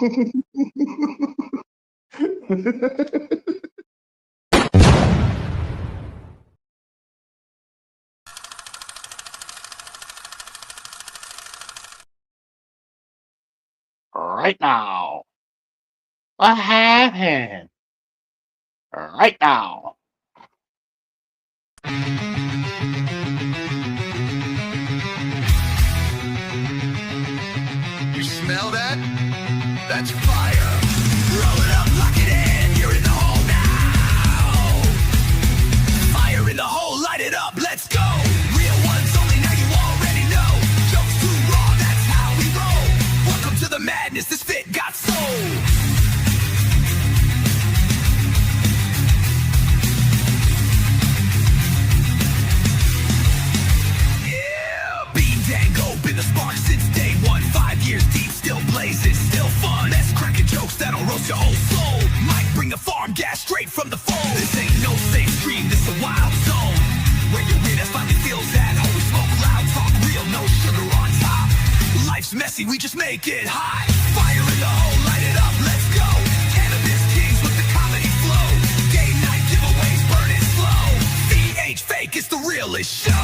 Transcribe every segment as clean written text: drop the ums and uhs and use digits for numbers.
Right now. What happened? Right now. You smell that? That's fire. Roll it up, lock it in. You're in the hole now. Fire in the hole, light it up, let's go. Real ones only, now you already know. Jokes too raw, that's how we roll. Welcome to the madness, this fit got soul. Been the spark since day one. 5 years deep, still blazing, still fun. That's cracking jokes that'll roast your whole soul. Might bring the farm gas straight from the phone. This ain't no safe stream, this a wild zone. Where your witness finally feels at home. We smoke loud, talk real, no sugar on top. Life's messy, we just make it hot. Fire in the hole, light it up, let's go. Cannabis kings with the comedy flow. Game night giveaways, burn it slow. VH fake, it's the realest show.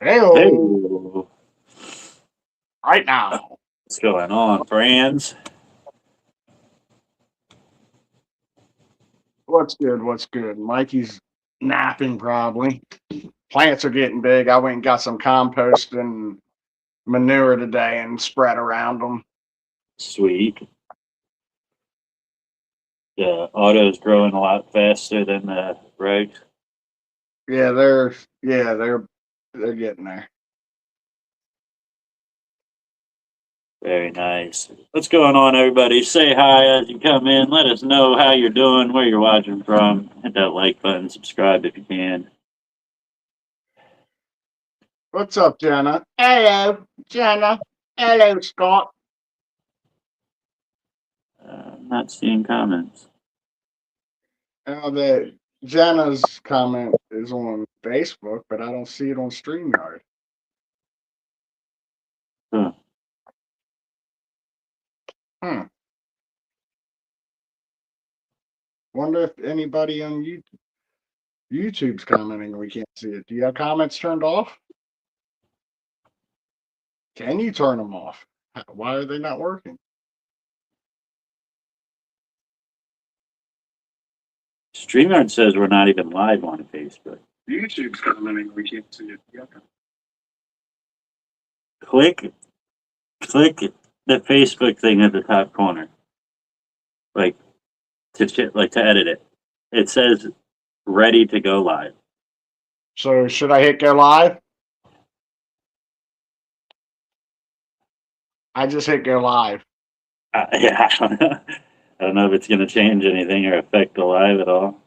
Hey-o. Hey, Right now. what's going on, friends? What's good? What's good? Mikey's napping probably. Plants are getting big. I went and got some compost and manure today and spread around them. Sweet. The auto's growing a lot faster than the regs. Yeah, they're getting there. Very nice. What's going on, everybody? Say hi as you come in. Let us know how you're doing, where you're watching from. Hit that like button, subscribe if you can. What's up, Jenna? Hello, Jenna. Hello, Scott. I'm not seeing comments. The Jenna's comment is on Facebook, but I don't see it on StreamYard. Huh. Wonder if anybody on YouTube's commenting. We can't see it. Do you have comments turned off? Can you turn them off? Why are they not working? StreamYard says we're not even live on Facebook. YouTube's commenting. We can't see it. Yeah. Click the Facebook thing at the top corner. Like to edit it. It says ready to go live. So should I hit go live? I just hit go live. Yeah, I don't know if it's going to change anything or affect the live at all.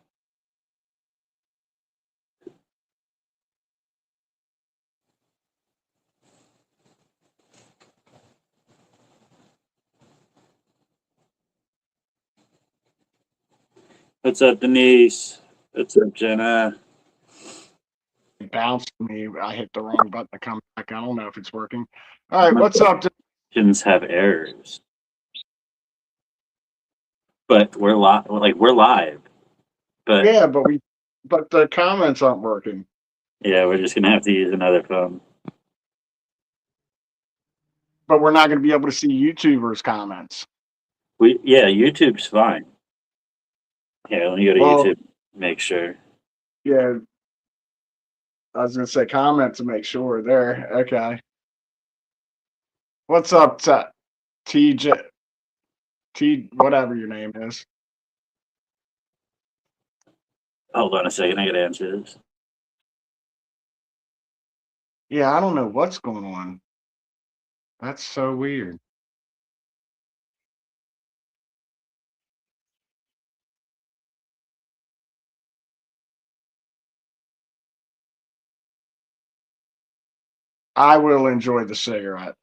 What's up, Denise? What's up, Jenna? It bounced me. I hit the wrong button to come back. I don't know if it's working. All right, what's up? Questions have errors, but we're live. We're live. But yeah, but the comments aren't working. Yeah, we're just gonna have to use another phone. But we're not going to be able to see YouTubers' comments. YouTube's fine. Yeah, let me go to YouTube. Make sure. Yeah, I was going to say comment to make sure there. Okay. What's up, TJ? Whatever your name is. Hold on a second. I gotta answer this. Yeah, I don't know what's going on. That's so weird. I will enjoy the cigarette.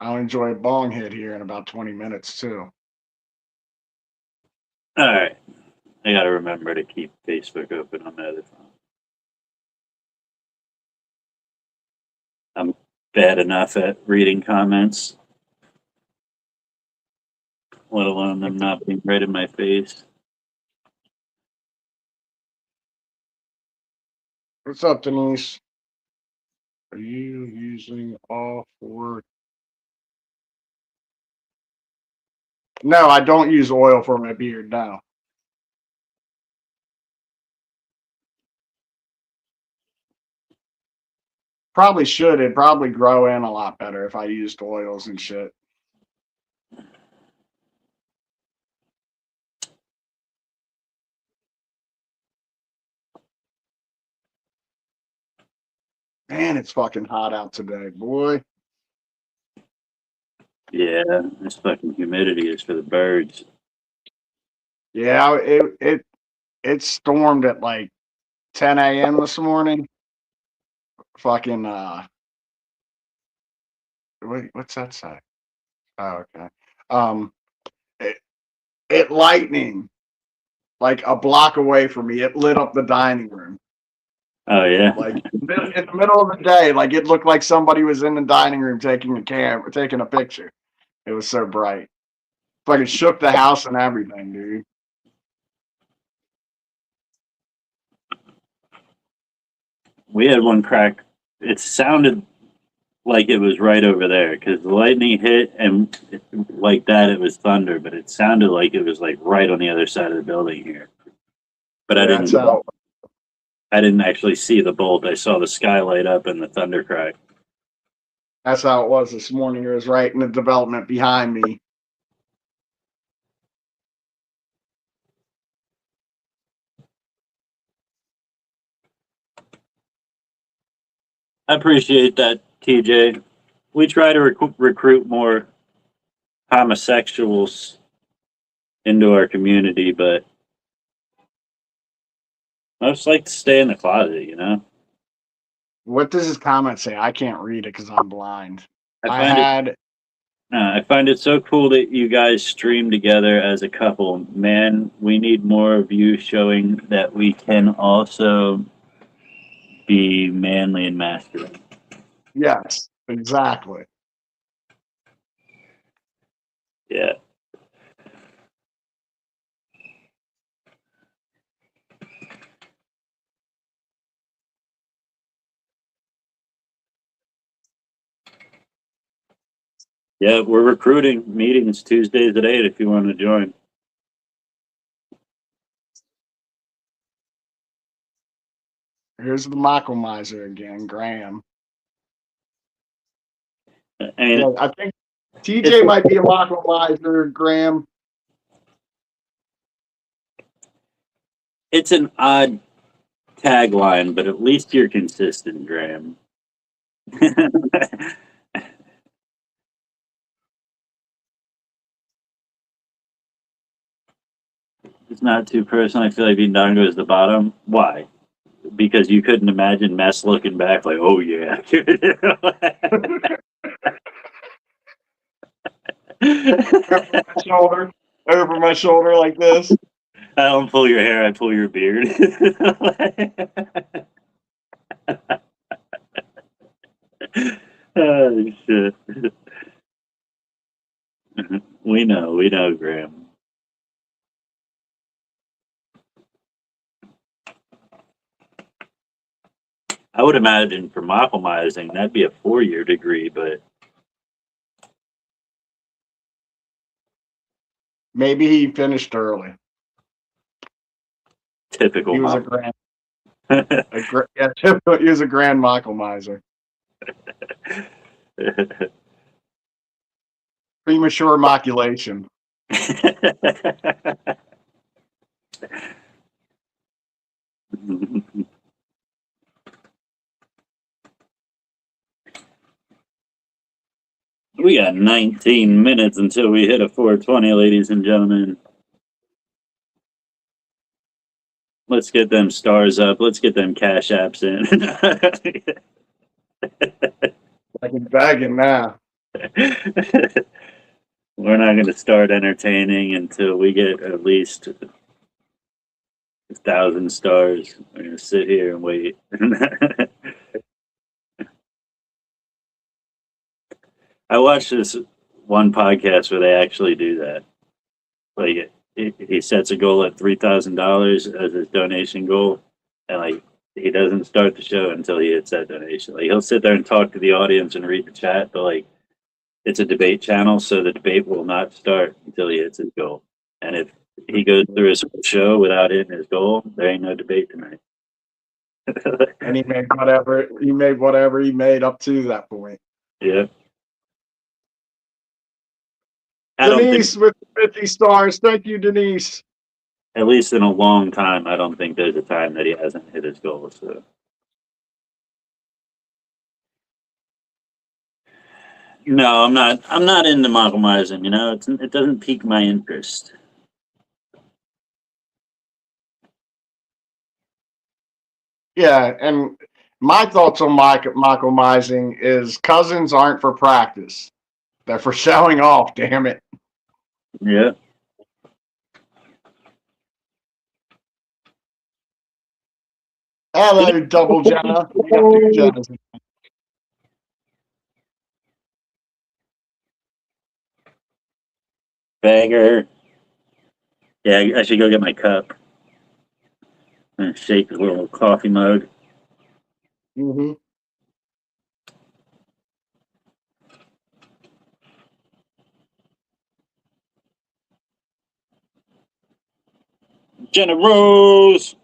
I'll enjoy a bong hit here in about 20 minutes, too. All right. I gotta remember to keep Facebook open on my other phone. I'm bad enough at reading comments, let alone them not being right in my face. What's up, Denise? Are you using all four? No, I don't use oil for my beard now. Probably should. It'd probably grow in a lot better if I used oils and shit. Man, it's fucking hot out today, boy. Yeah, this fucking humidity is for the birds. Yeah, it stormed at like 10 a.m. this morning. Fucking what's that say? Oh, okay. It, it lightning like a block away from me. It lit up the dining room. Oh yeah. Like in the middle of the day, like it looked like somebody was in the dining room taking a picture. It was so bright. Like it shook the house and everything, dude. We had one crack. It sounded like it was right over there because the lightning hit and like that it was thunder, but it sounded like it was like right on the other side of the building here. But I didn't actually see the bolt. I saw the sky light up and the thunder crack. That's how it was this morning. It was right in the development behind me. I appreciate that, TJ. We try to recruit more homosexuals into our community, but I just like to stay in the closet, you know? What does his comment say? I can't read it because I'm blind. I find it so cool that you guys stream together as a couple. Man, we need more of you showing that we can also be manly and masculine. Yes, exactly. Yeah. Yeah, we're recruiting meetings Tuesdays at 8 if you want to join. Here's the Michael Miser again, Graham. And Yeah, I think TJ might be a Michael Miser, Graham. it's an odd tagline, but at least you're consistent, Graham. It's not too personal. I feel like Indongo is the bottom. Why? Because you couldn't imagine Mess looking back like, oh yeah. Over my shoulder like this. I don't pull your hair, I pull your beard. Oh shit. We know, Graham. I would imagine for Mophamizing, that'd be a 4-year degree, but Maybe he finished early. typical. He was a grand. He was a grand Michael Miser. Premature inoculation. We got 19 minutes until we hit a 420, ladies and gentlemen. Let's get them stars up. Let's get them cash apps in. Like a begging now. We're not going to start entertaining until we get at least 1,000 stars. We're gonna sit here and wait. I watched this one podcast where they actually do that. Like he sets a goal at $3,000 as his donation goal, and like he doesn't start the show until he hits that donation. Like he'll sit there and talk to the audience and read the chat, but like it's a debate channel, so the debate will not start until he hits his goal. And if he goes through his whole show without hitting his goal, there ain't no debate tonight. And he made whatever he made up to that point. Yeah. I don't think, Denise with 50 stars. Thank you, Denise. at least in a long time, I don't think there's a time that he hasn't hit his goal. So no, I'm not. I'm not into compromising. You know, it doesn't pique my interest. Yeah, and my thoughts on Michael Mising is cousins aren't for practice. They're for showing off, damn it. Yeah. Hello, double Jenna. We got two Jennas. Bagger. Yeah, I should go get my cup and shake the little coffee mug. Mm-hmm. Jenna Rose.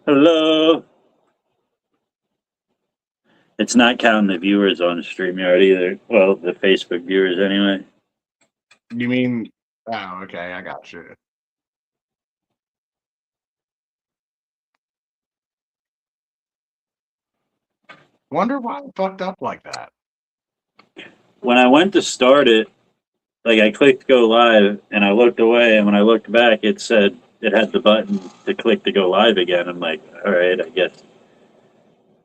Hello. It's not counting the viewers on StreamYard either. Well, the Facebook viewers anyway. You mean? Oh, okay. I got you. Wonder why it fucked up like that. When I went to start it, like I clicked go live and I looked away, and when I looked back, it said it had the button to click to go live again. I'm like, all right, I guess.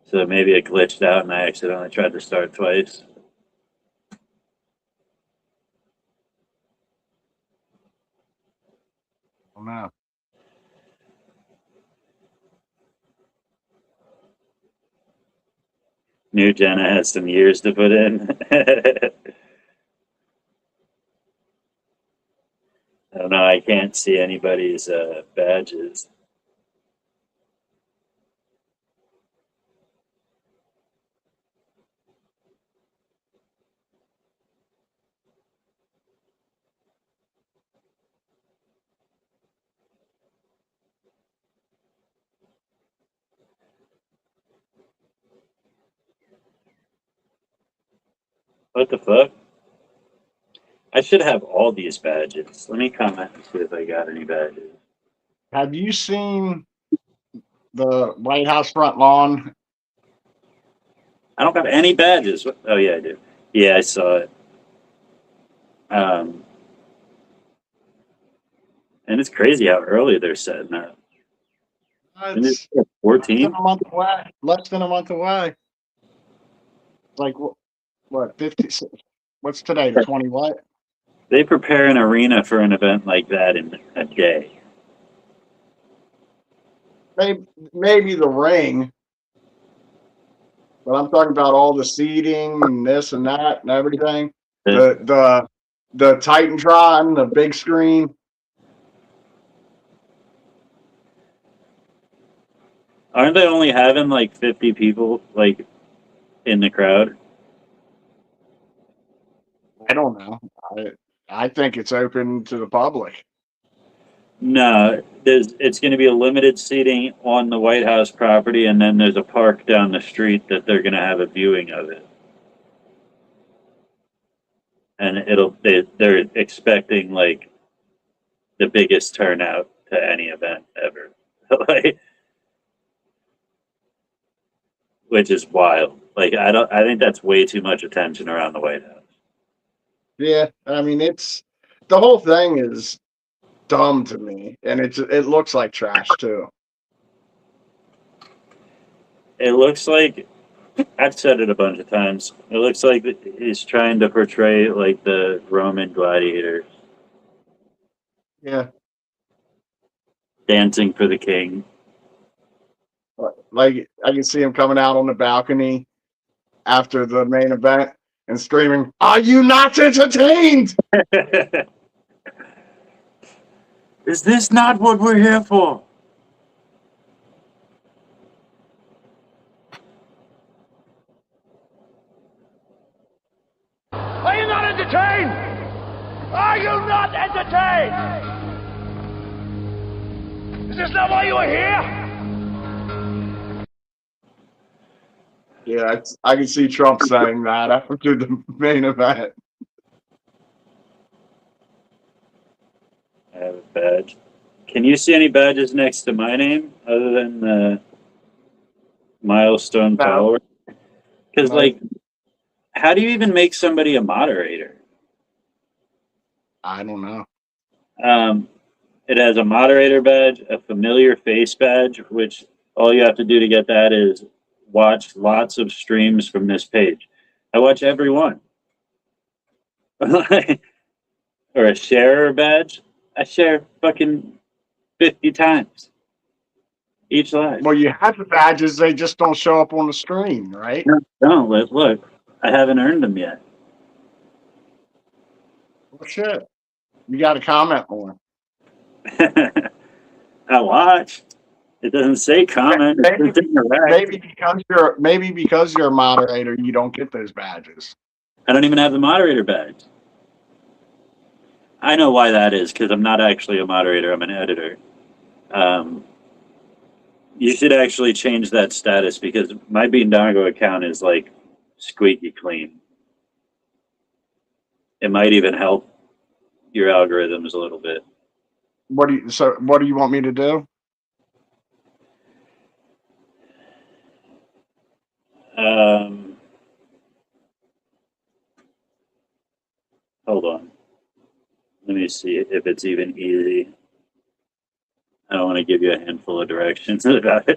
So maybe it glitched out and I accidentally tried to start twice. Oh, no. New Jenna has some years to put in. I don't know. I can't see anybody's badges. What the fuck? I should have all these badges. Let me comment and see if I got any badges. Have you seen the White House front lawn? I don't have any badges. Oh yeah, I do. Yeah, I saw it. And it's crazy how early they're setting up. Isn't It's it 14? less than a month away. Less than a month away. Like what? 50? What's today? The 20 what? They prepare an arena for an event like that in a day. Maybe the ring, but I'm talking about all the seating and this and that and everything. The Titantron, the big screen. Aren't they only having like 50 people like in the crowd? I don't know. I think it's open to the public. No, it's going to be a limited seating on the White House property, and then there's a park down the street that they're going to have a viewing of it. And they're expecting like the biggest turnout to any event ever, like, which is wild. Like I think that's way too much attention around the White House. Yeah, I mean the whole thing is dumb to me, and it looks like trash too. It looks like, I've said it a bunch of times, it looks like he's trying to portray like the Roman gladiators. Yeah. dancing for the king. Like I can see him coming out on the balcony after the main event and screaming, "Are you not entertained?" Is this not what we're here for? Are you not entertained? Are you not entertained? Is this not why you are here? Yeah, I can see Trump saying that after the main event. I have a badge. Can you see any badges next to my name other than the milestone No. follower? Because, No. like, how do you even make somebody a moderator? I don't know. It has a moderator badge, a familiar face badge, which all you have to do to get that is watch lots of streams from this page. I watch every one. Or a sharer badge. I share fucking 50 times each live. Well, you have the badges; they just don't show up on the screen, right? No, look. I haven't earned them yet. Well, shit. You got to comment more. I watch. It doesn't say comment. It Maybe, says interact. maybe because you're a moderator, you don't get those badges. I don't even have the moderator badge. I know why that is, because I'm not actually a moderator. I'm an editor. You should actually change that status because my Beandago account is like squeaky clean. It might even help your algorithms a little bit. What do you want me to do? Hold on. Let me see if it's even easy. I don't want to give you a handful of directions about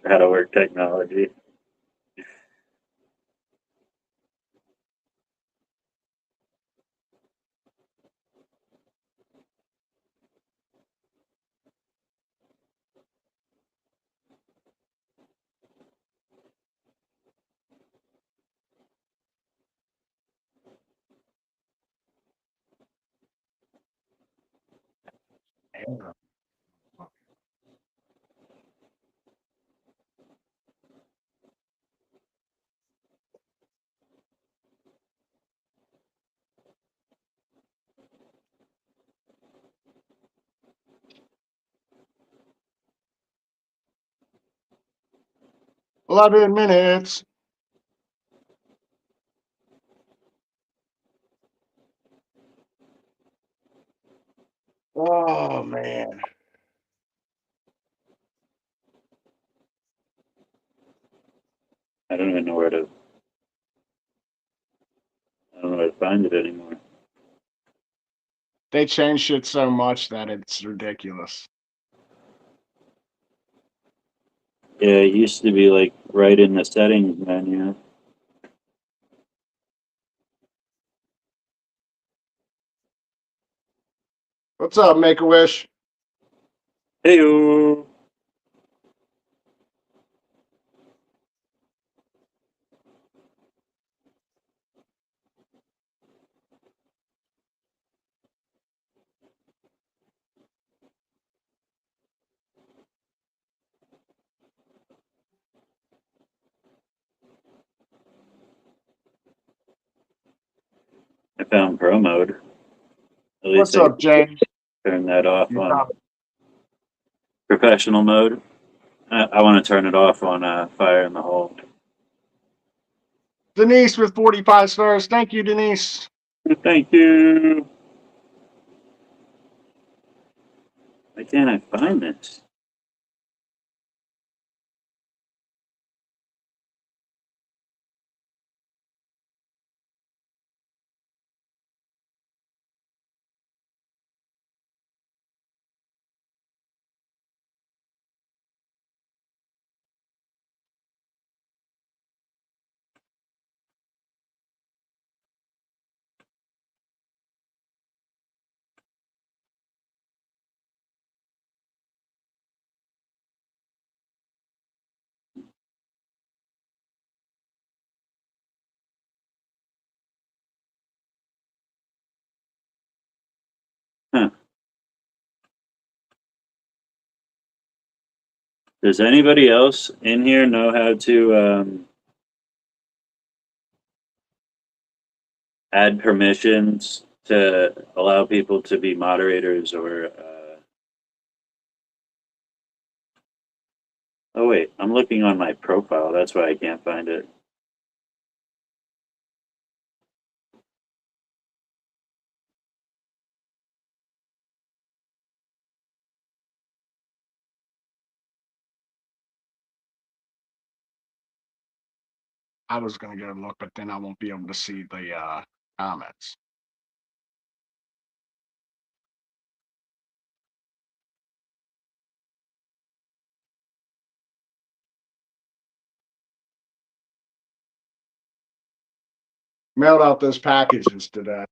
how to work technology. "11 minutes." Oh man. I don't even know where to. I don't know where to find it anymore. They changed shit so much that it's ridiculous. Yeah, it used to be like right in the settings menu. What's up, Make a Wish? Hey, I found pro mode. At least What's I up, James? turn that off You on got professional mode. I want to turn it off on fire in the hole. Denise with 45 stars. Thank you, Denise. Thank you. Why can't I find this? Does anybody else in here know how to add permissions to allow people to be moderators or? Oh wait, I'm looking on my profile. That's why I can't find it. I was gonna go look, but then I won't be able to see the comments. Mailed out those packages today.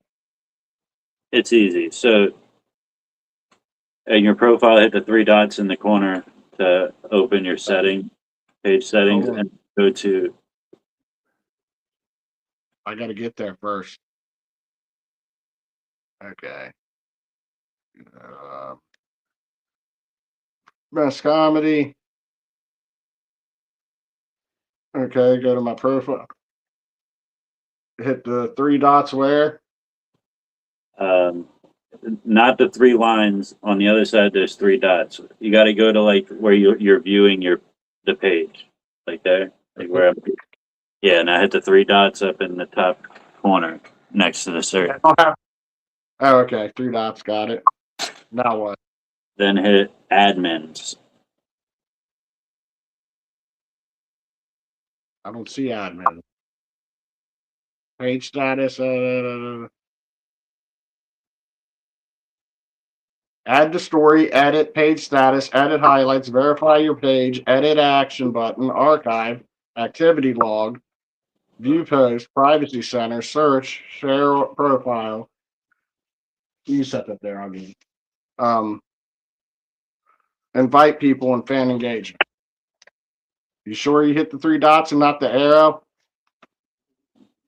It's easy. So, in your profile, hit the three dots in the corner to open your page settings, Hold on. and go to. I gotta get there first. Okay. Best comedy. Okay, go to my profile. Hit the three dots where? Not the three lines on the other side. There's three dots. You got to go to like where you're viewing the page, like there, like where I'm. Yeah, and I hit the three dots up in the top corner next to the search. Oh, okay. Three dots. Got it. Now what? Then hit admins. I don't see admin. Page status. Add the story, edit page status, edit highlights, verify your page, edit action button, archive, activity log, view post, privacy center, search, share profile. You set that there, I mean. Invite people and fan engagement. You sure you hit the three dots and not the arrow?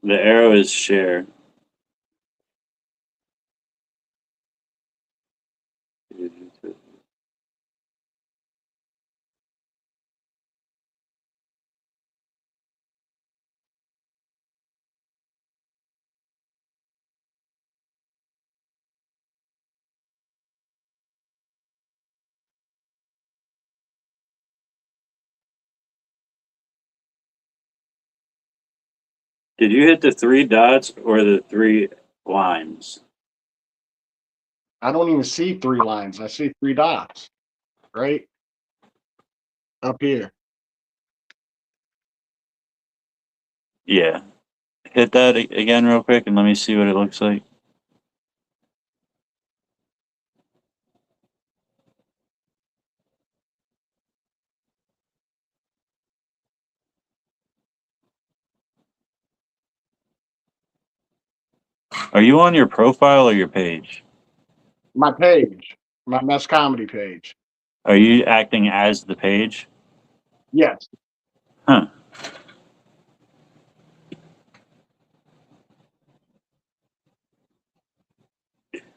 The arrow is share. Did you hit the three dots or the three lines? I don't even see three lines. I see three dots, right? Up here. Yeah. Hit that again real quick and let me see what it looks like. Are you on your profile or your page? My page, my Mess Comedy page. Are you acting as the page? Yes. Huh.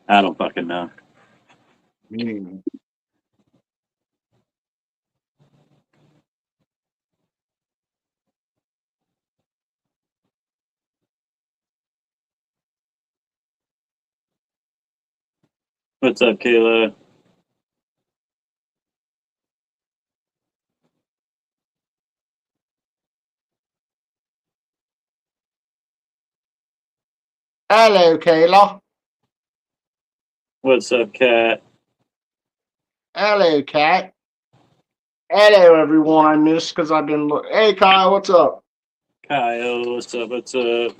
I don't fucking know. Meaning, What's up, Kayla? hello, Kayla. What's up, Kat? Hello, Cat. Hello, everyone. I missed because I've been. Hey, Kyle, what's up? Kyle, what's up? What's up?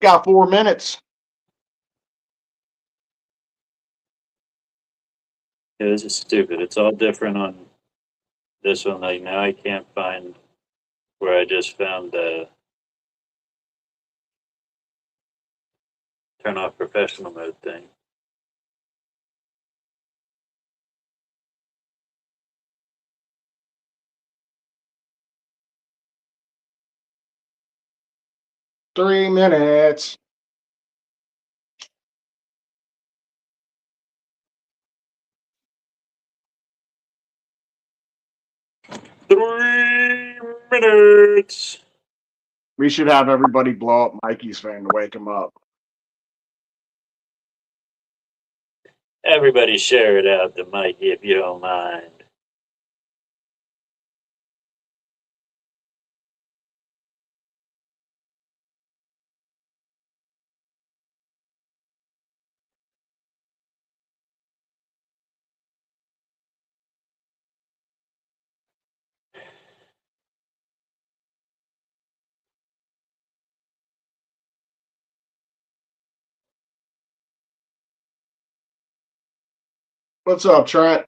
Got 4 minutes. Yeah, this is stupid. It's all different on this one. Like now I can't find where I just found the turn off professional mode thing. Three minutes. 3 minutes. We should have everybody blow up Mikey's phone to wake him up. Everybody share it out to Mikey if you don't mind. What's up, Trent?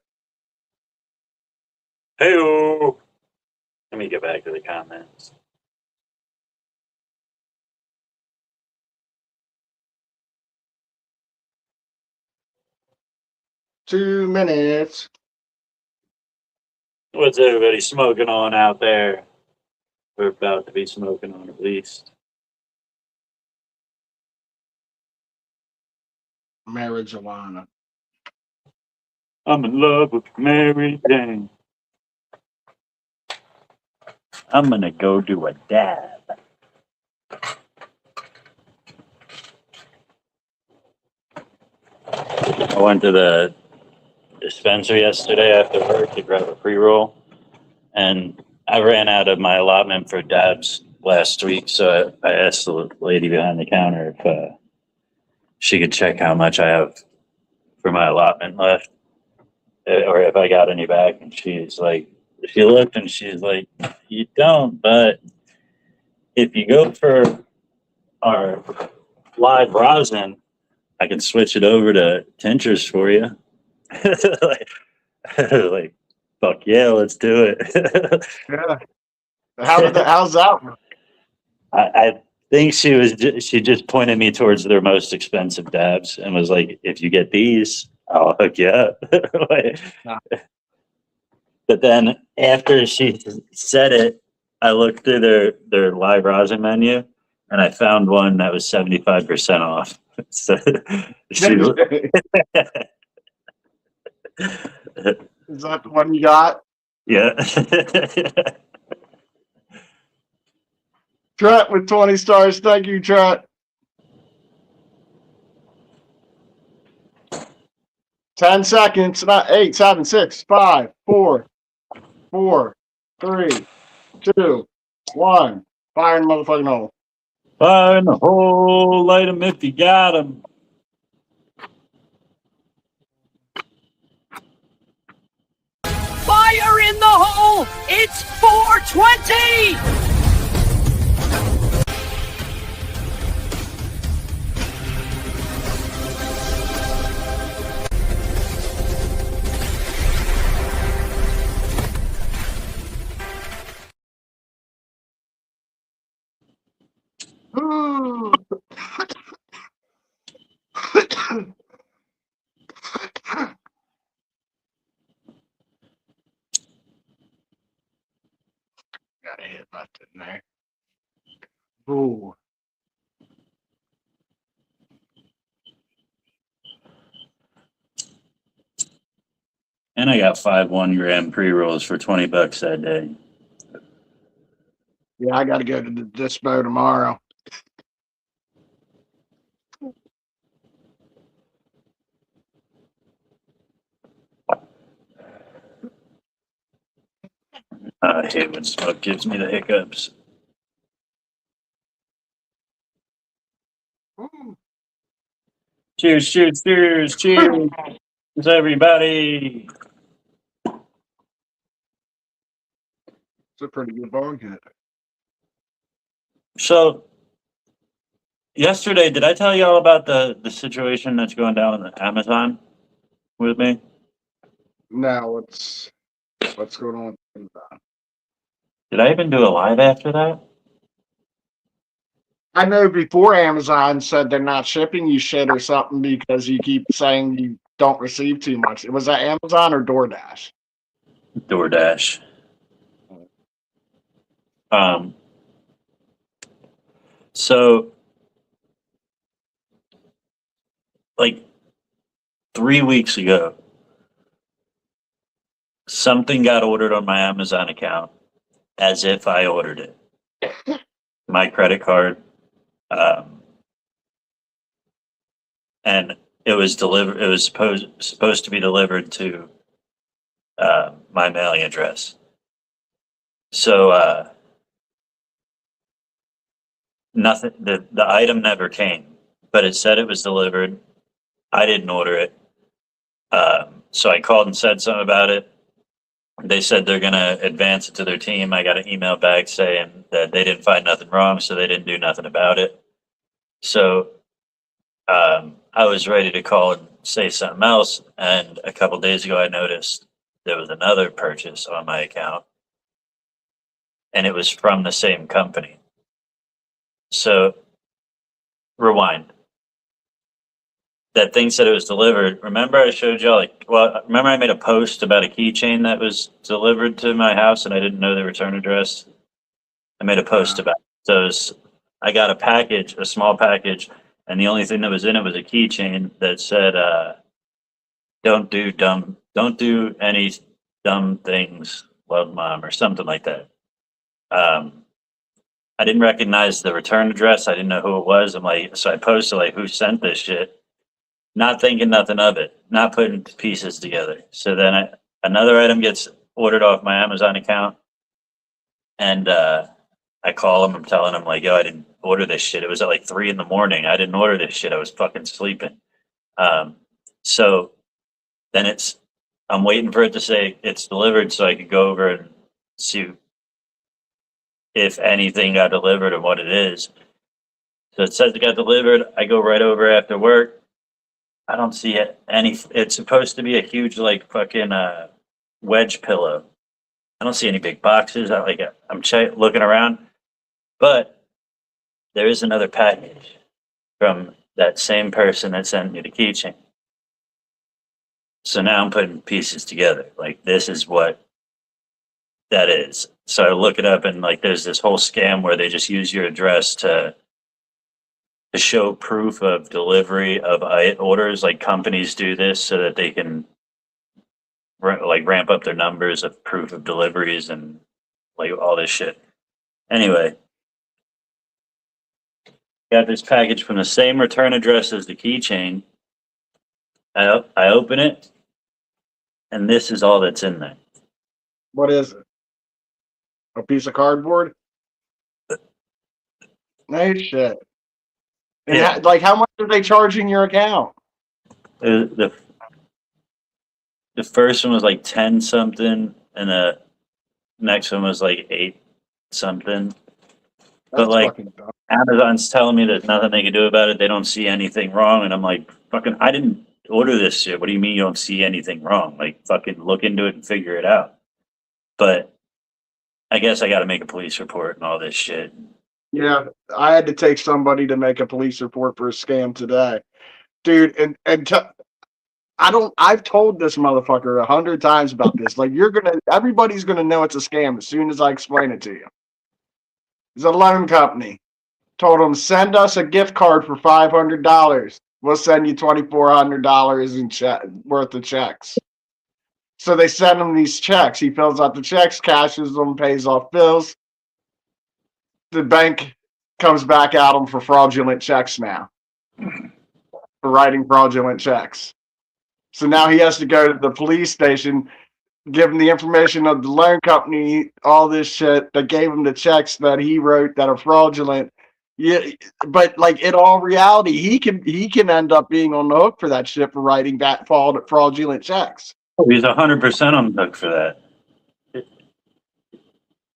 Hey-o. Let me get back to the comments. Two minutes. What's everybody smoking on out there? We're about to be smoking on at least. Marijuana. I'm in love with Mary Jane. I'm gonna go do a dab. I went to the dispenser yesterday after work to grab a pre-roll, and I ran out of my allotment for dabs last week, so I asked the lady behind the counter if she could check how much I have for my allotment left, or if I got any back. And she's like, she looked and she's like, you don't, but if you go for our live rosin, I can switch it over to tinctures for you. like, fuck yeah, let's do it. Yeah. How's that work? I think she just pointed me towards their most expensive dabs and was like, if you get these, I'll hook you up. Nah. But then after she said it, I looked through their live rosin menu and I found one that was 75% off. So she, Is that the one you got? yeah. Trent with 20 stars. Thank you, Trent. 10 seconds. 8, 7, 6, 5, 4, 4, 3, 2, 1. Fire in the motherfucking hole. Fire in the hole, light 'em if you got 'em. Fire in the hole! It's 420! Got a hit left in there. Ooh. And I got 5 1-gram pre-rolls for $20 that day. Yeah, I got to go to the dispo tomorrow. I hate when smoke gives me the hiccups. Ooh. Cheers, cheers, cheers, cheers, everybody. It's a pretty good bong hit. So, yesterday, did I tell you all about the situation that's going down on Amazon with me? Now, what's going on with that? Did I even do a live after that? I know before Amazon said they're not shipping you shit or something because you keep saying you don't receive too much. Was that Amazon or DoorDash? DoorDash. So, like 3 weeks ago, something got ordered on my Amazon account as if I ordered it. My credit card. And it was delivered. It was supposed to be delivered to my mailing address. So nothing. The item never came, but it said it was delivered. I didn't order it. So I called and said something about it. They said they're gonna advance it to their team. I got an email back saying that they didn't find nothing wrong, so they didn't do nothing about it. So I was ready to call and say something else, and a couple days ago I noticed there was another purchase on my account, and it was from the same company. So, rewind. That thing said it was delivered. Remember I showed y'all, remember I made a post about a keychain that was delivered to my house and I didn't know the return address? I made a post about those. I got a package, a small package, and the only thing that was in it was a keychain that said, don't do any dumb things, love mom, or something like that. I didn't recognize the return address. I didn't know who it was. So I posted who sent this shit? Not thinking nothing of it, not putting pieces together. So then another item gets ordered off my Amazon account, and I call them. I'm telling them yo, I didn't order this shit. It was at 3 a.m. I didn't order this shit. I was fucking sleeping. So then I'm waiting for it to say it's delivered so I could go over and see if anything got delivered and what it is. So it says it got delivered. I go right over after work. I don't see it's supposed to be a huge fucking wedge pillow. I don't see any big boxes. I'm looking around, but there is another package from that same person that sent me the keychain. So now I'm putting pieces together. This is what that is. So I look it up, and there's this whole scam where they just use your address to show proof of delivery of orders. Companies do this so that they can ramp up their numbers of proof of deliveries and all this shit. Anyway, got this package from the same return address as the keychain. I open it, and this is all that's in there. What is it? A piece of cardboard? No shit. And Yeah. how much are they charging your account? The first one was 10 something, and the next one was 8 something. That's But fucking dumb. Amazon's telling me there's nothing they can do about it. They don't see anything wrong, and I'm fucking, I didn't order this shit. What do you mean you don't see anything wrong? Fucking look into it and figure it out. But I guess I got to make a police report and all this shit. Yeah, I had to take somebody to make a police report for a scam today, dude. I've told this motherfucker 100 times about this. Everybody's gonna know it's a scam as soon as I explain it to you. It's a loan company. Told them, send us a gift card for $500. We'll send you $2,400 worth of checks. So they send him these checks. He fills out the checks, cashes them, pays off bills. The bank comes back at him for fraudulent checks now, for writing fraudulent checks. So now he has to go to the police station, give him the information of the loan company, all this shit that gave him the checks that he wrote that are fraudulent. Yeah, but in all reality, he can end up being on the hook for that shit for writing that fraudulent checks. He's 100% on the hook for that.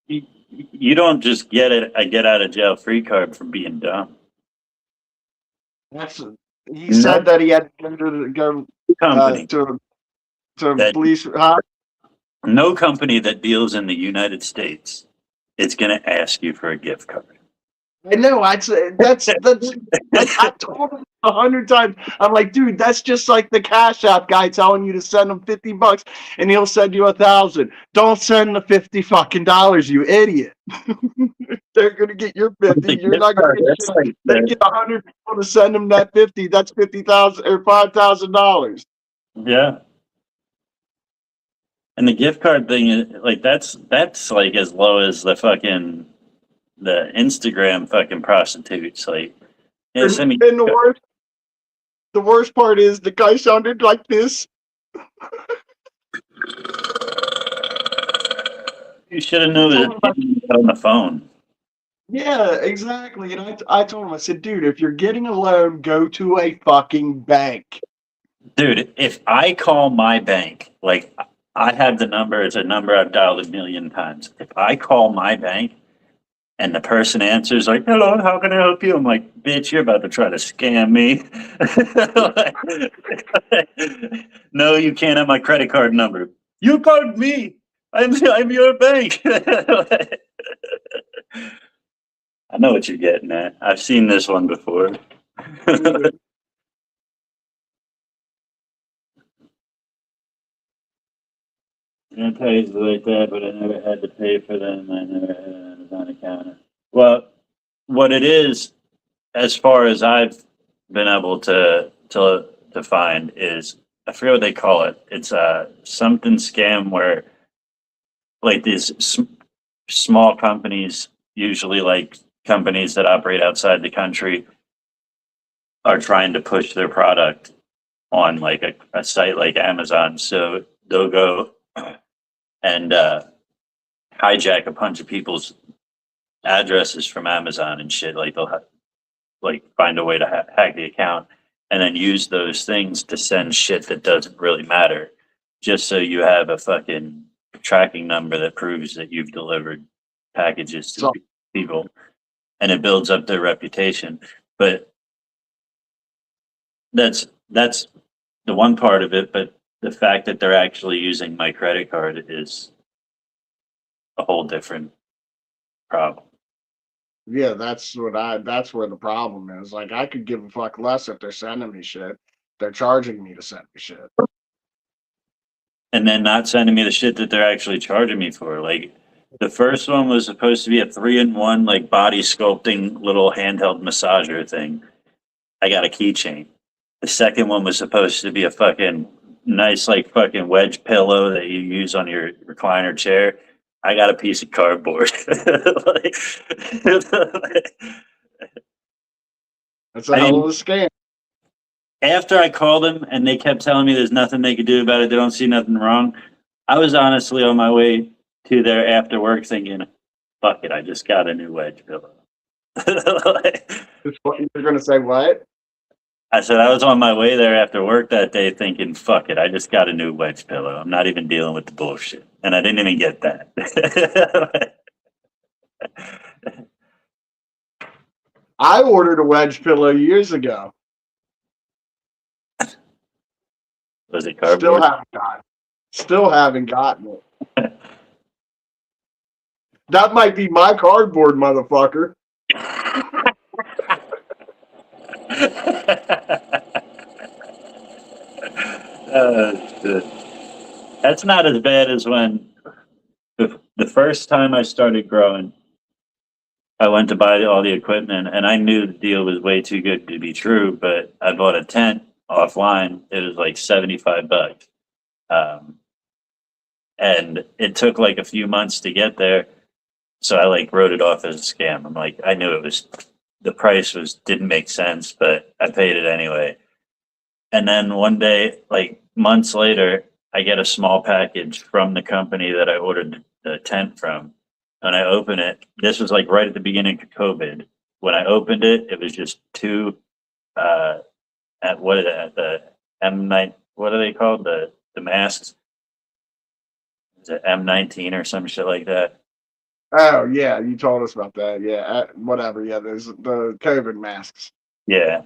You don't just get a get out of jail free card for being dumb. He said that he had to go Company to that- police. No company that deals in the United States is going to ask you for a gift card. I know. That's I told him 100 times. I'm like, dude, that's just like the Cash App guy telling you to send him $50 and he'll send you 1,000. Don't send the $50 fucking dollars, you idiot. They're gonna get your 50. You're not gonna get shit. They get 100 people to send them that 50. That's $50,000 or $5,000. Yeah. And the gift card thing is like that's like as low as the Instagram fucking prostitutes. Like, yeah, send me. And the worst part is the guy sounded like this. You should have known it on the phone. Yeah, exactly. And I told him, I said, dude, if you're getting a loan, go to a fucking bank. Dude, if I call my bank, like I have the number, it's a number I've dialed a million times. If I call my bank and the person answers like, "Hello, how can I help you?" I'm like, "Bitch, you're about to try to scam me." No, you can't have my credit card number. You called me. I'm your bank. I know what you're getting at. I've seen this one before. Sanitizers like that, but I never had to pay for them. I never had an Amazon account. Well, what it is, as far as I've been able to find, is I forget what they call it. It's something scam where like these small companies, usually like companies that operate outside the country, are trying to push their product on like a site like Amazon. So they'll go and hijack a bunch of people's addresses from Amazon and shit. Like they'll like find a way to hack the account and then use those things to send shit that doesn't really matter, just so you have a fucking tracking number that proves that you've delivered packages to people, and it builds up their reputation. But that's the one part of it. But the fact that they're actually using my credit card is a whole different problem. Yeah, that's where the problem is. Like, I could give a fuck less if they're sending me shit. They're charging me to send me shit. And then not sending me the shit that they're actually charging me for. Like, the first one was supposed to be a 3-in-1, like, body sculpting little handheld massager thing. I got a keychain. The second one was supposed to be a fucking nice, like, fucking wedge pillow that you use on your recliner chair. I got a piece of cardboard. That's a hell of a scam. After I called them and they kept telling me there's nothing they could do about it, they don't see nothing wrong, I was honestly on my way to their after work thinking, fuck it, I just got a new wedge pillow. You're going to say what? I said I was on my way there after work that day thinking, fuck it, I just got a new wedge pillow. I'm not even dealing with the bullshit. And I didn't even get that. I ordered a wedge pillow years ago. Was it cardboard? Still haven't gotten it. That might be my cardboard, motherfucker. That's not as bad as when the first time I started growing, I went to buy all the equipment and I knew the deal was way too good to be true, but I bought a tent offline. It was like $75. And it took like a few months to get there. So I like wrote it off as a scam. I'm like, I knew the price didn't make sense, but I paid it anyway. And then one day, like months later, I get a small package from the company that I ordered the tent from. When I open it, this was like right at the beginning of COVID. When I opened it, it was just two, at the M9, what are they called? The masks? Is it M19 or some shit like that? Oh, yeah, you told us about that. Yeah, whatever. Yeah, there's the COVID masks. Yeah.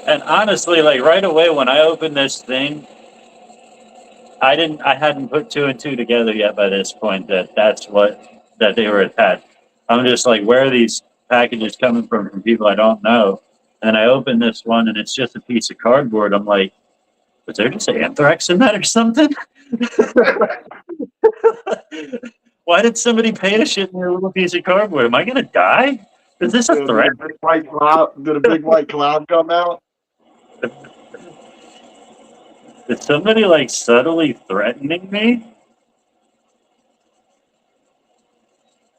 And honestly, like right away when I opened this thing, I hadn't put two and two together yet by this point that they were attached. I'm just like, where are these packages coming from people I don't know? And I opened this one and it's just a piece of cardboard. I'm like, was there just anthrax in that or something? Why did somebody pay to shit in your little piece of cardboard? Am I gonna die? Is this a Did threat? a big white cloud come out? Is somebody like subtly threatening me?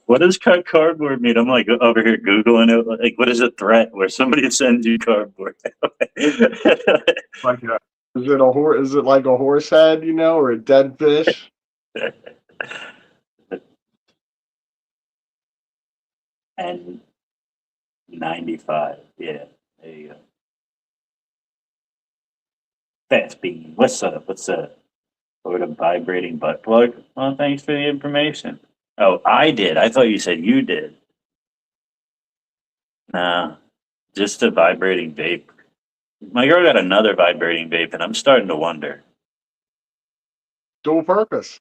What does cut cardboard mean? I'm like over here Googling it. Like, what is a threat where somebody sends you cardboard? Like is it a horse? Is it like a horse head, or a dead fish? And 95. Yeah, there you go. Fast Bean. What's up? What's up? Or a vibrating butt plug? Well, thanks for the information. Oh, I did. I thought you said you did. Nah, just a vibrating vape. My girl got another vibrating vape, and I'm starting to wonder. Dual purpose.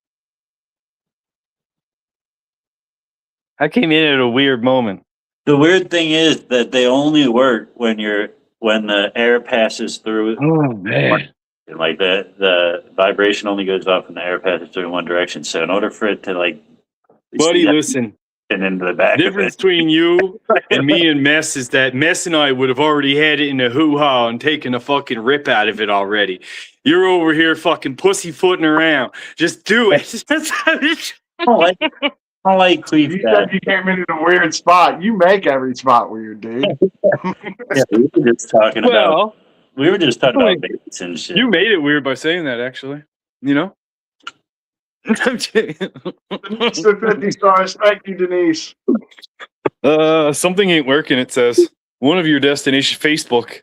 I came in at a weird moment. The weird thing is that they only work when the air passes through. Oh man! Like the vibration only goes off when the air passes through in one direction. So in order for it to Buddy, listen. and into the back, The difference between you and me and Mess is that Mess and I would have already had it in a hoo-ha and taken a fucking rip out of it already. You're over here fucking pussyfooting around. Just do it. I don't like Cleve. You said you came into a weird spot. You make every spot weird, dude. Yeah, we were just talking about babies and shit. You made it weird by saying that, actually. I'm kidding. Denise the 50 stars. Thank you, Denise. Something ain't working, it says. One of your destination, Facebook.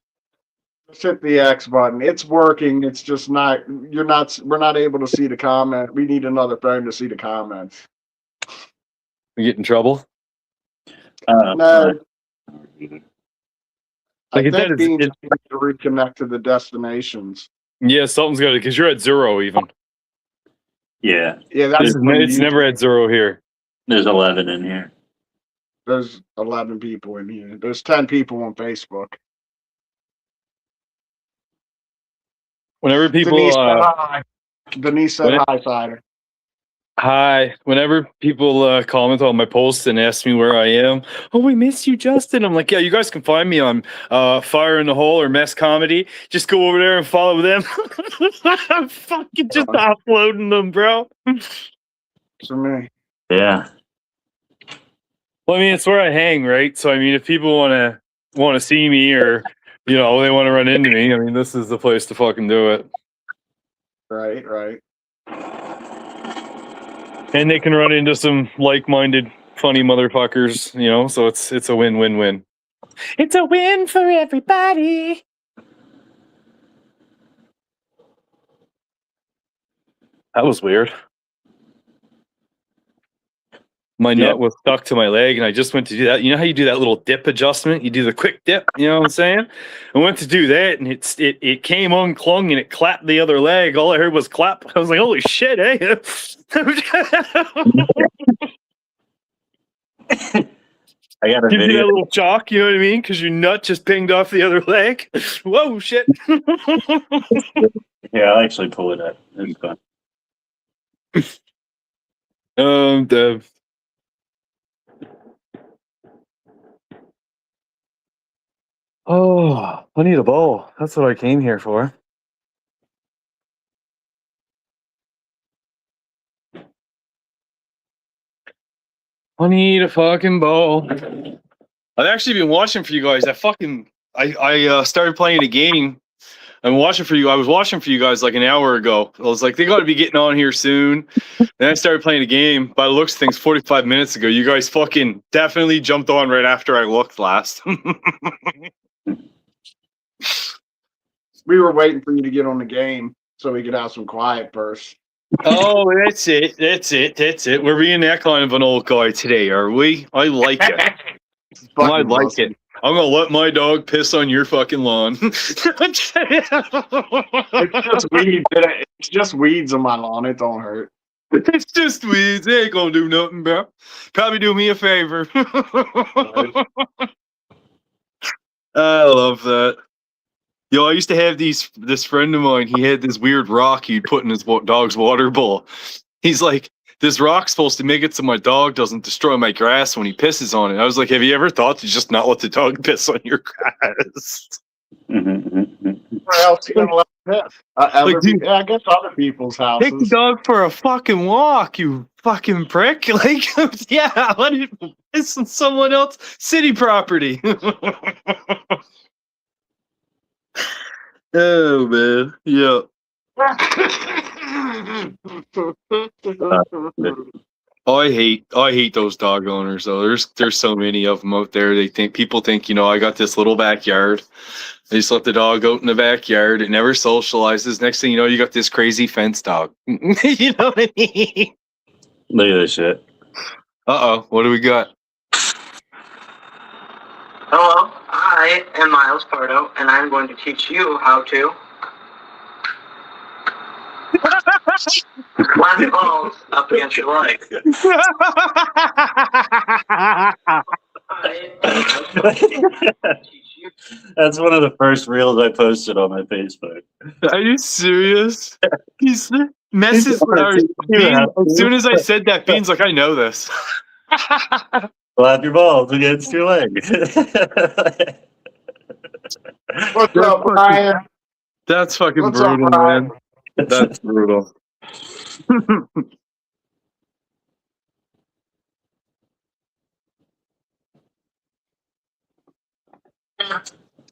Just hit the X button. It's working. It's just not. We're not able to see the comment. We need another phone to see the comments. We get in trouble? No. Like I it said, think Dean just needs to reconnect to the destinations. Yeah, something's got it, because you're at 0 even. Yeah, Yeah, that's It's never at 0 here. there's 11 in here. There's 11 people in here. There's 10 people on Facebook. Whenever people Denise said hi. Denise said hi, Cider. hi, whenever people comment on my posts and ask me where I am, oh, we miss you, Justin. I'm like, yeah, you guys can find me on Fire in the Hole or Mess Comedy. Just go over there and follow them. I'm fucking just uploading them, bro. For me. Yeah, Well, I mean, it's where I hang, right? So, I mean, if people want to see me or they want to run into me, I mean, this is the place to fucking do it. Right. And they can run into some like-minded, funny motherfuckers, so it's a win-win-win. It's a win for everybody. That was weird. My nut was stuck to my leg, and I just went to do that. You know how you do that little dip adjustment? You do the quick dip, you know what I'm saying? I went to do that, and it came unclung, and it clapped the other leg. All I heard was clap. I was like, holy shit, eh? I got a Give you that video. little shock, you know what I mean? Because your nut just pinged off the other leg. Whoa, shit. Yeah, I'll actually pull it up. It's fun. I need a bowl. That's what I came here for. I need a fucking bowl. I've actually been watching for you guys. I started playing a game. I was watching for you guys like an hour ago. I was like, they got to be getting on here soon. Then I started playing a game. By the looks of things, 45 minutes ago. You guys fucking definitely jumped on right after I looked last. We were waiting for you to get on the game so we could have some quiet first. Oh, that's it. We're being that kind of an old guy today, are we? I like it. I like it. I'm gonna let my dog piss on your fucking lawn. It's just weeds. It's just weeds on my lawn. It don't hurt. It's just weeds. They ain't gonna do nothing, bro. Probably do me a favor. I love that. Yo, I used to have this friend of mine. He had this weird rock he'd put in his dog's water bowl. He's like, this rock's supposed to make it so my dog doesn't destroy my grass when he pisses on it. I was like, have you ever thought to just not let the dog piss on your grass? Where else are you gonna let it piss? Dude, I guess other people's houses. Take the dog for a fucking walk, you fucking prick. Like, yeah, let it piss on someone else city property. Oh man, yeah. I hate those dog owners though. There's so many of them out there. People think, I got this little backyard. They just let the dog out in the backyard. It never socializes. Next thing you know, you got this crazy fence dog. You know what I mean? Look at this shit. What do we got? Hello, I am Miles Pardo, and I'm going to teach you how to slam your balls up against your leg. That's one of the first reels I posted on my Facebook. Are you serious? He's messes with our Bean. As soon as I said that, Bean's like, I know this. Slap your balls against your leg. What's up, Brian? That's fucking What's up, brutal, Brian? man. That's brutal.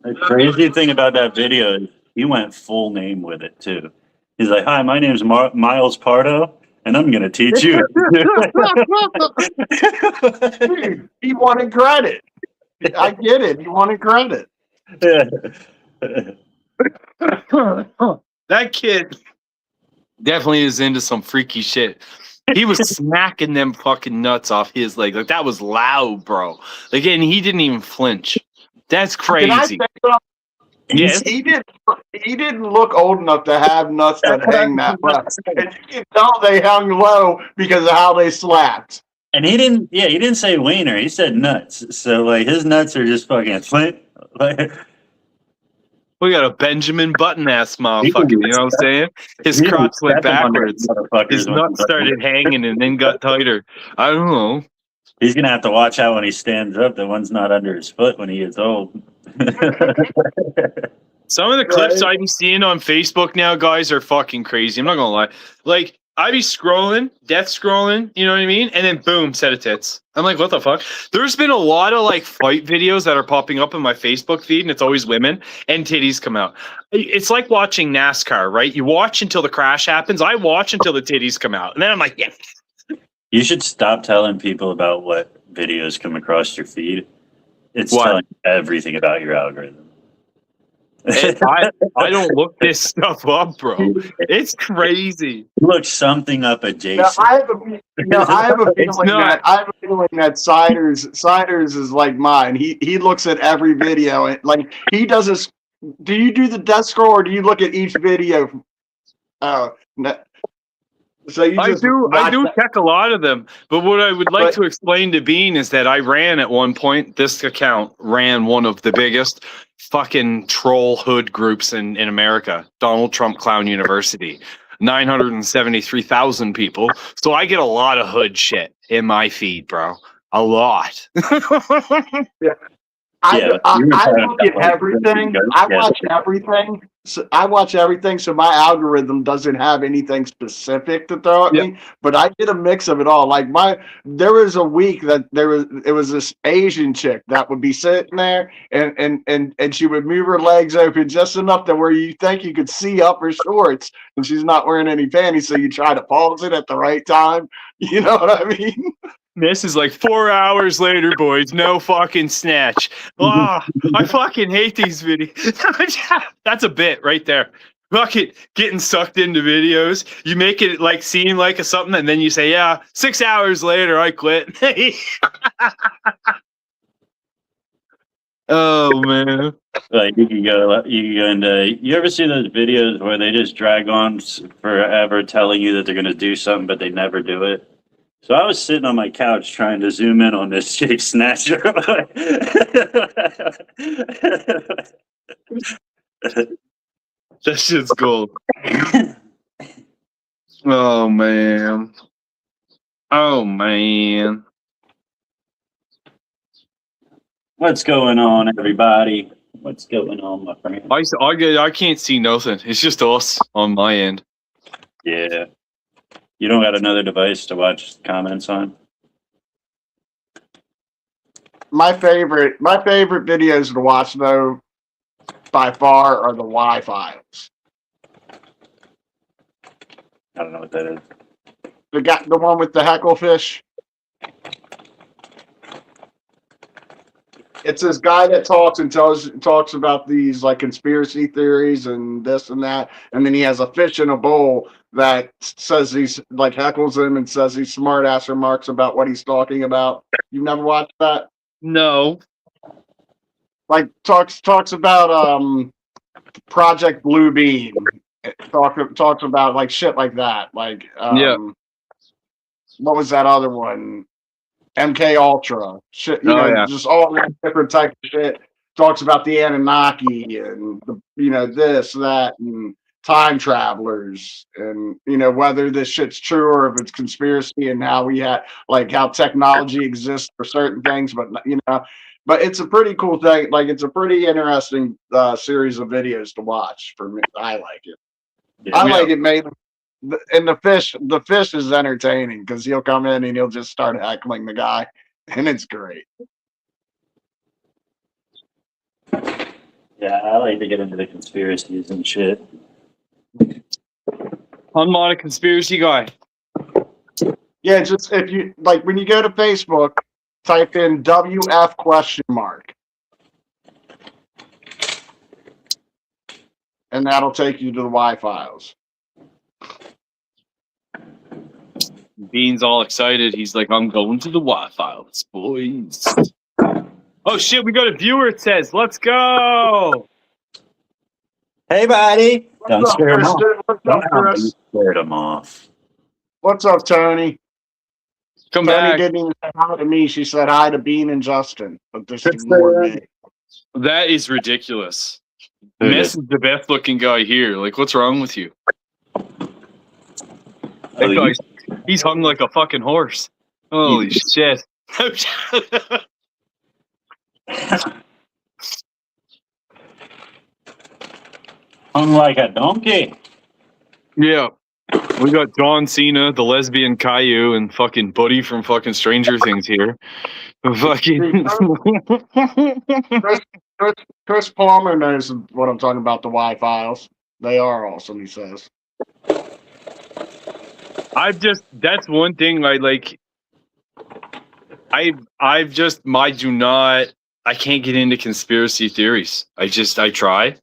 The crazy thing about that video is he went full name with it too. He's like, "Hi, my name's Miles Pardo, and I'm gonna teach you." Dude, he wanted credit. I get it. He wanted credit. That kid definitely is into some freaky shit. He was smacking them fucking nuts off his leg. Like, that was loud, bro. Like, and he didn't even flinch. That's Can I crazy. say something? Yes. He didn't look old enough to have nuts that hang that low. And you can tell they hung low because of how they slapped. And he didn't say wiener. He said nuts. So like his nuts are just fucking flint. Like, We got a Benjamin Button ass motherfucker, you know what I'm saying? His crotch went backwards. His nuts started hanging and then got tighter. I don't know. He's gonna have to watch out when he stands up. The one's not under his foot when he gets old. Some of the clips I've been seeing on Facebook now, guys, are fucking crazy. I'm not gonna lie. Like, I be scrolling, death scrolling, you know what I mean? And then boom, set of tits. I'm like, what the fuck? There's been a lot of like fight videos that are popping up in my Facebook feed, and it's always women, and titties come out. It's like watching NASCAR, right? You watch until the crash happens. I watch until the titties come out. And then I'm like, yeah. You should stop telling people about what videos come across your feed. It's telling everything about your algorithm. I don't look this stuff up, bro. It's crazy. Look something up adjacent. I have a feeling that Siders is like mine. He looks at every video and like he does this. Do you do the death scroll or do you look at each video? No. So I do check a lot of them, but what I would like to explain to Bean is that I ran at one point. This account ran one of the biggest fucking troll hood groups in America, Donald Trump Clown University, 973,000 people. So I get a lot of hood shit in my feed, bro. A lot. I look at everything. I watch everything. So I watch everything, so my algorithm doesn't have anything specific to throw at me. But I get a mix of it all. Like there was a week that it was this Asian chick that would be sitting there, and she would move her legs open just enough to where you think you could see up her shorts, and she's not wearing any panties. So you try to pause it at the right time. You know what I mean? This is like 4 hours later, boys. No fucking snatch. Oh, I fucking hate these videos. That's a bit right there. Fucking getting sucked into videos. You make it like seem like a something, and then you say, "Yeah, 6 hours later, I quit." Oh man! Like you can go into. You ever see those videos where they just drag on forever, telling you that they're going to do something, but they never do it? So I was sitting on my couch trying to zoom in on this chick snatcher. That shit's gold. Oh man. Oh man. What's going on, everybody? What's going on, my friend? I can't see nothing. It's just us on my end. Yeah. You don't got another device to watch comments on? My favorite videos to watch though, by far, are the Y-Files. I don't know what that is. The one with the hecklefish. It's this guy that talks and talks about these like conspiracy theories and this and that, and then he has a fish in a bowl that says he's like heckles him and says he's smart ass remarks about what he's talking about. You've never watched that? No. Like talks about Project Blue Beam. Talks about like shit like that. Like Yeah. What was that other one? MK Ultra. Shit, Yeah. just all that different type of shit. Talks about the Anunnaki and this, that, and time travelers, and whether this shit's true or if it's conspiracy, and how we had how technology exists for certain things, but but it's a pretty cool thing. Like it's a pretty interesting series of videos to watch for me. I like it. Yeah. I like it mainly. And the fish is entertaining because he'll come in and he'll just start heckling the guy, and it's great. Yeah, I like to get into the conspiracies and shit. I'm not a conspiracy guy. Yeah, just if you when you go to Facebook, type in WF ? And that'll take you to the Y-Files. Bean's all excited. He's like, I'm going to the Y-Files, boys. Oh shit, we got a viewer, it says. Let's go. Hey, buddy. Don't scare him off. What's up, Chris? Scared him off. What's up, Tony? Come Tony back. didn't even say hi to me. She said hi to Bean and Justin, but just ignored me. That is ridiculous. Who Mess did? is the best looking guy here. Like, what's wrong with you? That guy's, he's hung like a fucking horse. Holy shit. Hung like a donkey. Yeah. We got John Cena, the lesbian Caillou, and fucking Buddy from fucking Stranger Things here. Fucking. Chris Palmer knows what I'm talking about, the Y-Files. They are awesome, he says. That's one thing I can't get into conspiracy theories. I've tried.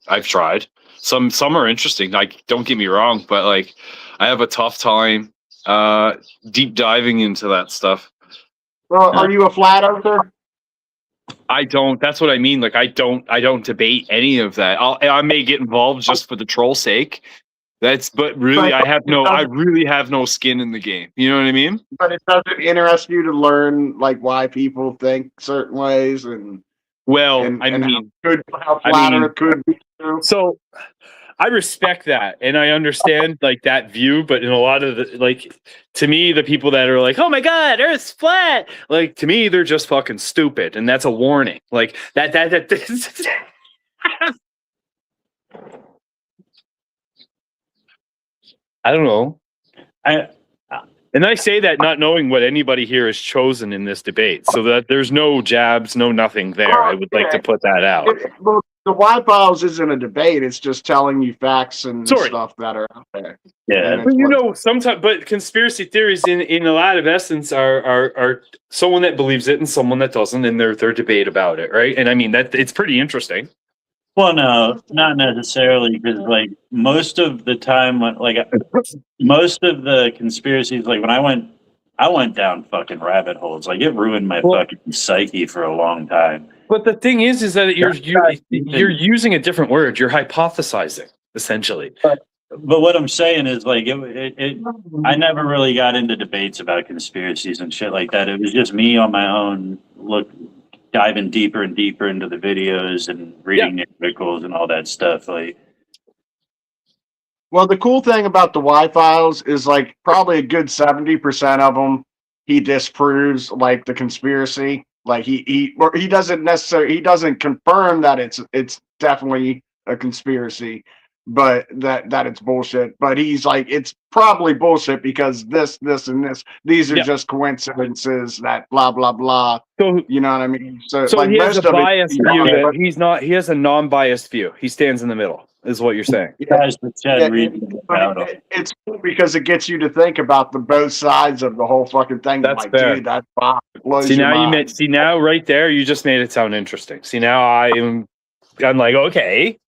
Some are interesting. Like, don't get me wrong, but I have a tough time deep diving into that stuff. Well, are you a flat earther? I don't. That's what I mean. Like, I don't debate any of that. I may get involved just for the troll sake. But really, I really have no skin in the game. You know what I mean? But it doesn't interest you to learn why people think certain ways and how flat Earth could be true. So I respect that and I understand that view, but in a lot of the to me, the people that are like, oh my God, Earth's flat, to me, they're just fucking stupid, and that's a warning. That I don't know. And I say that not knowing what anybody here has chosen in this debate, so that there's no jabs, no nothing there. I would like to put that out. The Y-Files isn't a debate. It's just telling you facts and stuff that are out there. Yeah. But sometimes, but conspiracy theories in a lot of essence are someone that believes it and someone that doesn't, and their debate about it, right? And I mean that it's pretty interesting. Well, no, not necessarily, because most of the time, most of the conspiracies, when I went down fucking rabbit holes. It ruined my fucking psyche for a long time. But the thing is that you're using a different word. You're hypothesizing, essentially. But what I'm saying is, I never really got into debates about conspiracies and shit like that. It was just me on my own, diving deeper and deeper into the videos and reading the articles and all that stuff. Well, the cool thing about the Y-Files is probably a good 70% of them he disproves like the conspiracy. Like he doesn't confirm that it's definitely a conspiracy, but that it's bullshit. But he's like, it's probably bullshit because this, and this, these are Yeah. just coincidences that blah blah blah. So, You know what I mean? So so like he has most a of it, biased view that he's not. He has a non-biased view. He stands in the middle, is what you're saying. Guys, the Chad Yeah, Reed about him. it's cool because it gets you to think about the both sides of the whole fucking thing. That's like, fair. dude, that's fine. It blows See your now mind. see now right there you just made it sound interesting. See now I'm like, okay,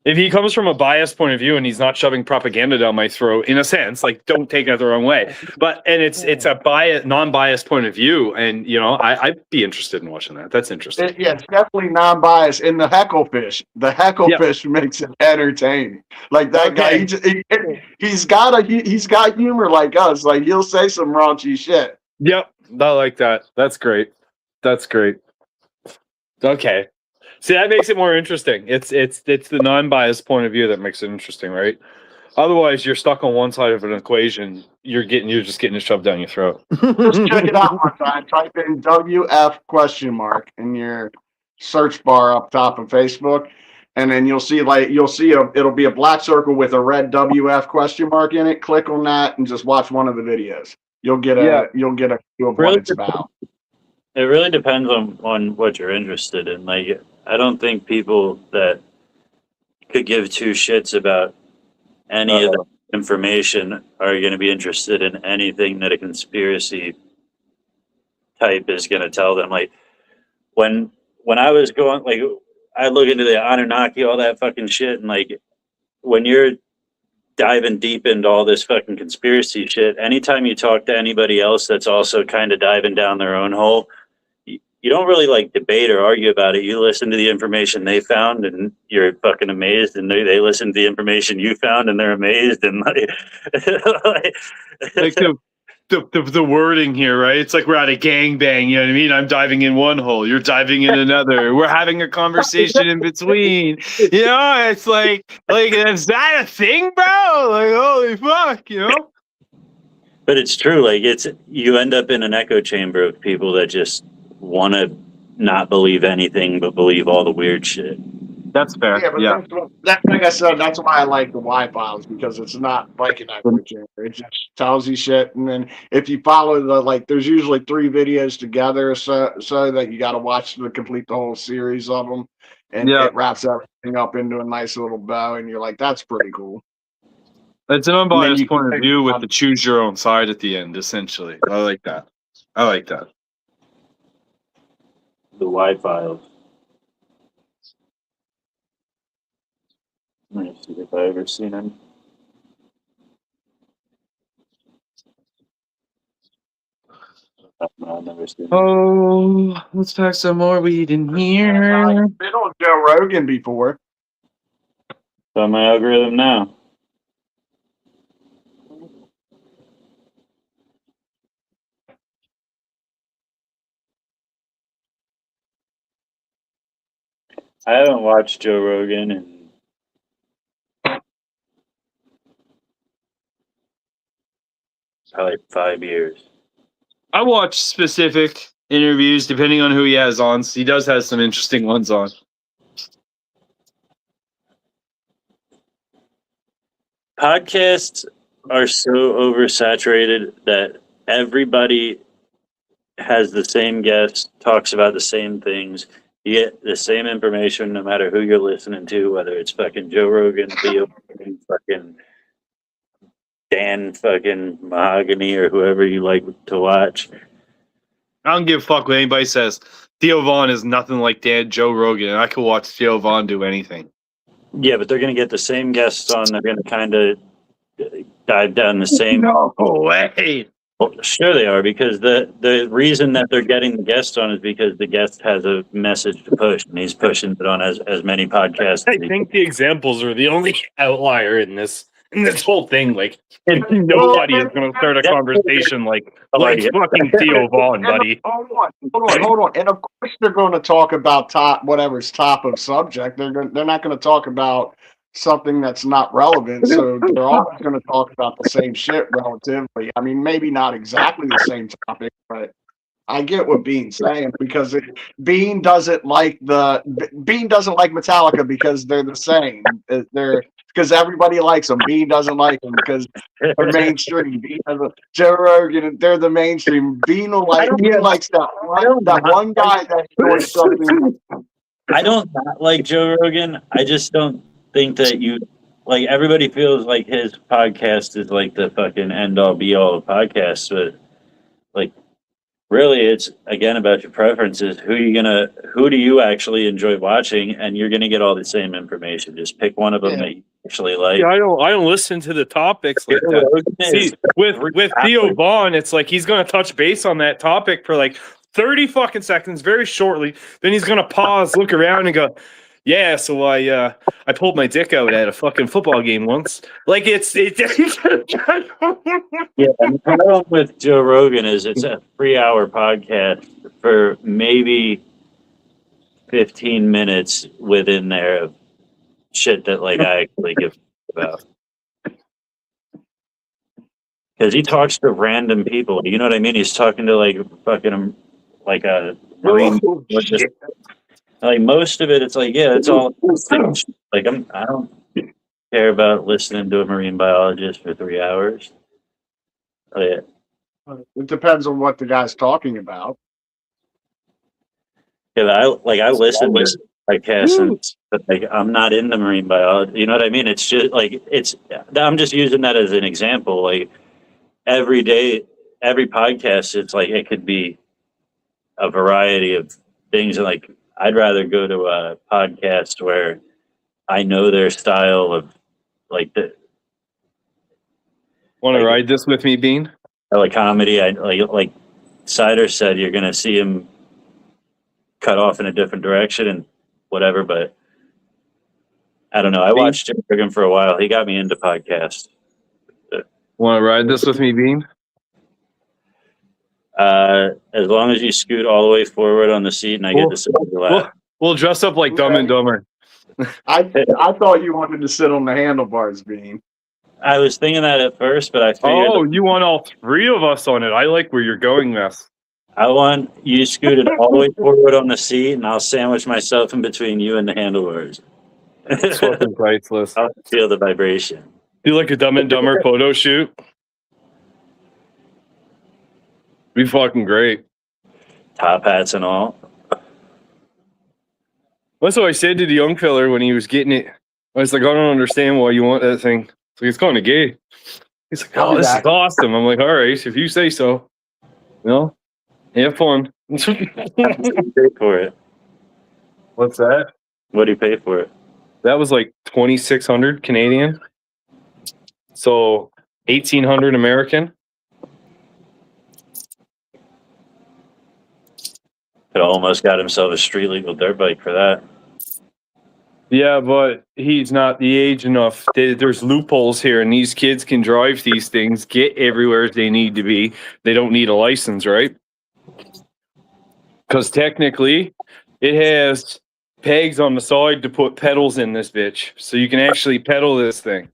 if he comes from a biased point of view and he's not shoving propaganda down my throat, in a sense, like don't take it the wrong way, but and it's a non-biased point of view, and you know I'd be interested in watching that. That's interesting. Yeah, it's definitely non-biased. In the hecklefish, makes it entertaining. Like that Okay. guy, he's got humor like us. Like he'll say some raunchy shit. Yep, I like that. That's great. That's great. Okay. See, that makes it more interesting. It's the non-biased point of view that makes it interesting, right? Otherwise, you're stuck on one side of an equation. You're just getting it shoved down your throat. Just check it out one time. Type in WF ? In your search bar up top of Facebook, and then you'll see it'll be a black circle with a red WF ? In it. Click on that and just watch one of the videos. You'll get a feel of what it's about. It really depends on what you're interested in. Like, I don't think people that could give two shits about any of the information are going to be interested in anything that a conspiracy type is going to tell them. Like, when I was going, like, I look into the Anunnaki, all that fucking shit, and like, when you're diving deep into all this fucking conspiracy shit, anytime you talk to anybody else that's also kind of diving down their own hole, you don't really like debate or argue about it. You listen to the information they found and you're fucking amazed, and they listen to the information you found and they're amazed, and like, Like the wording here, right? It's like we're at a gangbang, you know what I mean? I'm diving in one hole, you're diving in another. We're having a conversation in between. You know, it's like is that a thing, bro? Like, holy fuck, you know? But it's true. Like, you end up in an echo chamber of people that just want to not believe anything but believe all the weird shit. That's fair. Yeah, but like I said, that's why I like the Y-Files, because it's not like an echo chamber. It just tells you shit, and then if you follow there's usually 3 videos together, so that you got to watch to complete the whole series of them, and it wraps everything up into a nice little bow, and you're like, that's pretty cool. It's an unbiased point of pick view with the choose your own side at the end, essentially. I like that. The Y-Files. Let me see if I ever seen them. No, I've never seen them. Oh, let's pack some more weed in here. I've been on Joe Rogan before. It's on my algorithm now. I haven't watched Joe Rogan in probably 5 years. I watch specific interviews depending on who he has on. He does have some interesting ones on. Podcasts are so oversaturated that everybody has the same guests, talks about the same things. You get the same information no matter who you're listening to, whether it's fucking Joe Rogan, Theo, fucking Dan, fucking Mahogany, or whoever you like to watch. I don't give a fuck what anybody says. Theo Vaughn is nothing like Joe Rogan, and I could watch Theo Vaughn do anything. Yeah, but they're going to get the same guests on. They're going to kind of dive down the same. No way. Well, sure they are, because the reason that they're getting the guest on is because the guest has a message to push, and he's pushing it on as many podcasts. I think the examples are the only outlier in this whole thing. Like, nobody is going to start a conversation like fucking Theo Vaughn, buddy. Hold on. And of course they're going to talk about whatever's top of subject. They're not going to talk about something that's not relevant. So they're always going to talk about the same shit relatively. I mean, maybe not exactly the same topic, but I get what Bean's saying because Bean doesn't like Metallica because they're the same. They're because everybody likes them. Bean doesn't like them because they're mainstream. Bean doesn't, Joe Rogan, they're the mainstream. Bean likes that one guy that enjoys something. I don't not like Joe Rogan. I just don't think that like everybody feels like his podcast is like the fucking end all be all of podcasts, but like really it's again about your preferences. Who do you actually enjoy watching, and you're gonna get all the same information. Just pick one of them that you actually like. Yeah, I don't listen to the topics like that. See, with Theo Vaughn, it's like he's gonna touch base on that topic for like 30 fucking seconds very shortly. Then he's gonna pause, look around, and go, "Yeah, so I pulled my dick out at a fucking football game once." Like it's Yeah, and the problem with Joe Rogan is it's a 3-hour podcast for maybe 15 minutes within there of shit that like I actually give about. Because he talks to random people, you know what I mean? He's talking to like fucking like a marine. Like most of it, it's like it's all like I don't care about listening to a marine biologist for 3 hours. Oh, yeah. It depends on what the guy's talking about. Yeah, I listen to podcasts, but like I'm not into marine biology. You know what I mean? It's just like I'm just using that as an example. Like every day, every podcast, it's like it could be a variety of things. And like I'd rather go to a podcast where I know their style of like the. Want to ride this with me, Bean? Like comedy, I like Cider said, you're gonna see him cut off in a different direction and whatever. But I don't know. I watched Joe Rogan for a while. He got me into podcasts. Want to ride this with me, Bean? As long as you scoot all the way forward on the seat and I get to sit on your lap. We'll dress up like Dumb and Dumber. I thought you wanted to sit on the handlebars, Bean. I was thinking that at first, but I figured. Oh, you want all three of us on it? I like where you're going, Mess. I want you scooted all the way forward on the seat, and I'll sandwich myself in between you and the handlebars. It's fucking priceless. I'll feel the vibration. Do like a Dumb and Dumber photo shoot? Be fucking great. Top hats and all. That's what I said to the young fella when he was getting it. I was like, I don't understand why you want that thing. It's like, it's kind of gay. He's like, oh, this is awesome. I'm like, all right, if you say so. You know, have fun. What do you pay for it? What's that? What do you pay for it? That was like 2,600 Canadian. So 1,800 American. Could almost got himself a street legal dirt bike for that. Yeah, but he's not the age enough. There's loopholes here, and these kids can drive these things, get everywhere they need to be. They don't need a license, right? Because technically, it has pegs on the side to put pedals in this bitch, so you can actually pedal this thing.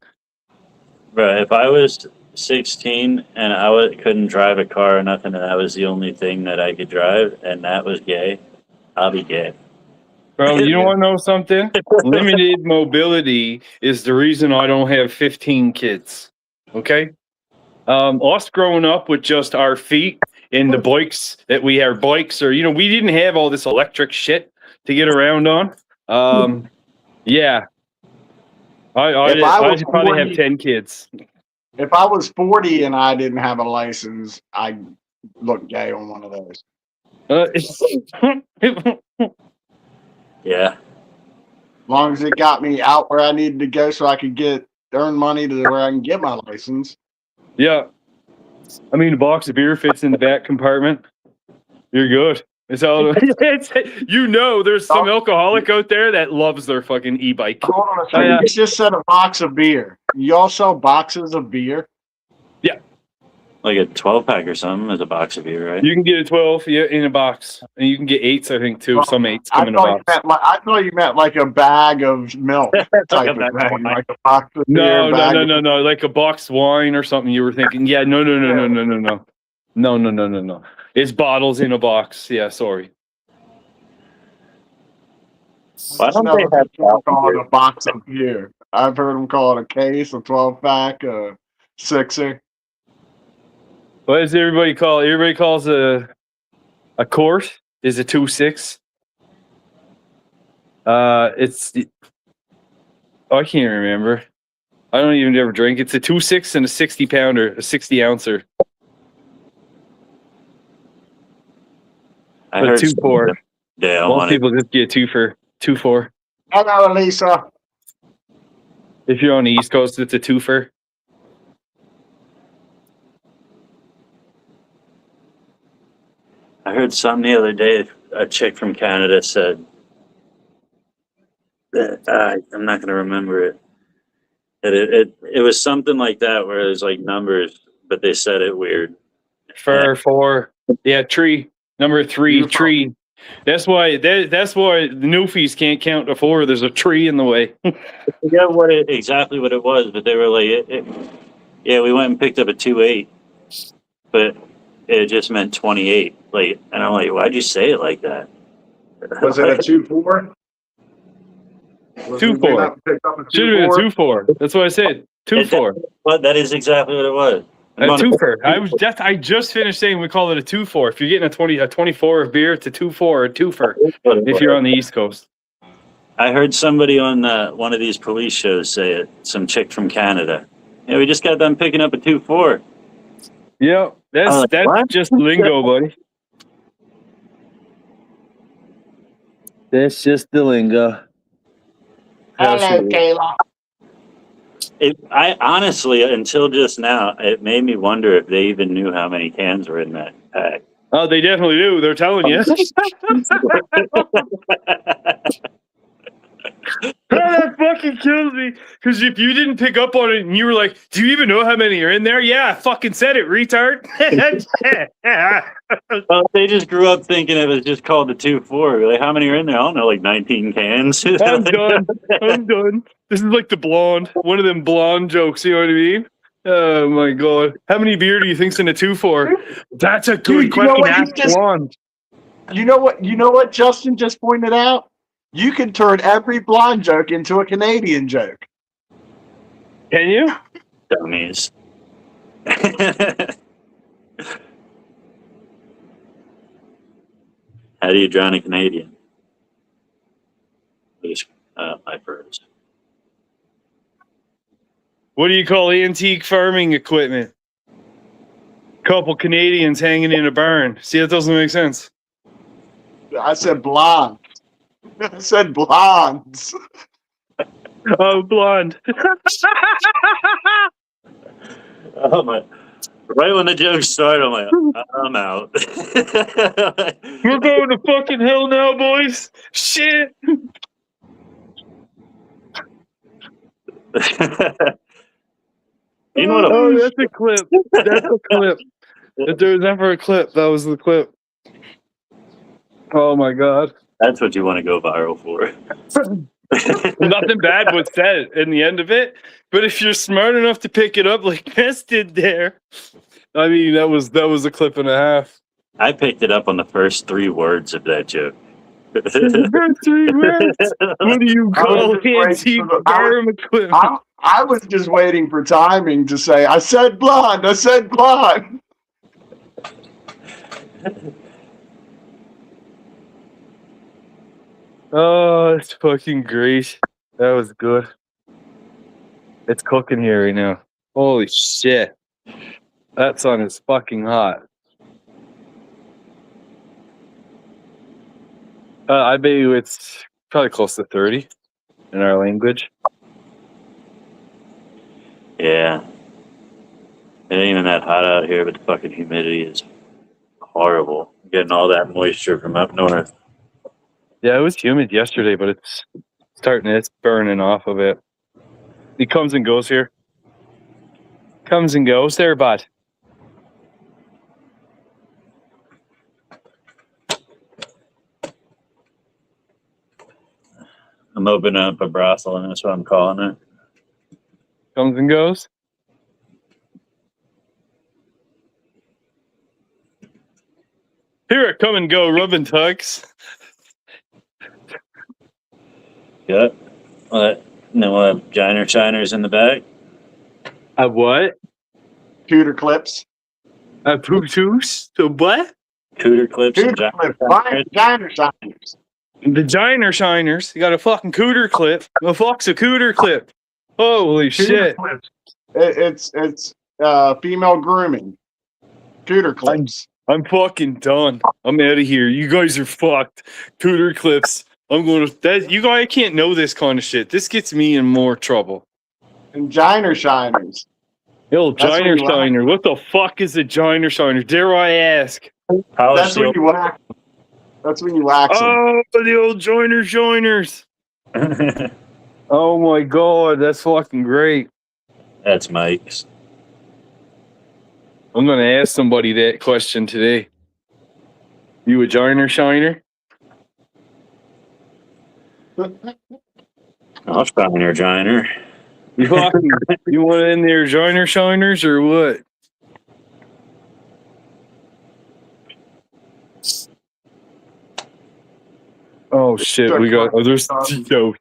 Bro, if I was 16 and I couldn't drive a car or nothing, and that was the only thing that I could drive, and that was gay, I'll be gay. Bro, you don't want to know something? Limited mobility is the reason I don't have 15 kids. Okay? Us growing up with just our feet and the bikes that we have bikes, or, we didn't have all this electric shit to get around on. Yeah. I'd probably have 10 kids. If I was 40 and I didn't have a license, I'd look gay on one of those. Yeah. As long as it got me out where I needed to go so I could earn money to where I can get my license. Yeah. I mean, a box of beer fits in the back compartment. You're good. It's all. There's some alcoholic out there that loves their fucking e-bike. Hold on a second. You just said a box of beer. You all sell boxes of beer? Yeah. like a 12-pack or something as a box of beer, right? You can get a 12 in a box, and you can get 8s, I think, too. Some 8s come in a box. I thought you meant like a bag of milk type of bag of thing, wine. like a box of No, beer, bag of- no, like a boxed wine or something. You were thinking, yeah, no. It's bottles in a box. Yeah, sorry. Why don't I've they never have heard people call beer? it a box of beer. I've heard them call it a case, a 12-pack, a sixer. What does everybody call? Everybody calls a quart is a 2.6. It's I can't remember. I don't even ever drink. It's a 2.6 and a 60-pounder, a 60-ouncer. I But heard 2.4. Dale Most wanted. people just get 2.4. Hello, Lisa. If you're on the East Coast, it's a 2.4. I heard something the other day. A chick from Canada said that I'm not going to remember it. That it was something like that where it was like numbers, but they said it weird. Fur 4. Yeah, tree. Number 3, tree. That's why the Newfies can't count to 4. There's a tree in the way. I forget exactly what it was, but they were like, yeah, we went and picked up a 2.8, but it just meant 28. Like, and I'm like, why'd you say it like that? Was it a 2-4? 2.4. Should have been a 2.4. That's what I said. 2.4. But that is exactly what it was. A 2.4. I just finished saying we call it a 2.4. If you're getting a 24 of beer, it's a 2.4 or a 2.4. If you're on the East Coast. I heard somebody on one of these police shows say it. Some chick from Canada. Yeah, we just got done picking up a 2.4. Yeah, that's what? just lingo, buddy. That's just the lingo. Hello, Kayla. I honestly, until just now, it made me wonder if they even knew how many cans were in that pack. Oh, they definitely do. They're telling you. That fucking kills me. Because if you didn't pick up on it and you were like, do you even know how many are in there? Yeah, I fucking said it, retard. Well, they just grew up thinking it was just called the 2.4. Like, how many are in there? I don't know, like 19 cans. I'm done. This is like the blonde. One of them blonde jokes, you know what I mean? Oh my god. How many beer do you think's in a 2.4? That's a good Dude, you know question. what? Ask blonde. You know what Justin just pointed out? You can turn every blonde joke into a Canadian joke. Can you? Dummies. How do you drown a Canadian? My first. What do you call antique farming equipment? Couple Canadians hanging in a barn. See, that doesn't make sense. I said blonde. I said blondes. Oh, blonde. Oh my! Right when the joke started, I'm like, I'm out. We're going to fucking hell now, boys. Shit. You know what? Oh, that's a clip. That's a clip. If there was ever a clip, that was the clip. Oh my god. That's what you want to go viral for. Nothing bad was said in the end of it, but if you're smart enough to pick it up like Ness did there, I mean, that was a clip and a half. I picked it up on the first 3 words of that joke. First 3 words. What do you call antique farm equipment? I was just waiting for timing to say, I said blonde. I said blonde. Oh, it's fucking great. That was good. It's cooking here right now. Holy shit. That sun is fucking hot. I bet you it's probably close to 30 in our language. Yeah. It ain't even that hot out here, but the fucking humidity is horrible. Getting all that moisture from up north. Yeah, it was humid yesterday, but it's burning off of it. He comes and goes here. Comes and goes there, bud. I'm opening up a brothel, and that's what I'm calling it. Comes and goes. Here I come and go, rubbing tugs. Yep. What? No, Giner Shiners in the back. A what? Cooter clips. A pootoos? A what? Cooter clips and Cooter clips. Giner Giner Shiners. The Giner Shiners. You got a fucking cooter clip. The fuck's a cooter clip? Holy Cooter shit. clips. It's female grooming. Cooter clips. I'm fucking done. I'm out of here. You guys are fucked. Cooter clips. I'm going to that. You guys can't know this kind of shit. This gets me in more trouble. And Giner Shiners. Yo, That's what Giner you Shiner. What the fuck is a Giner Shiner? Dare I ask? That's when you wax. That's when you wax them. Oh, the old Joiner Shiners. Oh my god, that's fucking great. That's Mike's. I'm gonna ask somebody that question today. You a Joiner Shiner? I'll Shiner Giner. You fucking, you want in there Joiner Shiners or what? Oh shit, we got there's yo.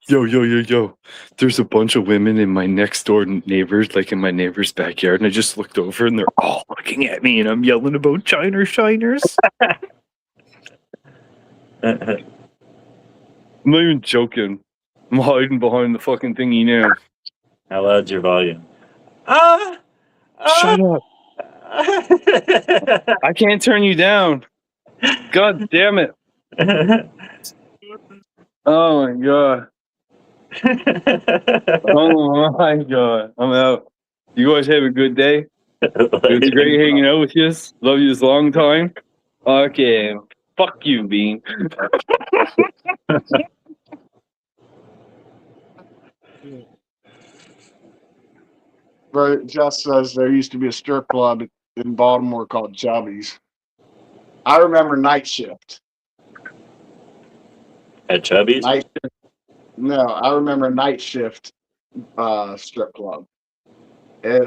There's a bunch of women in my next door neighbors, like in my neighbor's backyard, and I just looked over and they're all looking at me and I'm yelling about China Shiners. I'm not even joking. I'm hiding behind the fucking thingy now. How loud's your volume? Shut up. I can't turn you down. God damn it. Oh my god. Oh my god. I'm out. You guys have a good day. It's great hanging out with you. Love you this long time. Okay. Fuck you, Bean. Right, Jess says there used to be a strip club in Baltimore called Chubby's. I remember Night Shift. At Chubby's? No, I remember Night Shift strip club. It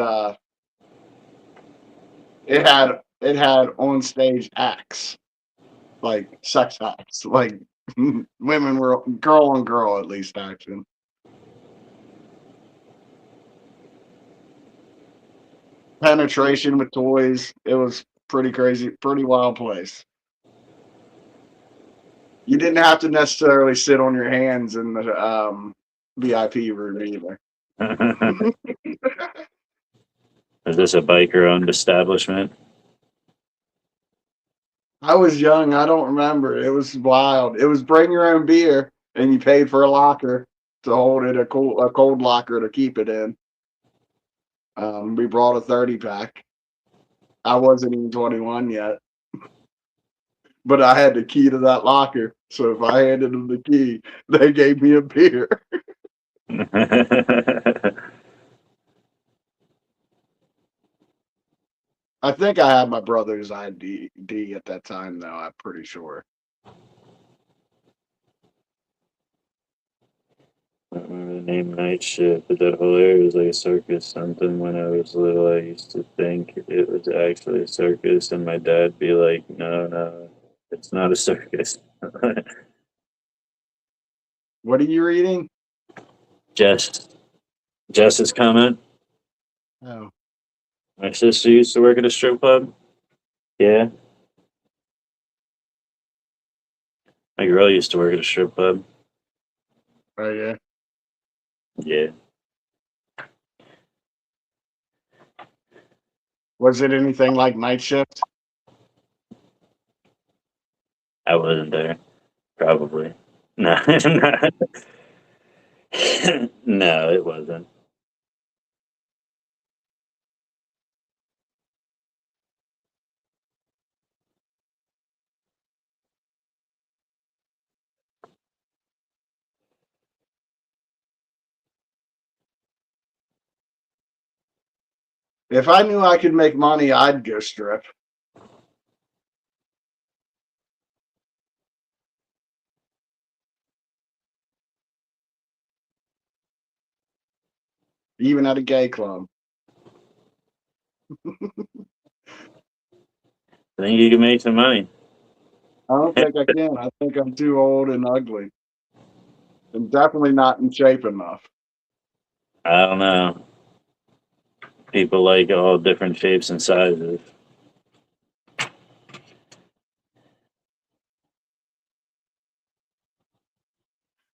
had on stage acts, like sex acts, like women were girl on girl at least action. Penetration with toys. It was pretty crazy, pretty wild place. You didn't have to necessarily sit on your hands in the VIP room either. Is this a biker-owned establishment? I was young. I don't remember. It was wild. It was bring your own beer, and you paid for a locker to hold it, a cold locker to keep it in. We brought a 30-pack. I wasn't even 21 yet. But I had the key to that locker. So if I handed them the key, they gave me a beer. I think I had my brother's ID at that time, though. I'm pretty sure. I don't remember the name Night Shift, but that whole area was like a circus something. When I was little, I used to think it was actually a circus, and my dad be like, no, it's not a circus. What are you reading? Jess's comment. Oh. My sister used to work at a strip club. Yeah. My girl used to work at a strip club. Oh, yeah. Yeah. Was it anything like Night Shift? I wasn't there. Probably. No. No, it wasn't. If I knew I could make money, I'd go strip. even at a gay club. I think you can make some money. I don't think I can. I think I'm too old and ugly. I'm definitely not in shape enough. I don't know. People like all different shapes and sizes.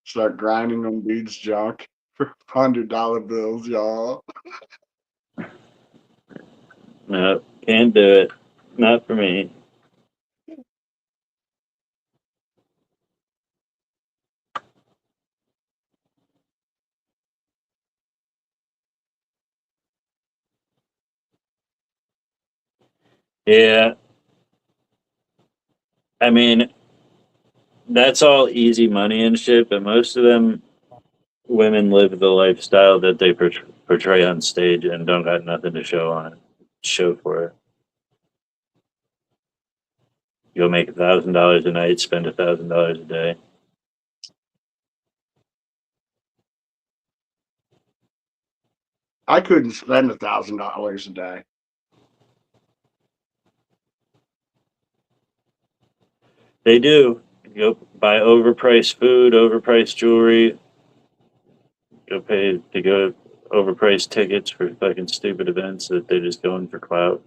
Start grinding on dudes' junk for $100 bills, y'all. No, can't do it. Not for me. Yeah. I mean, that's all easy money and shit, but most of them women live the lifestyle that they portray on stage and don't got nothing to show for it. You'll make $1,000 a night, spend $1,000 a day. I couldn't spend $1,000 a day. They do. You go buy overpriced food, overpriced jewelry. Go pay to go overpriced tickets for fucking stupid events that they're just going for clout.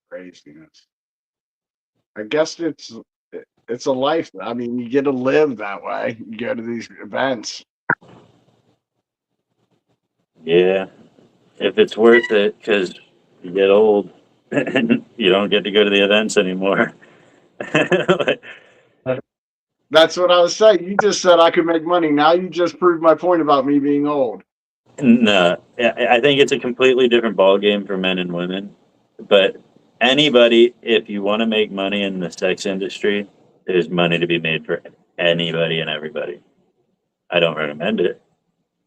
Craziness. I guess it's a life. I mean, you get to live that way. You go to these events. Yeah, if it's worth it, because you get old and you don't get to go to the events anymore. That's what I was saying. You just said I could make money. Now you just proved my point about me being old. No, I think it's a completely different ballgame for men and women. But anybody, if you want to make money in the sex industry, there's money to be made for anybody and everybody. I don't recommend it.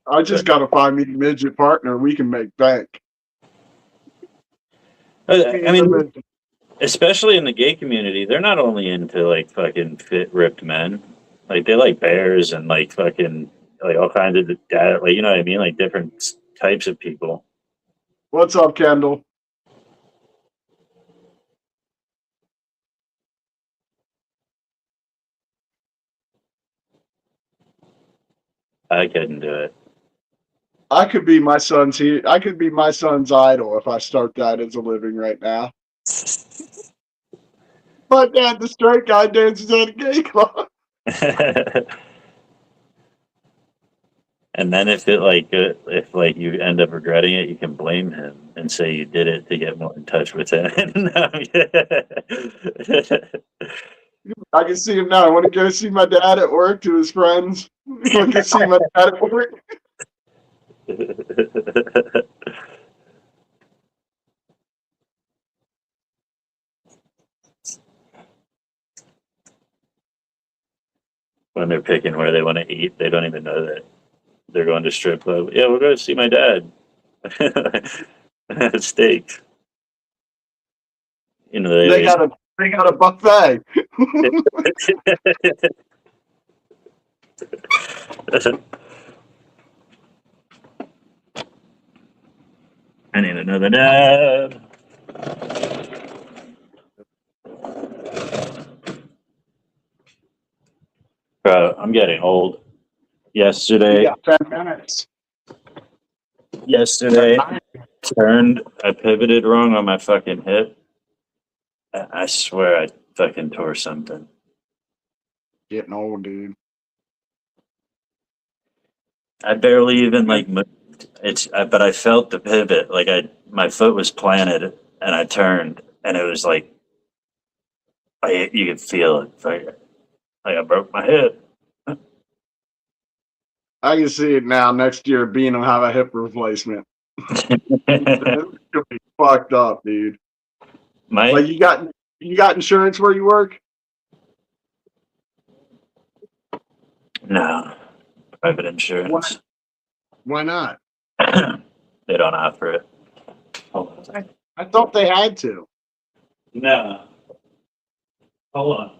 I just got to find me a midget partner. We can make bank. I mean, especially in the gay community, they're not only into like fucking fit, ripped men. Like they like bears and like fucking like all kinds of like you know what I mean, like different types of people. What's up, Kendall? I couldn't do it. I could be my son's I could be my son's idol if I start that as a living right now. My dad, the straight guy, dances at a gay club. And then if you end up regretting it, you can blame him and say you did it to get more in touch with him. I can see him now. I want to go see my dad at work to his friends. I want to go see my dad at work. When they're picking where they want to eat, they don't even know that they're going to strip club. Yeah, we're going to see my dad. Steak. You know They got a buffet. I need another dab. Bro, I'm getting old. Yesterday, Yeah, 10 minutes. I pivoted wrong on my fucking hip. I swear I fucking tore something. Getting old, dude. I barely even like moved. But I felt the pivot. Like my foot was planted and I turned and it was like, you could feel it. Like I broke my hip. I can see it now. Next year, Bean will have a hip replacement. It's gonna be fucked up, dude. Like you got insurance where you work? No, private insurance. Why not? They don't offer it. Hold on. I thought they had to. No. Hold on.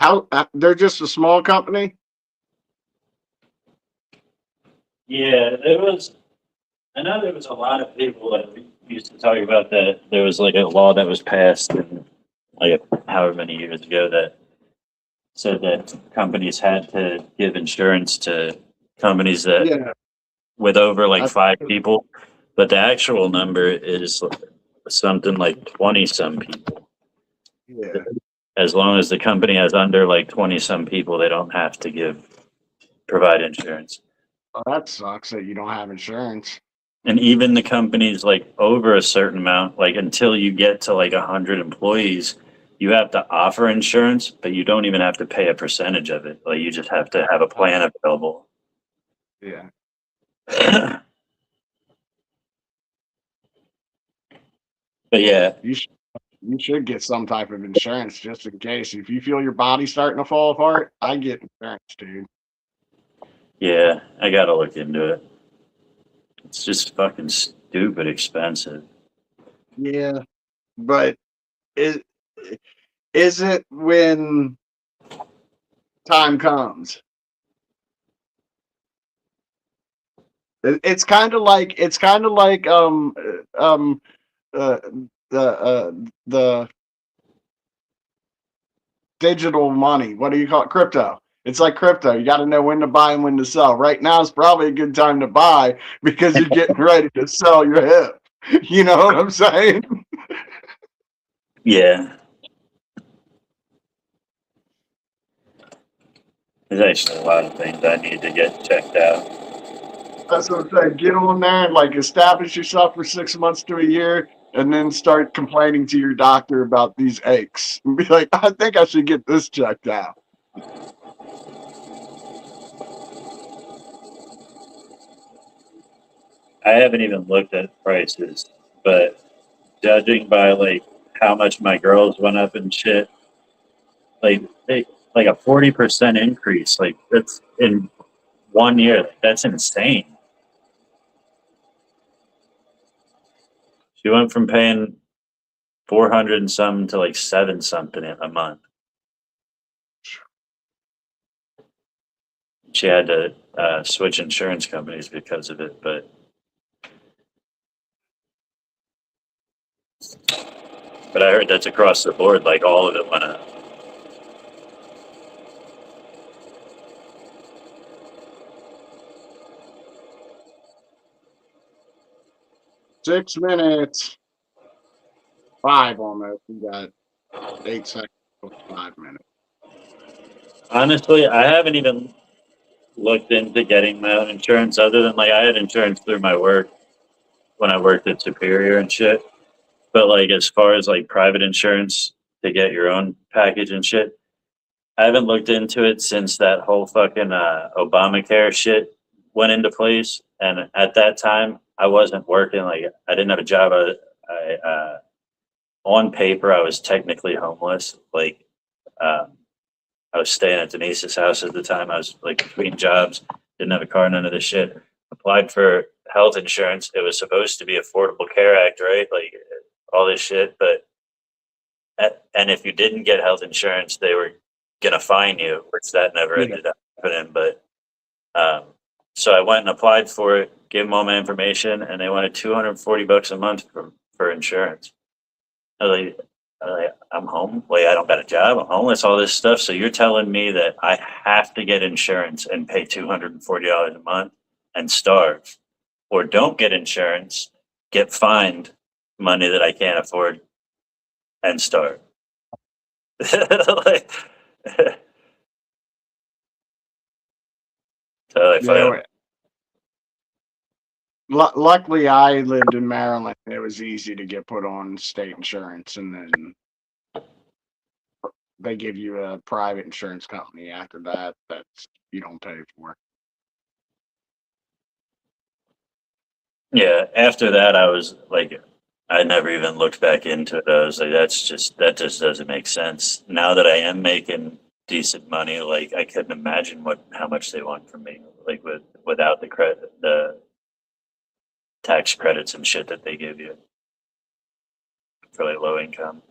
How they're just a small company? Yeah, I know there was a lot of people that used to talk about that. There was like a law that was passed in like however many years ago that said that companies had to give insurance to companies that Yeah, with over like I, 5 people, but the actual number is something like 20 some people. yeah. As long as the company has under like 20 some people, they don't have to provide insurance. Well, that sucks that you don't have insurance. And even the companies like over a certain amount, like until you get to like 100 employees, you have to offer insurance, but you don't even have to pay a percentage of it. Like you just have to have a plan available. Yeah. But yeah, You should get some type of insurance just in case. If you feel your body starting to fall apart, I get insurance, dude. yeah, I gotta look into it. It's just fucking stupid expensive. Yeah, but is is it when time comes? It's kind of like uh, the digital money. What do you call it? Crypto. It's like crypto. You got to know when to buy and when to sell. Right now is probably a good time to buy because you're getting ready to sell your hip. You know what I'm saying? Yeah, there's actually a lot of things I need to get checked out. That's what I'm saying. Get on there and like establish yourself for 6 months to a year, and then start complaining to your doctor about these aches. And be like, I think I should get this checked out. I haven't even looked at prices, but judging by like how much my girls went up and shit, like they like a 40% increase. Like that's in 1 year. Like, that's insane. She went from paying 400 and some to like seven something a month. She had to switch insurance companies because of it, but I heard that's across the board. Like all of it went up. 6 minutes, five almost. We got 8 seconds, 5 minutes. Honestly, I haven't even looked into getting my own insurance other than like I had insurance through my work when I worked at Superior and shit. But like as far as like private insurance to get your own package and shit, I haven't looked into it since that whole fucking Obamacare shit went into place. And at that time, I wasn't working. Like I didn't have a job. On paper, I was technically homeless. Like um, I was staying at Denise's house at the time. I was like between jobs, didn't have a car, none of this shit. Applied for health insurance. It was supposed to be Affordable Care Act, right? Like all this shit. But and if you didn't get health insurance, they were gonna fine you, which that never Yeah. ended up happening. But um, so I went and applied for it, gave them all my information, and they wanted $240 a month for insurance. I was like, I'm home. Wait, I don't got a job. I'm homeless. All this stuff. So you're telling me that I have to get insurance and pay $240 a month and starve, or don't get insurance, get fined money that I can't afford, and starve. Like, so if Yeah. I, Luckily, I lived in Maryland. It was easy to get put on state insurance, and then they give you a private insurance company after that. That's you don't pay for. yeah, after that, I was like, I never even looked back into it. I was like, that just doesn't make sense. Now that I am making decent money, like I couldn't imagine how much they want from me, like without the tax credits and shit that they give you for like low income.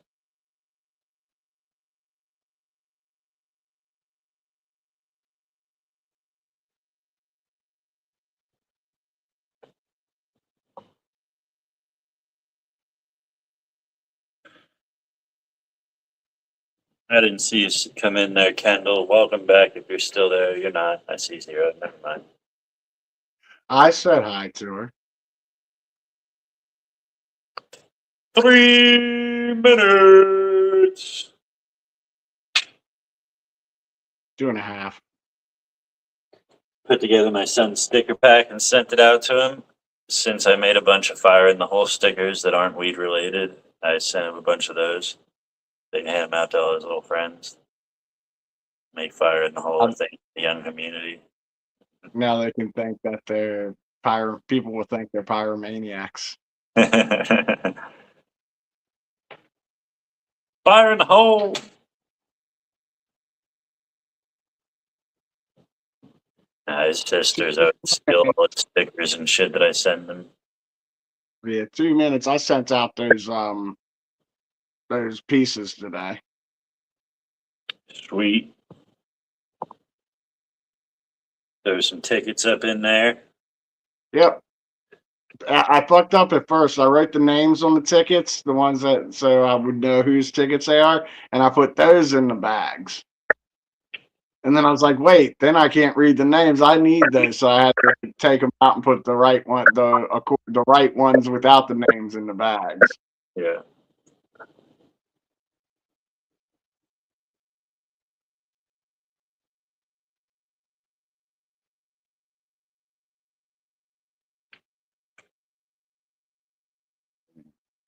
I didn't see you come in there, Kendall. Welcome back if you're still there. You're not. I see zero. Never mind. I said hi to her. 3 minutes. 2.5. Put together my son's sticker pack and sent it out to him. Since I made a bunch of fire in the hole stickers that aren't weed related, I sent him a bunch of those. They can hand them out to all his little friends. Make fire in the hole thing, the young community. Now they can think that they're people will think they're pyromaniacs. Fire in the hole. His sisters out steal all the stickers and shit that I send them. Yeah, 2 minutes. I sent out those pieces today. Sweet. There's some tickets up in there. Yep. I fucked up at first. I wrote the names on the tickets, the ones that so I would know whose tickets they are, and I put those in the bags. And then I was like, wait, then I can't read the names. I need those, so I had to take them out and put the right one, the right ones without the names in the bags. Yeah.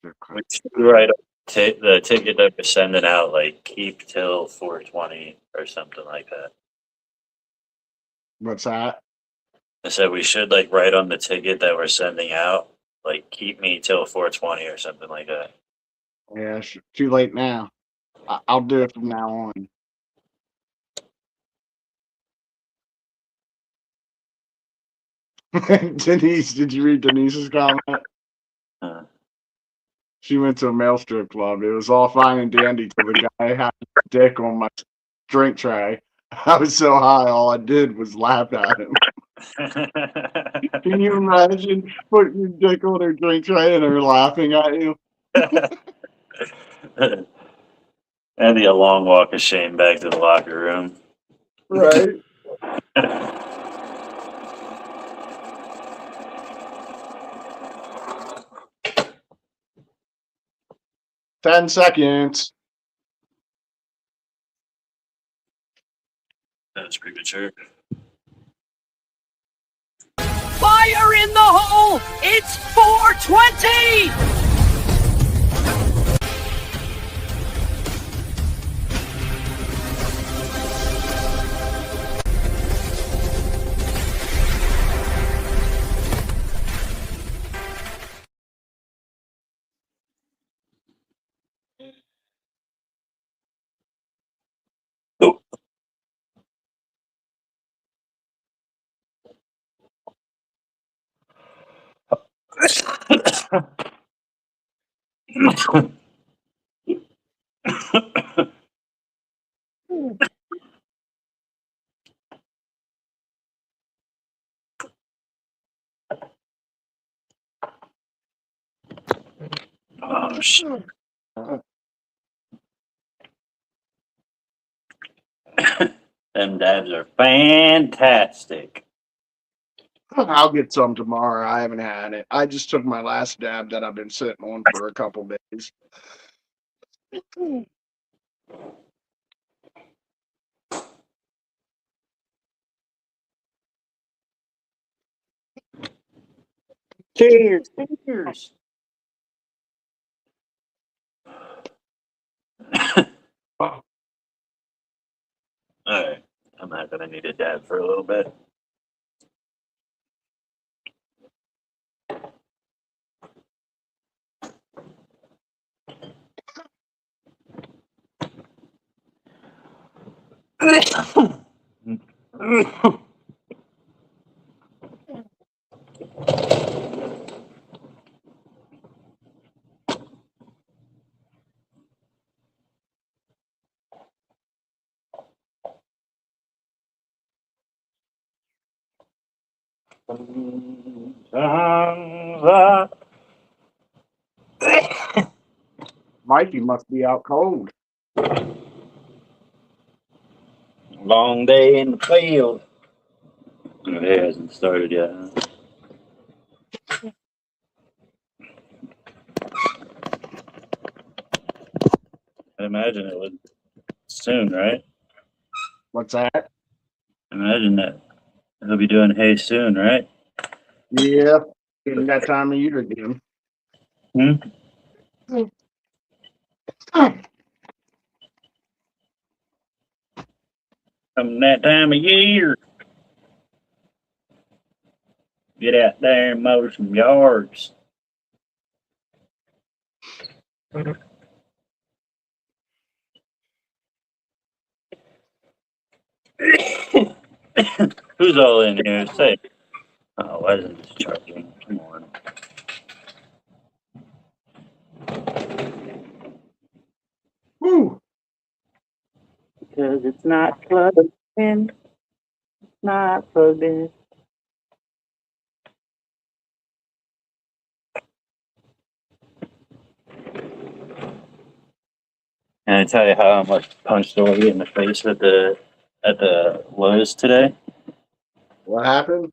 We should write the ticket that we're sending out, like keep till 420 or something like that. What's that? I said we should like write on the ticket that we're sending out, like keep me till 420 or something like that. Yeah, too late now. I'll do it from now on. Denise, did you read Denise's comment? She went to a male strip club. It was all fine and dandy till the guy had a dick on my drink tray. I was so high, all I did was laugh at him. Can you imagine putting your dick on her drink tray and her laughing at you? That'd be a long walk of shame back to the locker room. Right. 10 seconds. That was premature. Fire in the hole! It's 420! Oh, shit. Them dabs are fantastic. I'll get some tomorrow. I haven't had it. I just took my last dab that I've been sitting on for a couple days. Cheers. Cheers. All right. I'm not going to need a dab for a little bit. Mikey must be out cold. Long day in the field. It hasn't started yet. I imagine it would soon, right? What's that? Imagine that he'll be doing hay soon, right? Yeah, in that time of year again. Hmm? Come that time of year. Get out there and mow some yards. Who's all in here? Say. Oh, why isn't this charging? Come on. Woo! Because it's not plugged in. Not plugged in. Can I tell you how I much punched Dory in the face at the Lowe's today? What happened?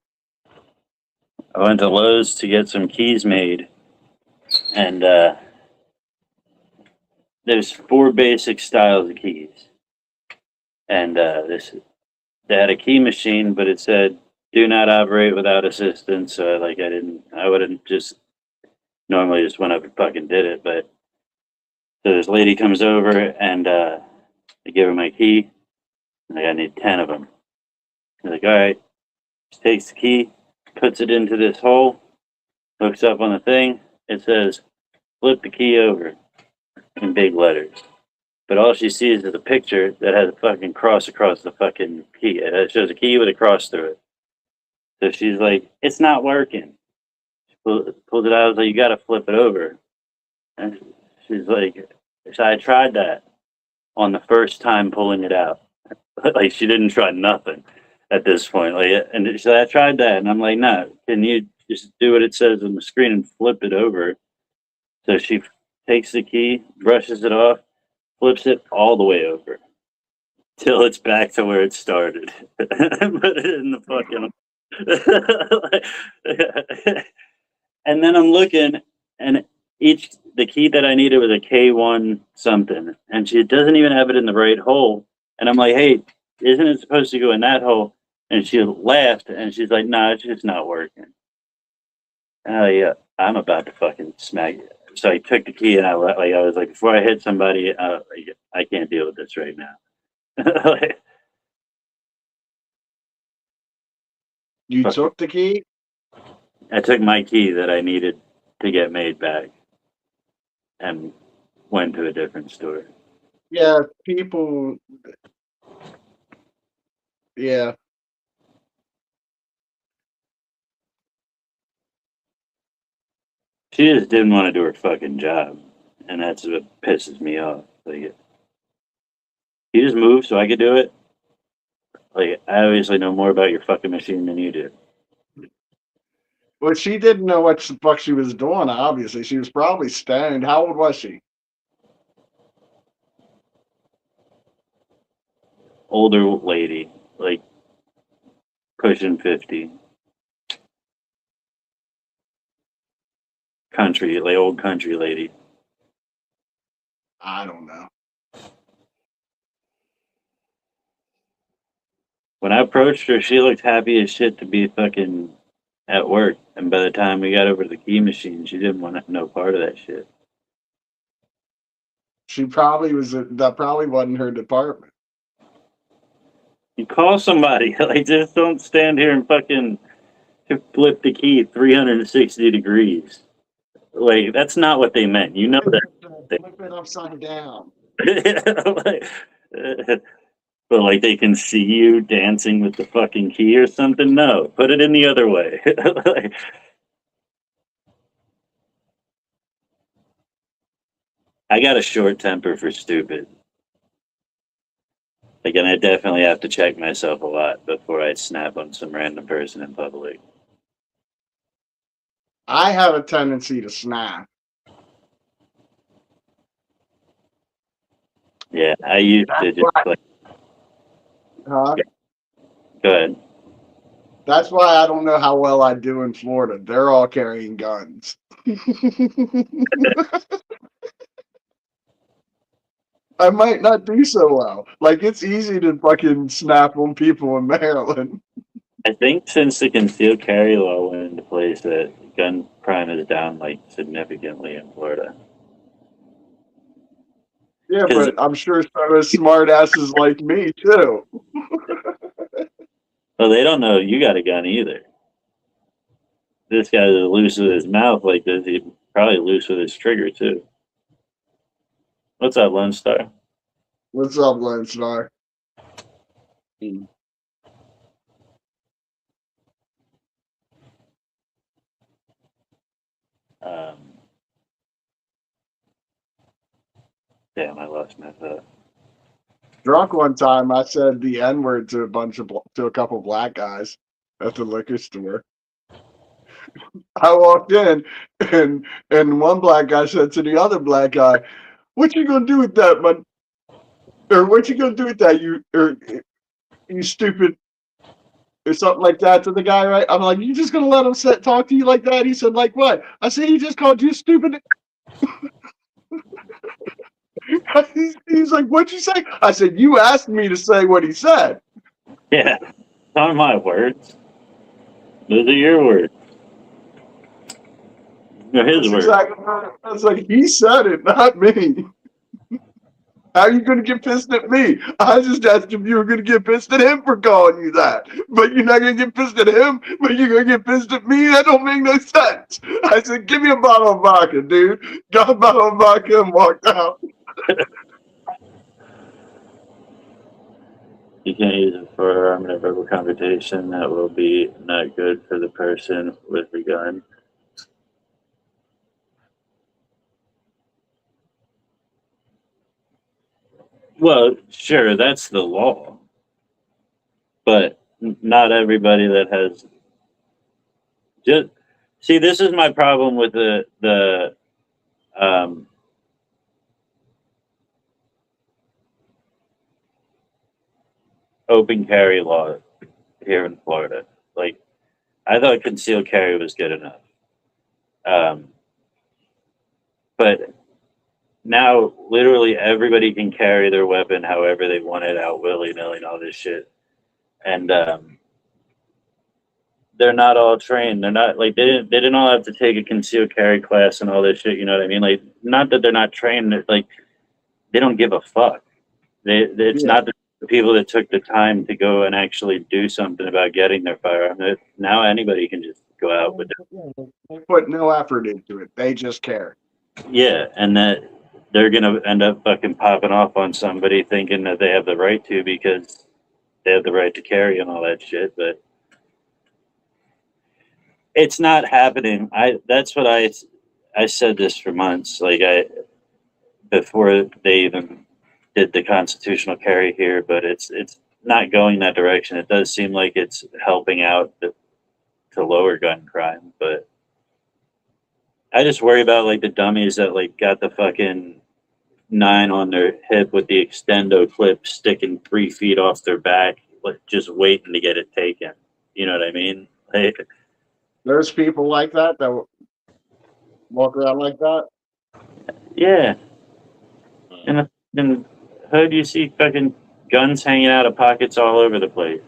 I went to Lowe's to get some keys made, and there's 4 basic styles of keys, and they had a key machine, but it said do not operate without assistance. So I wouldn't just normally just went up and fucking did it, but so this lady comes over and I give her my key. And I need 10 of them. I'm like, all right. She takes the key, puts it into this hole, looks up on the thing. It says, flip the key over in big letters. But all she sees is a picture that has a fucking cross across the fucking key. It shows a key with a cross through it. So she's like, it's not working. She pulled it out. I was like, you got to flip it over. And she's like, so I tried that on the first time pulling it out. Like, she didn't try nothing at this point. Like, and she said, I tried that. And I'm like, no, can you just do what it says on the screen and flip it over? So she takes the key, brushes it off, flips it all the way over till it's back to where it started. Put it in the fucking. And then I'm looking, and the key that I needed was a K1 something, and she doesn't even have it in the right hole. And I'm like, hey, isn't it supposed to go in that hole? And she laughed, and she's like, no, it's just not working. Yeah, I'm about to fucking smack it. So I took the key, and I was like, before I hit somebody, I can't deal with this right now. You took the key? I took my key that I needed to get made back and went to a different store. Yeah, people. Yeah. She just didn't want to do her fucking job, and that's what pisses me off. Like, you just moved so I could do it. Like, I obviously know more about your fucking machine than you do. Well, she didn't know what the fuck she was doing, obviously. She was probably stoned. How old was she? Older lady, like pushing 50. Country, like old country lady. I don't know. When I approached her, she looked happy as shit to be fucking at work. And by the time we got over to the key machine, she didn't want no part of that shit. She probably that probably wasn't her department. You call somebody, like, just don't stand here and fucking flip the key 360 degrees. Like, that's not what they meant. You know that. Flip it upside down. But like they can see you dancing with the fucking key or something? No, put it in the other way. I got a short temper for stupid. Again, I definitely have to check myself a lot before I snap on some random person in public. I have a tendency to snap. Yeah, I used to just like. Huh? Good. That's why I don't know how well I do in Florida. They're all carrying guns. I might not do so well. Like, it's easy to fucking snap on people in Maryland. I think since the concealed carry law went into place, that gun crime is down like significantly in Florida. Yeah, 'Cause- but I'm sure so is smart asses like me, too. Well, they don't know you got a gun either. This guy's loose with his mouth like this. He's probably loose with his trigger too. What's up, Lone Star? What's up, Lone Star? Damn, I lost my thought. Drunk one time, I said the N word to a couple black guys at the liquor store. I walked in, and one black guy said to the other black guy, "What you gonna do with that, man? Or what you gonna do with that? You stupid." Or something like that to the guy, right? I'm like, "You just gonna let him talk to you like that?" He said, "Like what?" I said, "He just called you stupid." He's like, "What'd you say?" I said, "You asked me to say what he said." Yeah, not my words. Those are your words. No, his That's words. exactly right. I was like, he said it, not me. How are you going to get pissed at me? I just asked if you were going to get pissed at him for calling you that. But you're not going to get pissed at him, but you're going to get pissed at me? That don't make no sense. I said, "Give me a bottle of vodka, dude." Got a bottle of vodka and walked out. You can't use it for armed and verbal confrontation. That will be not good for the person with the gun. Well, sure, that's the law. But not everybody that has just see, this is my problem with the open carry law here in Florida. Like, I thought concealed carry was good enough. But now literally everybody can carry their weapon however they want it out willy-nilly and all this shit. And they're not all trained. They're not like they didn't all have to take a concealed carry class and all this shit, you know what I mean? Like, not that they're not trained, like they don't give a fuck. It's not the people that took the time to go and actually do something about getting their firearm. Now anybody can just go out with it. They put no effort into it. They just care. Yeah, and that they're gonna end up fucking popping off on somebody thinking that they have the right to because they have the right to carry and all that shit, but it's not happening. That's what I said this for months. Like, before they even did the constitutional carry here, but it's not going that direction. It does seem like it's helping out to lower gun crime, but I just worry about like the dummies that like got the fucking 9 on their hip with the extendo clip sticking 3 feet off their back, like just waiting to get it taken. You know what I mean? Like, There's people like that walk around like that. yeah. And then hood, you see fucking guns hanging out of pockets all over the place.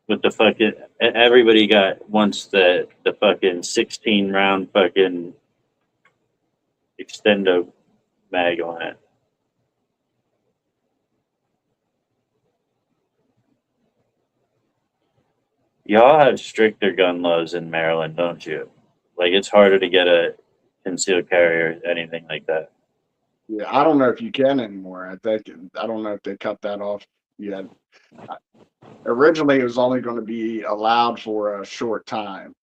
With the fucking everybody wants the fucking 16 round fucking extendo mag on it. Y'all have stricter gun laws in Maryland, don't you? Like, it's harder to get a concealed carry or anything like that. Yeah, I don't know if you can anymore. I don't know if they cut that off yet. Originally, it was only going to be allowed for a short time.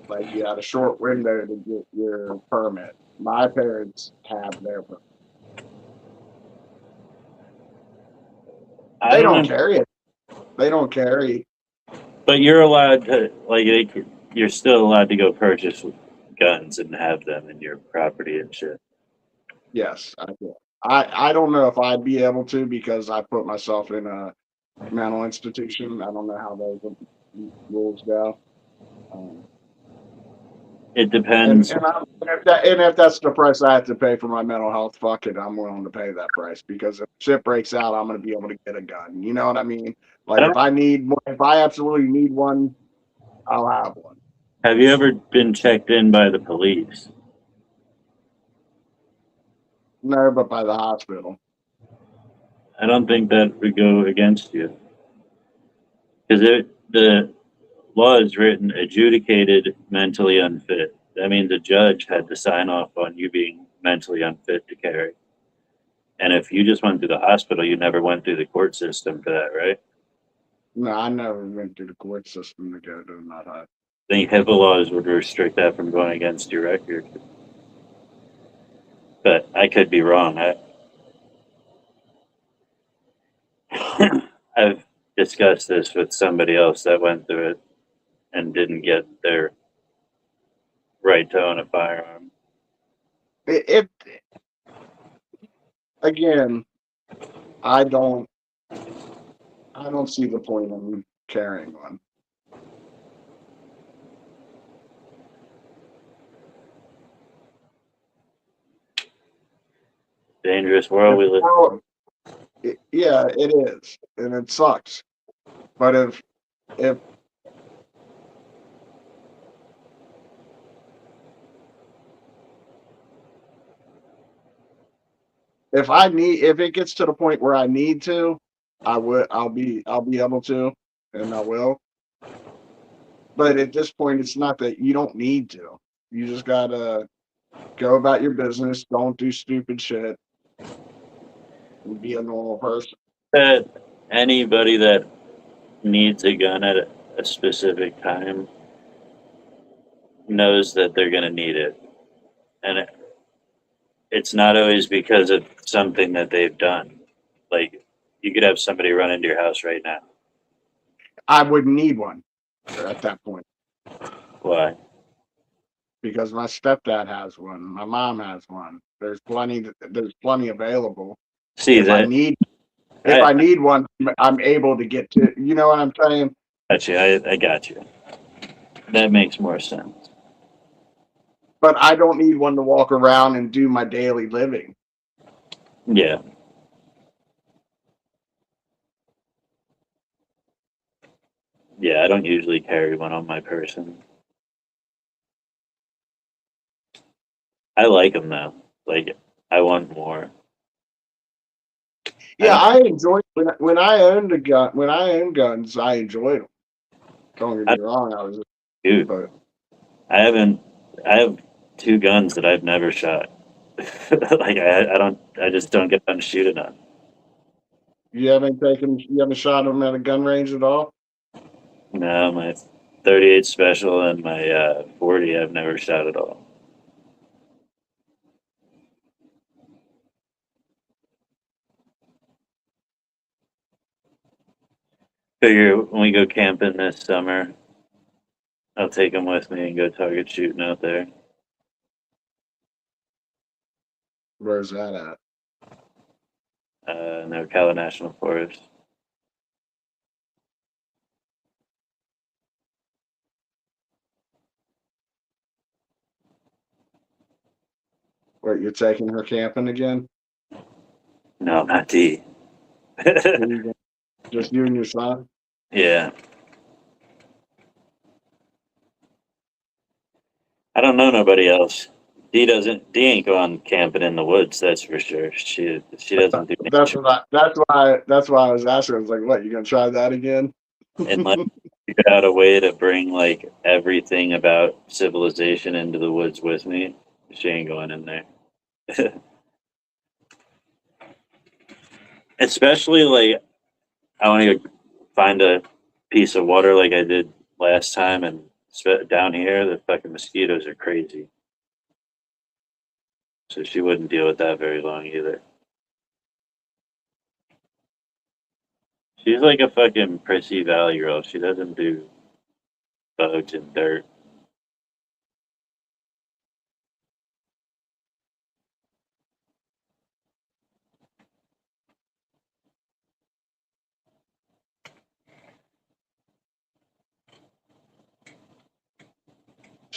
Like, you had a short window to get your permit. My parents have their permit. They don't carry it. They don't carry. But you're allowed to, like, you're still allowed to go purchase guns and have them in your property and shit. Yes, I do. I don't know if I'd be able to because I put myself in a mental institution. I don't know how those rules go. It depends. And if that's the price I have to pay for my mental health, fuck it, I'm willing to pay that price because if shit breaks out, I'm gonna be able to get a gun. You know what I mean? Like if I absolutely need one, I'll have one. Have you ever been checked in by the police? No, but by the hospital. I don't think that would go against you. Because the law is written adjudicated mentally unfit. That means a judge had to sign off on you being mentally unfit to carry. And if you just went through the hospital, you never went through the court system for that, right? No, I never went through the court system to go to that. I think HIPAA laws would restrict that from going against your record. But I could be wrong. I've discussed this with somebody else that went through it and didn't get their right to own a firearm. It again, I don't see the point in carrying one. Dangerous world we live in. Well, yeah, it is, and it sucks. But if it gets to the point where I need to, I'll be able to, and I will. But at this point, it's not that you don't need to. You just gotta go about your business. Don't do stupid shit. And be a normal person. That anybody that needs a gun at a specific time knows that they're going to need it. And it's not always because of something that they've done. Like, you could have somebody run into your house right now. I wouldn't need one at that point Why? because my stepdad has one. My mom has one. There's plenty available. See If that? I need one, I'm able to get to. You know what I'm saying? Actually, I got you. That makes more sense. But I don't need one to walk around and do my daily living. Yeah. Yeah, I don't usually carry one on my person. I like them though. Like, I want more. Yeah, I enjoyed when I owned a gun. When I owned guns, I enjoyed them. Don't get me wrong, I was. Dude, But I have 2 guns that I've never shot. Like, I just don't get done shooting on. you haven't shot them at a gun range at all. No, my 38 special and my 40 I've never shot at all. Figure when we go camping this summer, I'll take them with me and go target shooting out there. Where's that at? No, Ocala National Forest. Where you're taking her camping again? No, not D. Just you and your son? Yeah. I don't know nobody else. D ain't going camping in the woods, that's for sure. She doesn't do That's nature. why I was asking. I was like, "What? You gonna try that again?" And like figure out a way to bring like everything about civilization into the woods with me. She ain't going in there. Especially like I want to go find a piece of water like I did last time, and down here the fucking mosquitoes are crazy. So she wouldn't deal with that very long either. She's like a fucking prissy valley girl. She doesn't do bugs and dirt.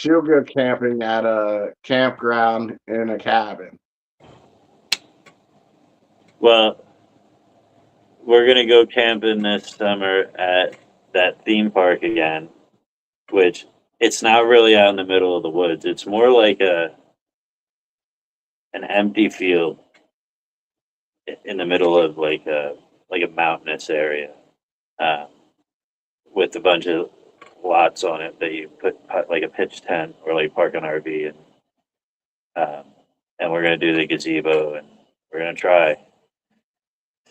She'll go camping at a campground in a cabin. Well, we're gonna go camping this summer at that theme park again, which it's not really out in the middle of the woods. It's more like an empty field in the middle of like a mountainous area, with a bunch of lots on it that you put like a pitch tent or like park an RV, and we're gonna do the gazebo, and we're gonna try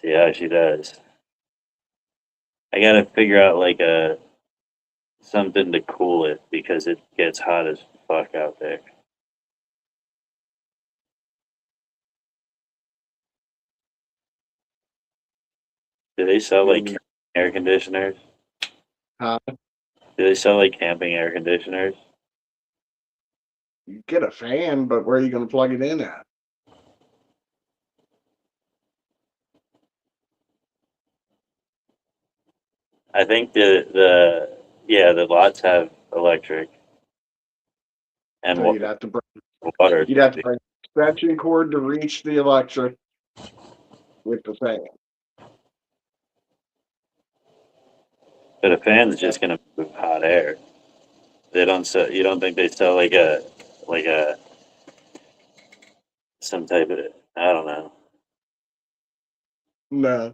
see how she does. I gotta figure out like something to cool it because it gets hot as fuck out there. Do they sell like air conditioners? Huh? Do they sell like camping air conditioners? You get a fan, but where are you going to plug it in at? I think the lots have electric and So you'd have to bring, water. you'd have to bring a extension cord to reach the electric with the fan. But a fan's just gonna move hot air. They don't sell. You don't think they sell like a some type of, I don't know. No.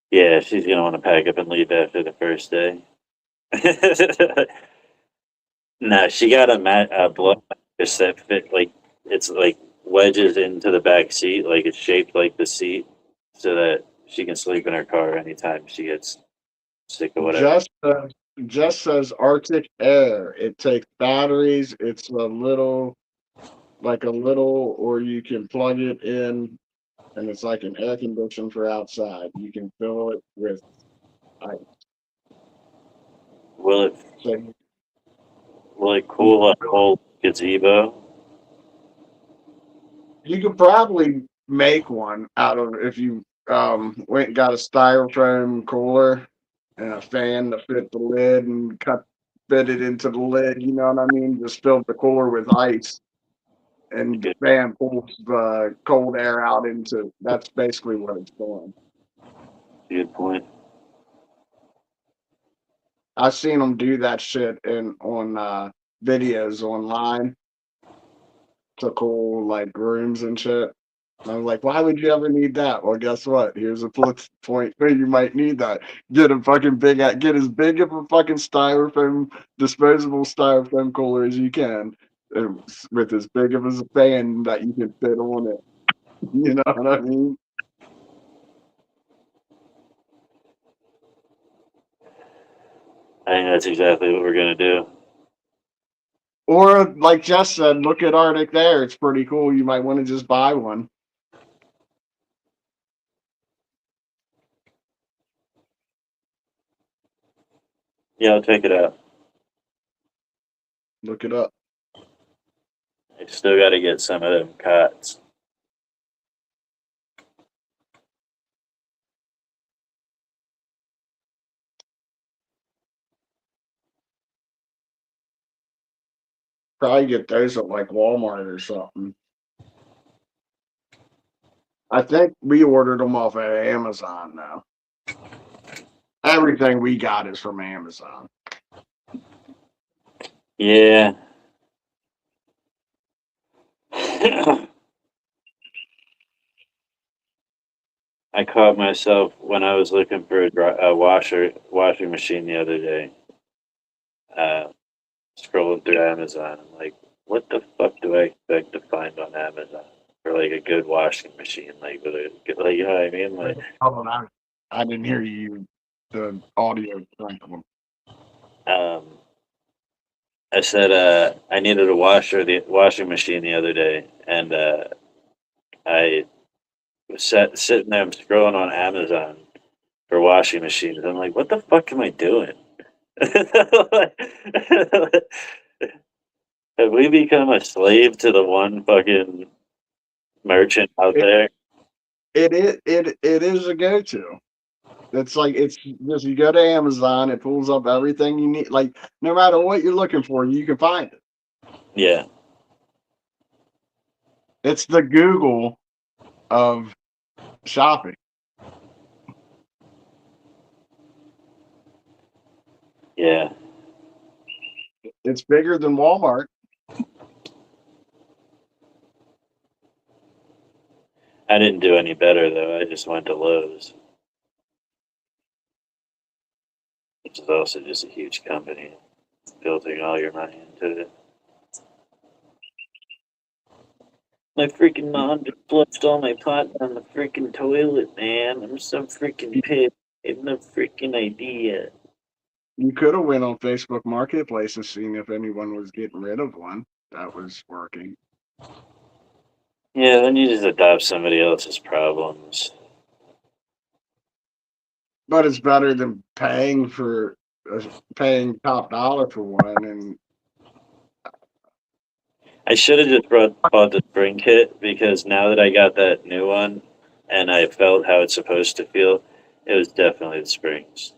Yeah, she's gonna want to pack up and leave after the first day. No, she got a blow mattress that fit like it's like wedges into the back seat, like it's shaped like the seat, so that she can sleep in her car anytime she gets sick or whatever. Just says Arctic Air. It takes batteries. It's a little, or you can plug it in, and it's like an air conditioner for outside. You can fill it with ice. Will So it cool a whole gazebo? you could probably make one out of if you went and got a styrofoam cooler and a fan to fit the lid and fit it into the lid. You know what I mean? Just fill the cooler with ice, and the fan pulls the cold air out into. That's basically what it's doing. Good point. I've seen them do that shit on videos online to cool like rooms and shit. And I'm like, why would you ever need that? Well, guess what? Here's a point where you might need that. Get as big of a fucking disposable styrofoam cooler as you can, and with as big of a fan that you can fit on it. You know what I mean? I think that's exactly what we're gonna do. Or like Jess said, look at Arctic Air. It's pretty cool. You might want to just buy one. Yeah, I'll check it out. Look it up. I still got to get some of them cots. Probably get those at like Walmart or something. I think we ordered them off of Amazon now. Everything we got is from Amazon. Yeah. I caught myself when I was looking for a washing machine the other day. Scrolling through Amazon, I'm like, what the fuck do I expect to find on Amazon for like a good washing machine? Like, with a good, like, you know what I mean? Like, Hold on, I didn't hear you. The audio crackling. I said I needed a washing machine the other day, and I was sitting there scrolling on Amazon for washing machines. I'm like, what the fuck am I doing? Have we become a slave to the one fucking merchant out there? It is a go-to. It's like it's just you go to Amazon, it pulls up everything you need. Like no matter what you're looking for, you can find it. Yeah. It's the Google of shopping. Yeah. It's bigger than Walmart. I didn't do any better though. I just went to Lowe's, which is also just a huge company, building all your money into it. My freaking mom just flushed all my pot down the freaking toilet, man. I'm so freaking pissed. I have no freaking idea. You could have went on Facebook Marketplace and seen if anyone was getting rid of one that was working. Yeah, then you just adopt somebody else's problems. But it's better than paying top dollar for one. And I should have just bought the spring kit because now that I got that new one and I felt how it's supposed to feel, it was definitely the springs.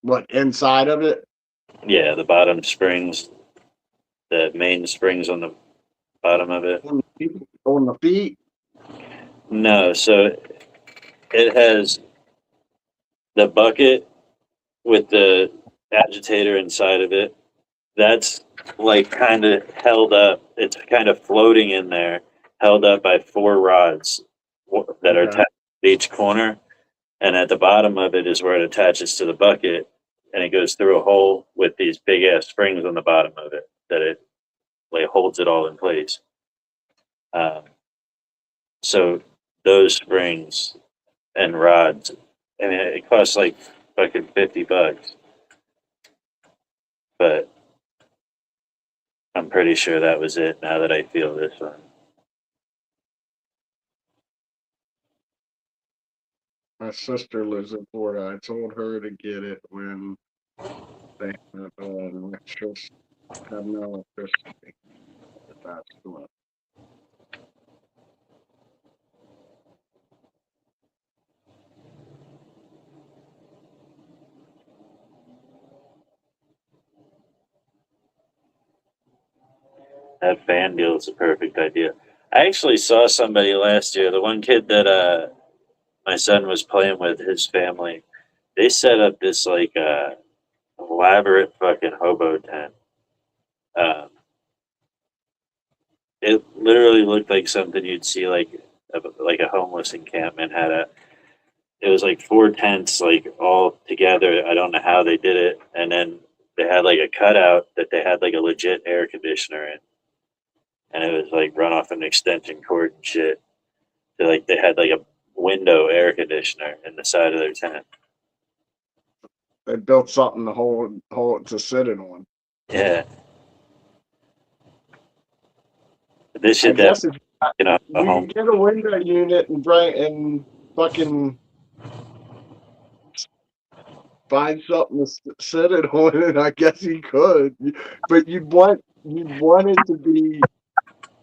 what inside of it? Yeah, the bottom springs, the main springs on the bottom of it. On the feet? No, so it has the bucket with the agitator inside of it. That's like kind of held up. It's kind of floating in there, held up by 4 rods that are Okay. attached to each corner. And at the bottom of it is where it attaches to the bucket, and it goes through a hole with these big ass springs on the bottom of it that it like holds it all in place. So those springs and rods, I mean, it costs like fucking $50, but I'm pretty sure that was it. Now that I feel this one, My sister lives in Florida. I told her to get it when they have no electricity. That's the one. that fan deal is a perfect idea. I actually saw somebody last year. The one kid that my son was playing with, his family, they set up this like elaborate fucking hobo tent. It literally looked like something you'd see like a homeless encampment had a. It was like 4 tents like all together. I don't know how they did it, and then they had like a cutout that they had like a legit air conditioner in, and it was like run off an extension cord and shit. So, like they had like a window air conditioner in the side of their tent. They built something to hold to sit it on. Yeah. This I shit guess that if a you home. get a window unit and fucking find something to sit it on, and I guess you could. But you'd want it to be.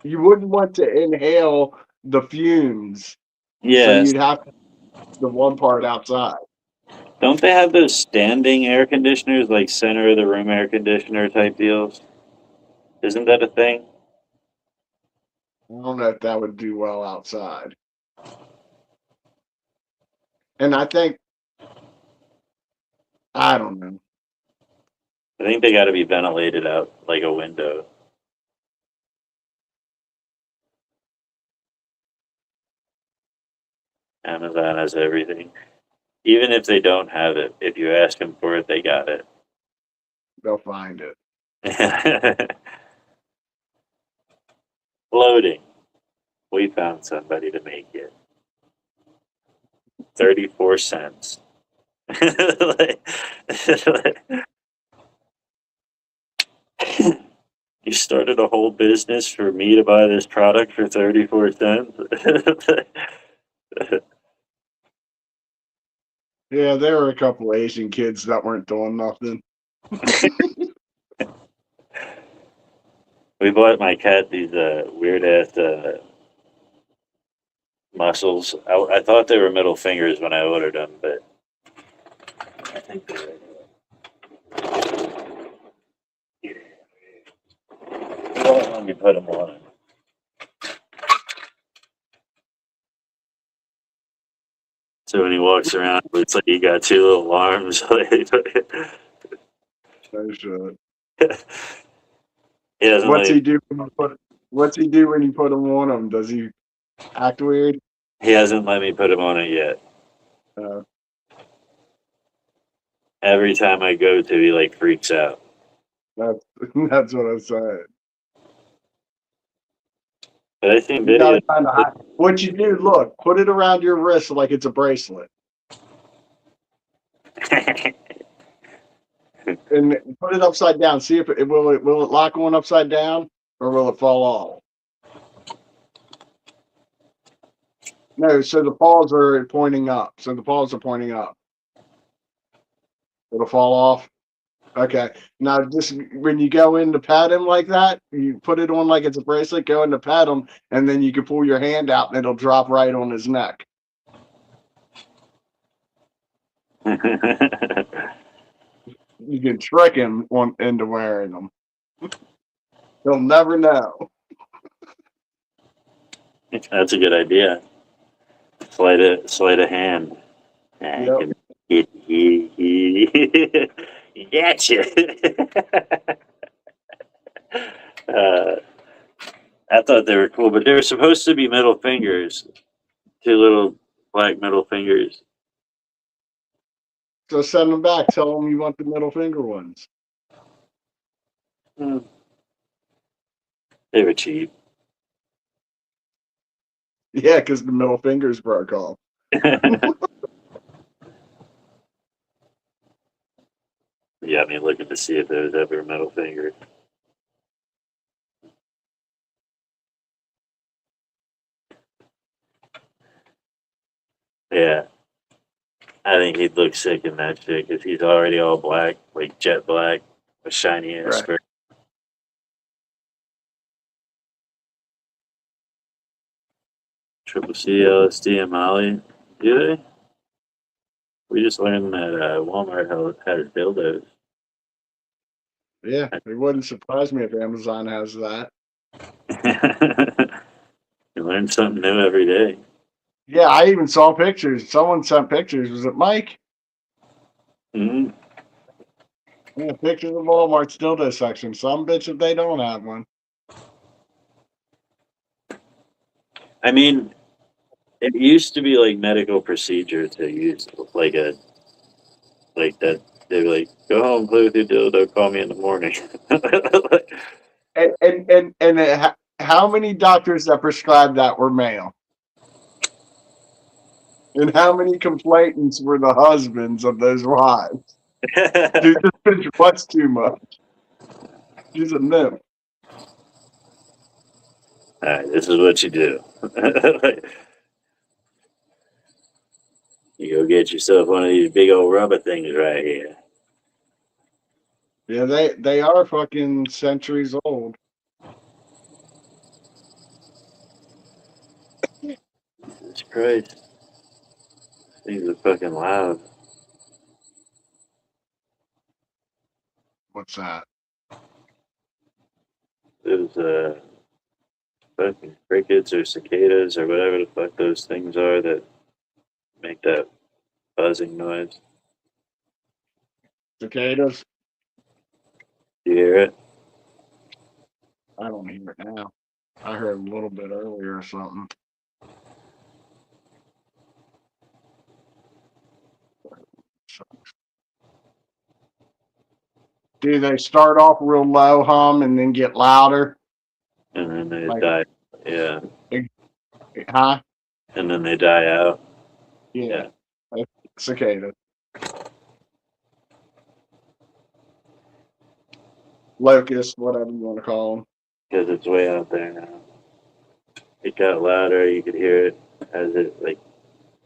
You wouldn't want to inhale the fumes, so Yeah. you'd have the one part outside. Don't they have those standing air conditioners, like center of the room air conditioner type deals? Isn't that a thing? I don't know if that would do well outside. And I think, I don't know. I think they got to be ventilated out like a window. Amazon has everything. Even if they don't have it, if you ask them for it, they got it. They'll find it. Loading. We found somebody to make it. 34 cents. You started a whole business for me to buy this product for 34 cents? Yeah, there were a couple Asian kids that weren't doing nothing. We bought my cat these weird ass muscles. I thought they were middle fingers when I ordered them, but I think they're. Let me put them on. So when he walks around, it looks like he got two little arms. No shit. He doesn't What's let he do when you put? What's he do when you put him on him? Does he act weird? he hasn't let me put him on it yet. Uh, Every time I go to, he like freaks out. that's that's what I'm saying. But I think You video. gotta kind of. What you do? Look, put it around your wrist like it's a bracelet, and put it upside down. See if it will it lock on upside down or will it fall off? No, so the paws are pointing up. So the paws are pointing up. It'll fall off. Okay. Now, just when you go in to pat him like that, you put it on like it's a bracelet, go in to pat him, and then you can pull your hand out and it'll drop right on his neck. You can trick him into wearing them. He'll never know. That's a good idea. Sleight of hand. Yep. He gotcha. I thought they were cool, but they were supposed to be middle fingers. Two little black middle fingers. So send them back. Tell them you want the middle finger ones. They were cheap. Yeah, because the middle fingers broke off. Yeah, I mean, looking to see if there was ever a middle finger. Yeah. I think he'd look sick in that shit because he's already all black, like jet black, with shiny ass Right. fur. Triple C, LSD, and Molly. Do they? We just learned that Walmart has dildos. Yeah, it wouldn't surprise me if Amazon has that. You learn something new every day. Yeah, I even saw pictures. Someone sent pictures. Was it Mike? Mm-hmm. Yeah, pictures of Walmart's dildo section. Some bitch if they don't have one. I mean, it used to be like medical procedure to use like that. They'd be like, go home, play with your dildo, call me in the morning. How many doctors that prescribed that were male? And how many complainants were the husbands of those wives? Dude, this bitch wants too much. She's a nymph. All right, this is what you do. You go get yourself one of these big old rubber things right here. Yeah, they are fucking centuries old. Jesus Christ. Things are fucking loud. What's that? Those fucking crickets or cicadas or whatever the fuck those things are that make that buzzing noise. Cicadas? Do you hear it? I don't hear it now. I heard a little bit earlier or something. Do they start off real low hum and then get louder? And then they Like- die. Yeah. Huh? And then they die out. Yeah. Cicada. Locust, whatever you want to call them. Because it's way out there now. It got louder, you could hear it as it, like,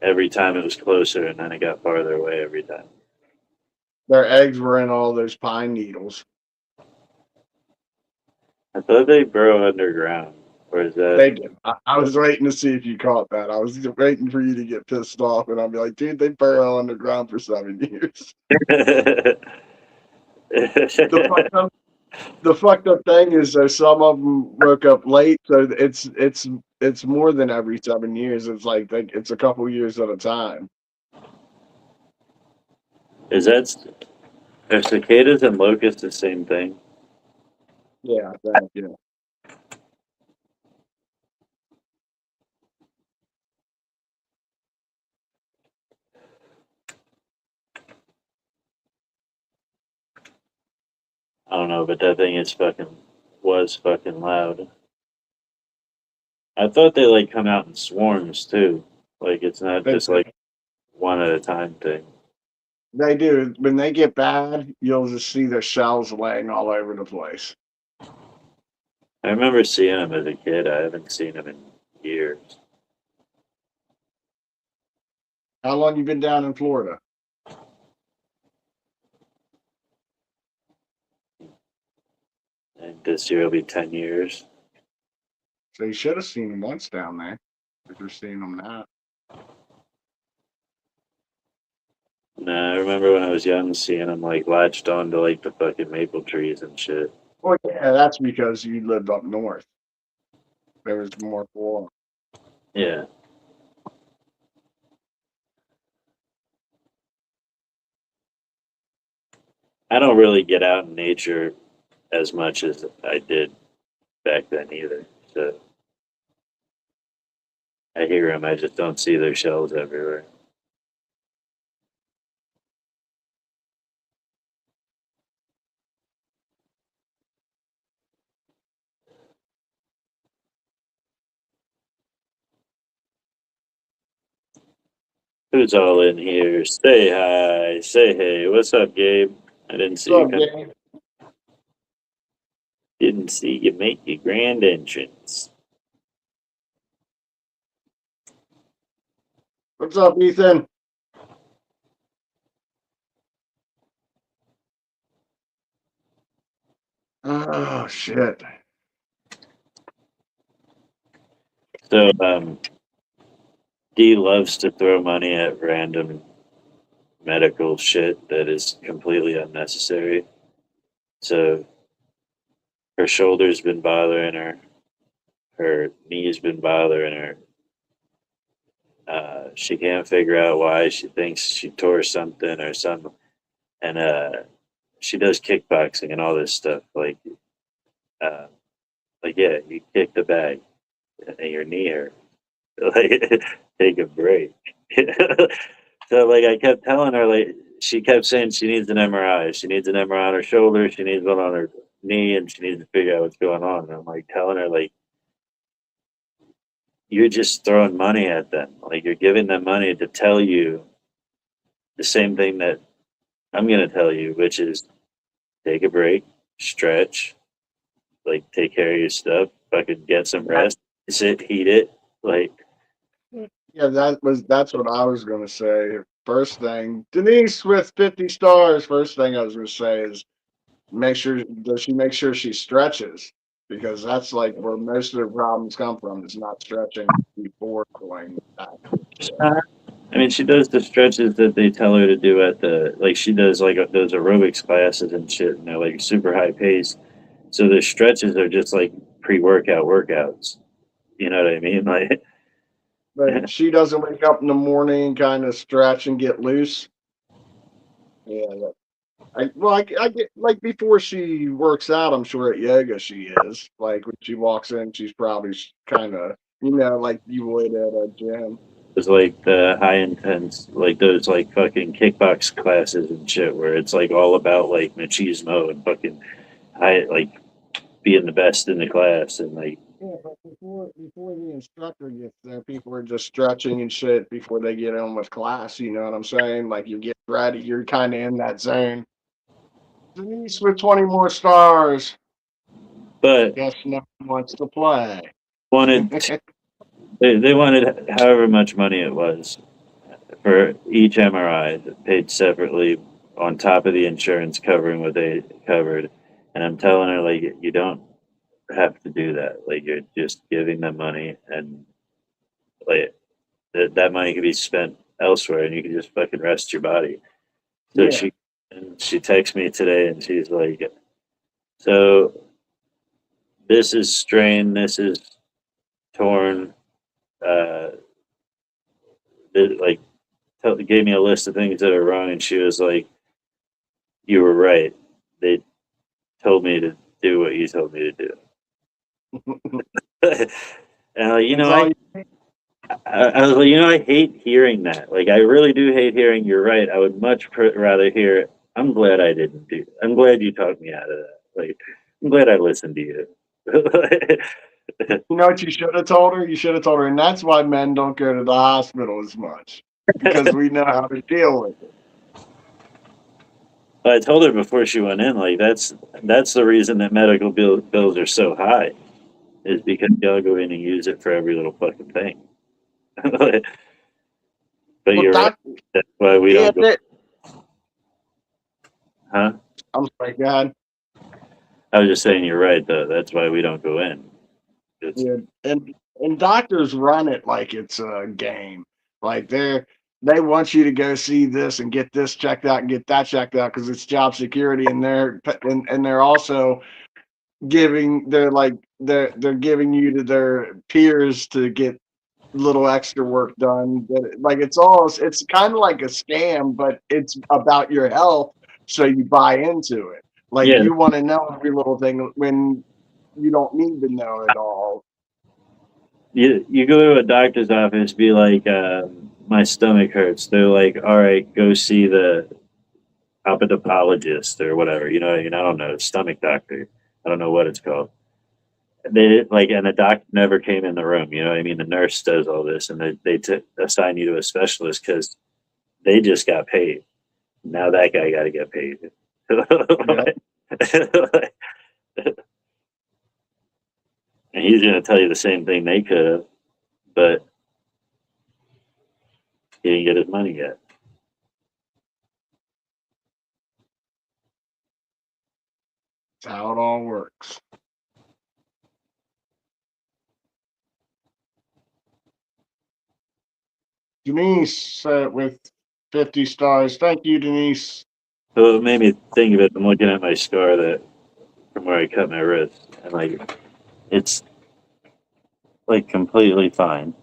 every time it was closer, and then it got farther away every time. Their eggs were in all those pine needles. I thought they burrow underground. Or is that? They did. I was waiting to see if you caught that. I was waiting for you to get pissed off, and I'll be like, dude, they burrow underground for 7 years. The fucked up thing is, though, some of them woke up late, so it's more than every 7 years. It's like it's a couple years at a time. Is that are cicadas and locusts the same thing? Yeah, thank you. I don't know, but that thing was fucking loud. I thought they like come out in swarms too. Like it's not just like one at a time thing. They do. When they get bad, you'll just see their shells laying all over the place. I remember seeing them as a kid. I haven't seen them in years. How long you been down in Florida? And this year will be 10 years. So you should have seen them once down there. If you're seeing them now. Nah, I remember when I was young seeing them like latched onto like the fucking maple trees and shit. Well, yeah, that's because you lived up north. There was more for 'em. Yeah. I don't really get out in nature as much as I did back then either. So I hear them, I just don't see their shells everywhere. Who's all in here? Say hi. Say hey. What's up, Gabe? I didn't see you. Gabe? Didn't see you make your grand entrance. What's up, Ethan? Oh shit. So, Dee loves to throw money at random medical shit that is completely unnecessary. So, her shoulder's been bothering her. Her knee's been bothering her. She can't figure out why. She thinks she tore something or something. And she does kickboxing and all this stuff. Like yeah, you kick the bag and your knee hurt. Like, take a break. So, like, I kept telling her, like, she kept saying she needs an MRI. She needs an MRI on her shoulder. She needs one on her knee, and she needs to figure out what's going on. And I'm like telling her, like, you're just throwing money at them. Like, you're giving them money to tell you the same thing that I'm going to tell you, which is take a break, stretch, like, take care of your stuff, fucking get some rest, sit, heat it. Like, yeah, that's what I was gonna say. First thing, Denise with 50 stars. First thing I was gonna say is make sure she stretches, because that's like where most of the problems come from. Is not stretching before going back. I mean, she does the stretches that they tell her to do at the, like, she does like those aerobics classes and shit, and they're like super high pace. So the stretches are just like pre-workout workouts. You know what I mean? Like, But she doesn't wake up in the morning, kind of stretch and get loose. Yeah, I get, like, before she works out, I'm sure at yoga she is. Like when she walks in, she's probably kind of, like you would at a gym. it's like the high intense, like those like fucking kickbox classes and shit, where it's like all about like machismo and fucking high, like being the best in the class and like. Yeah, but before the instructor gets there, people are just stretching and shit before they get on with class. You know what I'm saying? Like you get ready, you're kind of in that zone. Denise with 20 more stars. But Guess no one wants to play. wanted they wanted however much money it was for each MRI, paid separately on top of the insurance covering what they covered. And I'm telling her, like, you don't have to do that. Like you're just giving them money, and like that money could be spent elsewhere, and you can just fucking rest your body. So Yeah. she texts me today, and she's like, "So this is strained, this is torn." Like gave me a list of things that are wrong, and she was like, "You were right. They told me to do what you told me to do." And you know, I was like, you know, I hate hearing that. Like, I really do hate hearing you're right. I would much rather hear, I'm glad I didn't do. I'm glad you talked me out of that. Like, I'm glad I listened to you. You know what you should have told her? You should have told her, and that's why men don't go to the hospital as much, because we know how to deal with it. I told her before she went in, like that's the reason that medical bills are so high, is because y'all go in and use it for every little fucking thing. But Well, you're right. That's why we don't go. Huh? I'm sorry, go ahead. I was just saying you're right, though. That's why we don't go in. Yeah, and doctors run it like it's a game. Like they want you to go see this and get this checked out and get that checked out because it's job security, and they're also they're giving you to their peers to get little extra work done. Like it's kind of like a scam, but it's about your health, so you buy into it. Like you want to know every little thing when you don't need to know it all. You go to a doctor's office, be like, my stomach hurts. They're like, all right, go see the ophthalmologist or whatever. You know, I don't know, stomach doctor. I don't know what it's called. They like, and the doctor never came in the room. You know what I mean? The nurse does all this, and they assign you to a specialist because they just got paid. Now that guy got to get paid. And he's going to tell you the same thing they could have, but he didn't get his money yet. That's how it all works. Denise with 50 stars. Thank you, Denise. So it made me think of it. I'm looking at my scar from where I cut my wrist, and like it's like completely fine.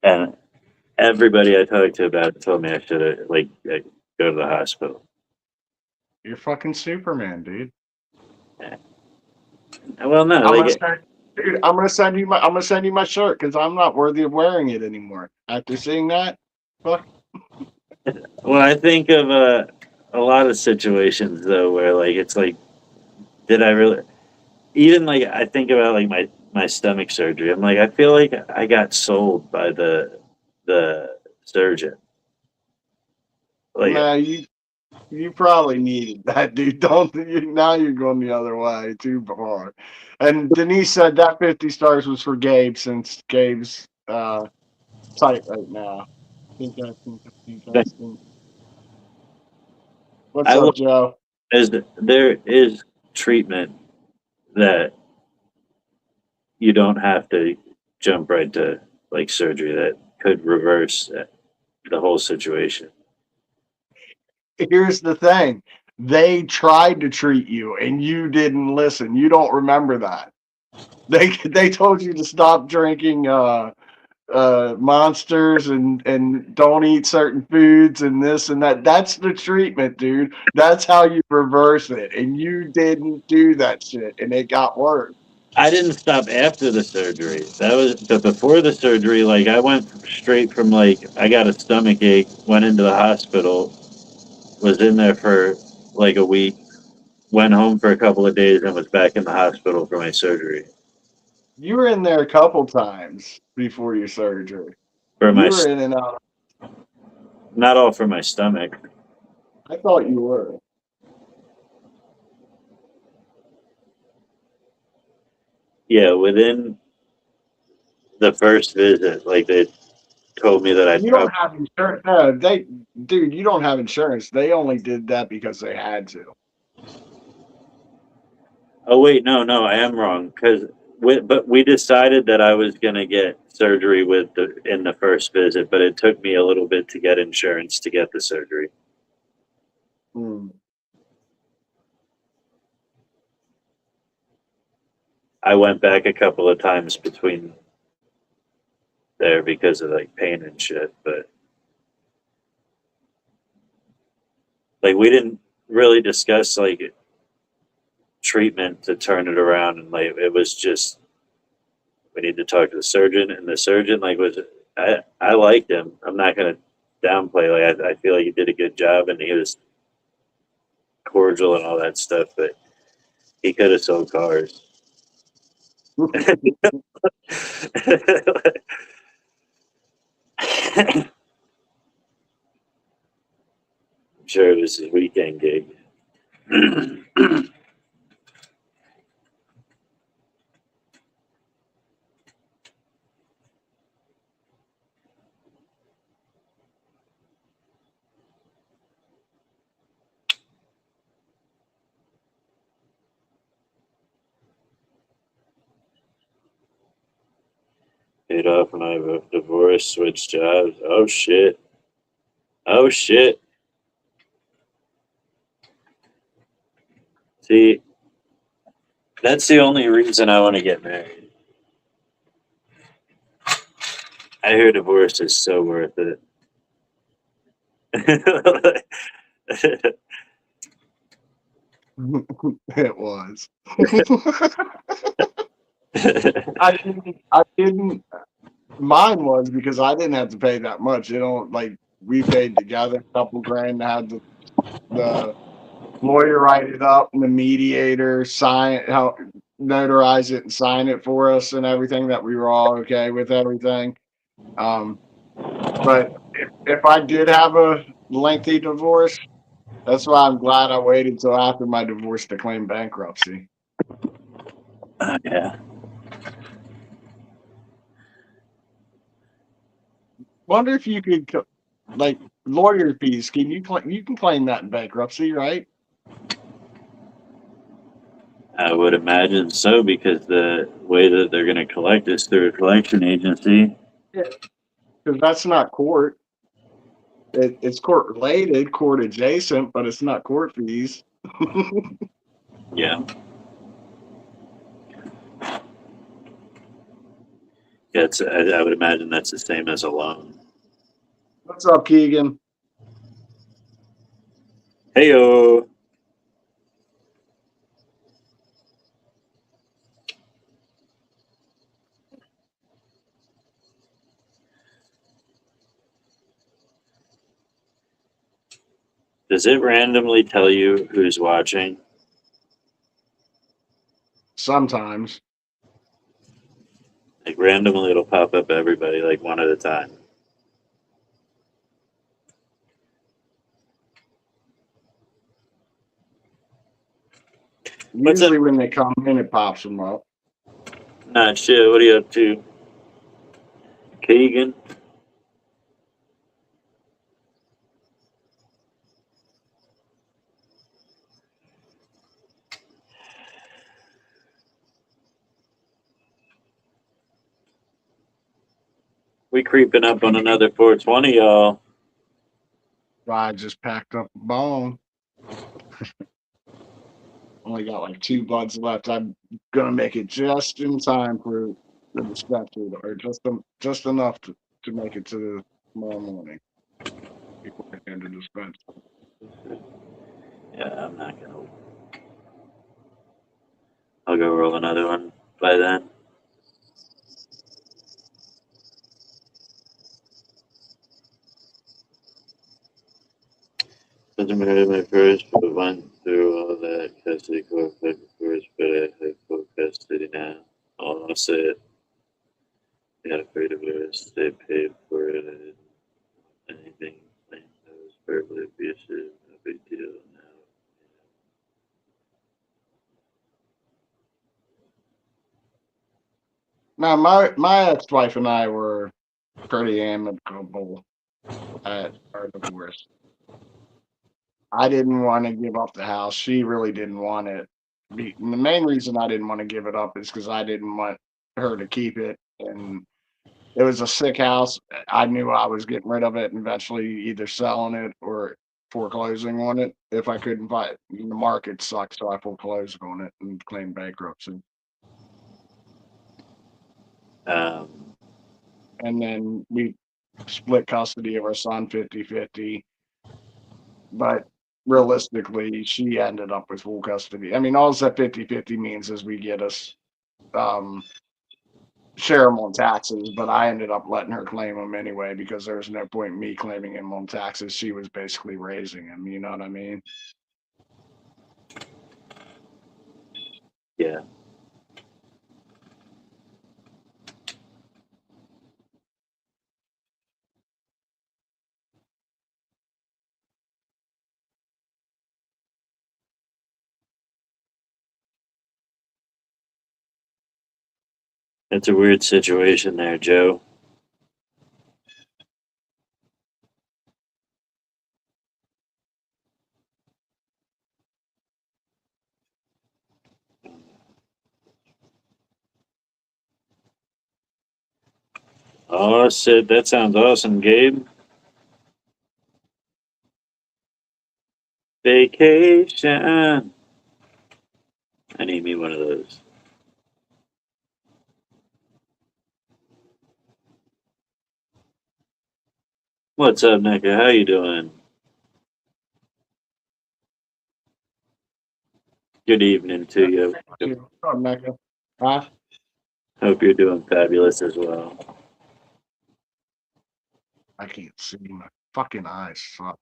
And everybody I talked to about it told me I should have go to the hospital. You're fucking Superman, dude. Well, no, I'm gonna send you my shirt because I'm not worthy of wearing it anymore. After seeing that, fuck. Well, I think of a lot of situations though where like it's like, did I really? Even like I think about like my stomach surgery. I'm like, I feel like I got sold by the surgeon. Like, Nah, you probably needed that, dude. Now you're going the other way too far. And Denise said that 50 stars was for Gabe, since Gabe's tight right now. What's up, Joe? There is treatment that you don't have to jump right to like surgery that could reverse the whole situation. Here's the thing. They tried to treat you and you didn't listen. You don't remember that. They told you to stop drinking monsters and don't eat certain foods and this and that. That's the treatment, dude. That's how you reverse it. And you didn't do that shit and it got worse. I didn't stop after the surgery. But before the surgery, like I went straight from like I got a stomach ache, went into the hospital, was in there for like a week, went home for a couple of days, and was back in the hospital for my surgery. You were in there a couple times before your surgery. For my, you were in and out. Not all for my stomach. I thought you were. Yeah, within the first visit, like they told me that You don't have insurance. No, you don't have insurance. They only did that because they had to. Oh wait, no, I am wrong because we decided that I was gonna get surgery in the first visit, but it took me a little bit to get insurance to get the surgery. Hmm. I went back a couple of times between there because of like pain and shit, but like we didn't really discuss like treatment to turn it around, and like it was just we need to talk to the surgeon, and the surgeon like was I liked him. I'm not gonna downplay, like I feel like he did a good job and he was cordial and all that stuff, but he could have sold cars. I'm sure it was his weekend gig. Paid off when I divorced, switched jobs. Oh shit. Oh shit. See, that's the only reason I want to get married. I hear divorce is so worth it. It was. I didn't. Mine was because I didn't have to pay that much. You know, like we paid together a couple grand to have the lawyer write it up and the mediator sign help notarize it and sign it for us and everything, that we were all okay with everything. But if I did have a lengthy divorce, that's why I'm glad I waited till after my divorce to claim bankruptcy. Yeah. Wonder if you could, like, lawyer fees. Can you can claim that in bankruptcy, right? I would imagine so because the way that they're going to collect is through a collection agency. Because that's not court. It's court related, court adjacent, but it's not court fees. Yeah. That's I would imagine that's the same as a loan. What's up, Keegan? Heyo. Does it randomly tell you who's watching? Sometimes. Like randomly it'll pop up everybody like one at a time. What's Usually when they come in, it pops them up. Nah, shit. What are you up to, Keegan? We creeping up on another 420, y'all. I just packed up a bone. Only got like 2 buds left. I'm gonna make it just in time for the dispensary, or just enough to make it to tomorrow morning before I end the dispensary. Yeah, I'm not gonna. I'll go roll another one by then. Doesn't matter my first, but went through all that custody court first, but I have full custody now. I'll say it. I got afraid of arrest. They paid for it. I didn't want anything. I was verbally abusive. No big deal now. Now, my ex-wife and I were pretty amicable at our divorce. I didn't want to give up the house. She really didn't want it. The main reason I didn't want to give it up is because I didn't want her to keep it, and it was a sick house. I knew I was getting rid of it and eventually either selling it or foreclosing on it if I couldn't buy it. The market sucked, so I foreclosed on it and claimed bankruptcy. And then we split custody of our son 50-50. But realistically, she ended up with full custody. I mean, all that 50-50 means is we get us share them on taxes, but I ended up letting her claim them anyway because there was no point in me claiming him on taxes. She was basically raising him, you know what I mean? Yeah. It's a weird situation there, Joe. Oh, Sid, that sounds awesome, Gabe. Vacation. I need me one of those. What's up, Nika? How you doing? Good evening to you. Oh, Mecca. Huh? Hope you're doing fabulous as well. I can't see. My fucking eyes suck.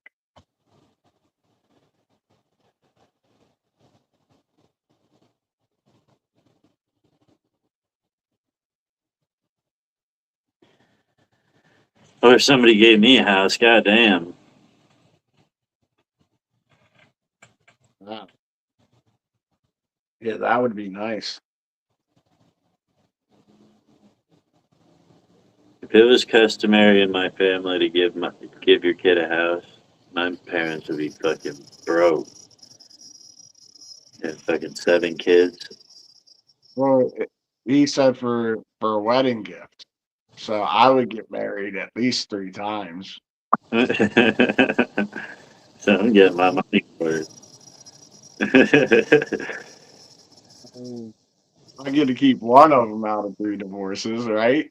Or if somebody gave me a house, goddamn. Wow. Yeah, that would be nice. If it was customary in my family to give your kid a house, my parents would be fucking broke. And fucking 7 kids. Well, he said for a wedding gift. So I would get married at least 3 times. So I'm getting my money for it. I get to keep one of them out of 3 divorces, right?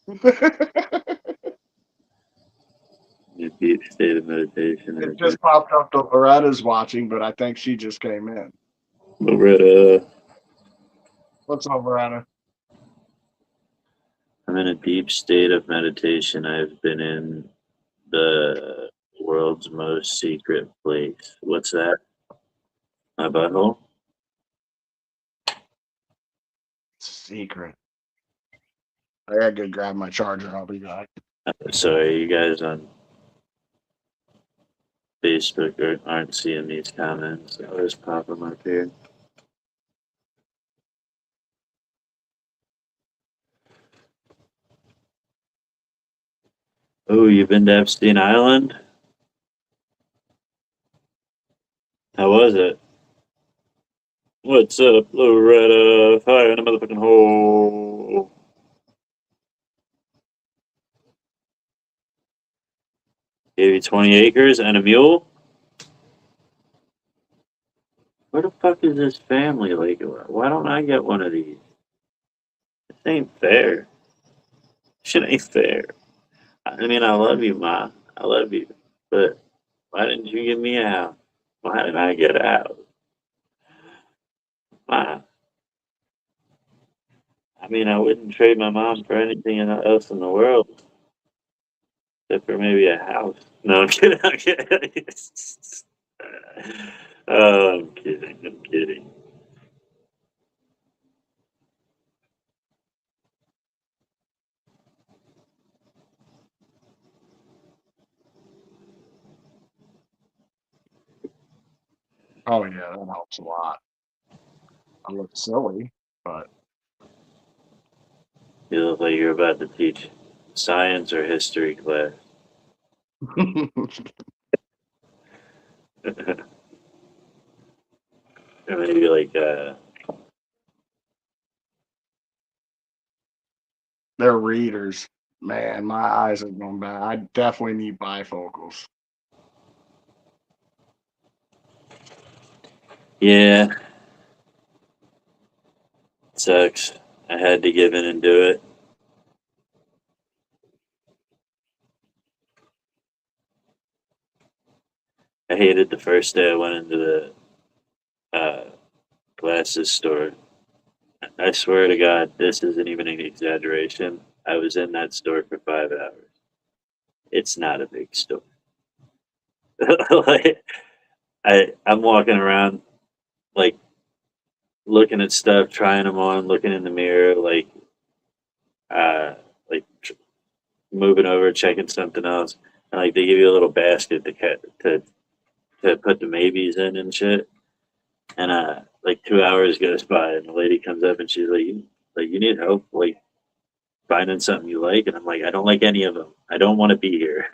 A deep state of meditation. It just popped up that Loretta's watching, but I think she just came in. Loretta. What's up, Loretta? I'm in a deep state of meditation. I've been in the world's most secret place. What's that? My butthole? It's a secret. I gotta go grab my charger. I'll be back. Sorry, you guys on Facebook aren't seeing these comments. I'll just pop them up here. Oh, you've been to Epstein Island? How was it? What's up, Loretta? Fire in the motherfucking hole. Gave you 20 acres and a mule? Where the fuck is this family? Like, why don't I get one of these? This ain't fair. Shit ain't fair. I mean, I love you, Ma. I love you. But why didn't you give me a house? Why did I get out? Ma. I mean, I wouldn't trade my mom for anything else in the world. Except for maybe a house. No, I'm kidding. I'm kidding. Oh, I'm kidding. I'm kidding. Oh yeah, that helps a lot. I look silly, but You look like you're about to teach science or history class. or maybe like They're readers. Man, my eyes are going bad. I definitely need bifocals. yeah, sucks. I had to give in and do it. I hated the first day I went into the glasses store. I swear to God, this isn't even an exaggeration. I was in that store for 5 hours. It's not a big store. Like, I'm walking around, like, looking at stuff, trying them on, looking in the mirror, like moving over, checking something else, and like they give you a little basket to put the maybes in and shit. And like 2 hours goes by, and the lady comes up and she's like, you need help, like finding something you like, and I'm like, I don't like any of them. I don't want to be here.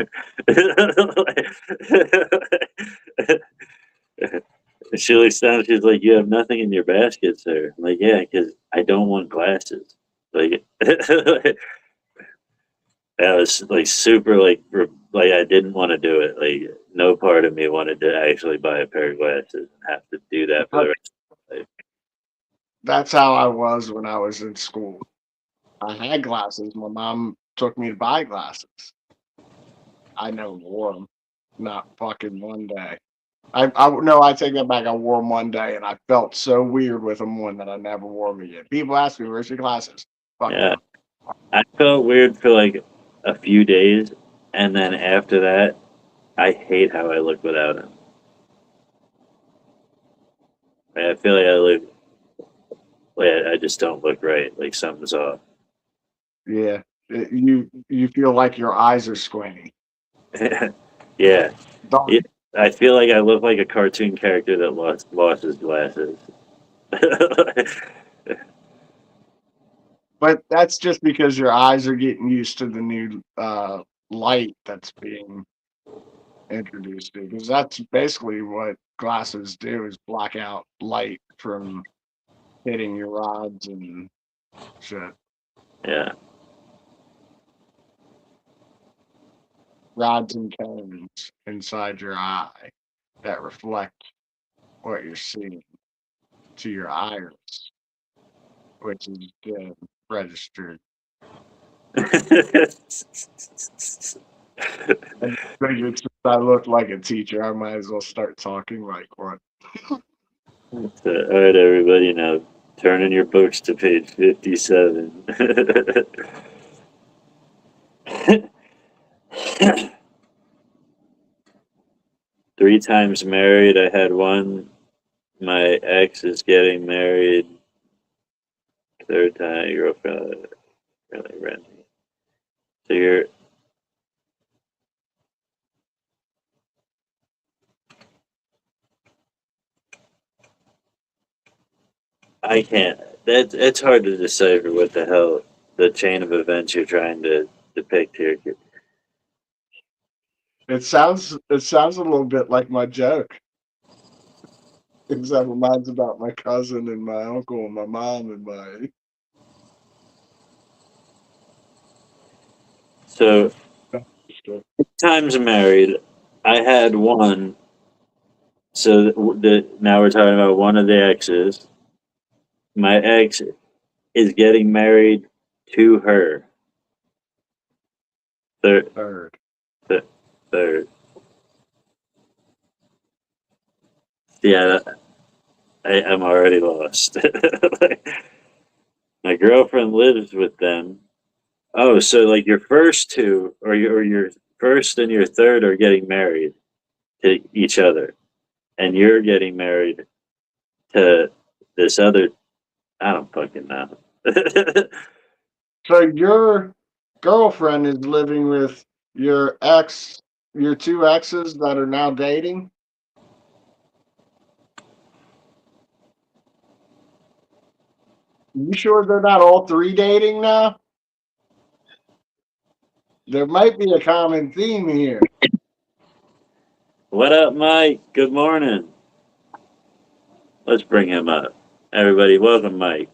She looks down. She's like, "You have nothing in your basket, sir." I'm like, "Yeah, because I don't want glasses." Like, that was like super like I didn't want to do it. Like, no part of me wanted to actually buy a pair of glasses and have to do that for the rest of my life. That's how I was when I was in school. I had glasses. My mom took me to buy glasses. I never wore them. Not fucking one day. I take that back. I wore them one day, and I felt so weird with them one that I never wore them again. People ask me, "Where's your glasses?" Fuck Yeah, them. I felt weird for like a few days, and then after that, I hate how I look without them. I feel like I look like I just don't look right. Like something's off. Yeah, you feel like your eyes are squinty. Yeah. Don't- It, I feel like I look like a cartoon character that lost his glasses. But that's just because your eyes are getting used to the new light that's being introduced to. Because that's basically what glasses do: is block out light from hitting your rods and shit. Yeah. Rods and cones inside your eye that reflect what you're seeing to your iris, which is registered. And figured since I look like a teacher, I might as well start talking like one. So, all right, everybody, now turn in your books to page 57. 3 times married. I had one. My ex is getting married. 3rd time, your girlfriend really ran me. So you're. I can't. It's hard to decipher what the hell the chain of events you're trying to depict here. It sounds a little bit like my joke. Except mine's about my cousin and my uncle and my mom and my. So, times married. I had one. So now we're talking about one of the exes. My ex is getting married to her. Third. Third. Yeah, I'm already lost. My girlfriend lives with them. Oh, so like your first two, or your first and your third are getting married to each other, and you're getting married to this other. I don't fucking know. So your girlfriend is living with your two exes that are now dating? You sure they're not all three dating now? There might be a common theme here. What up, Mike? Good morning. Let's bring him up. Everybody, welcome Mike.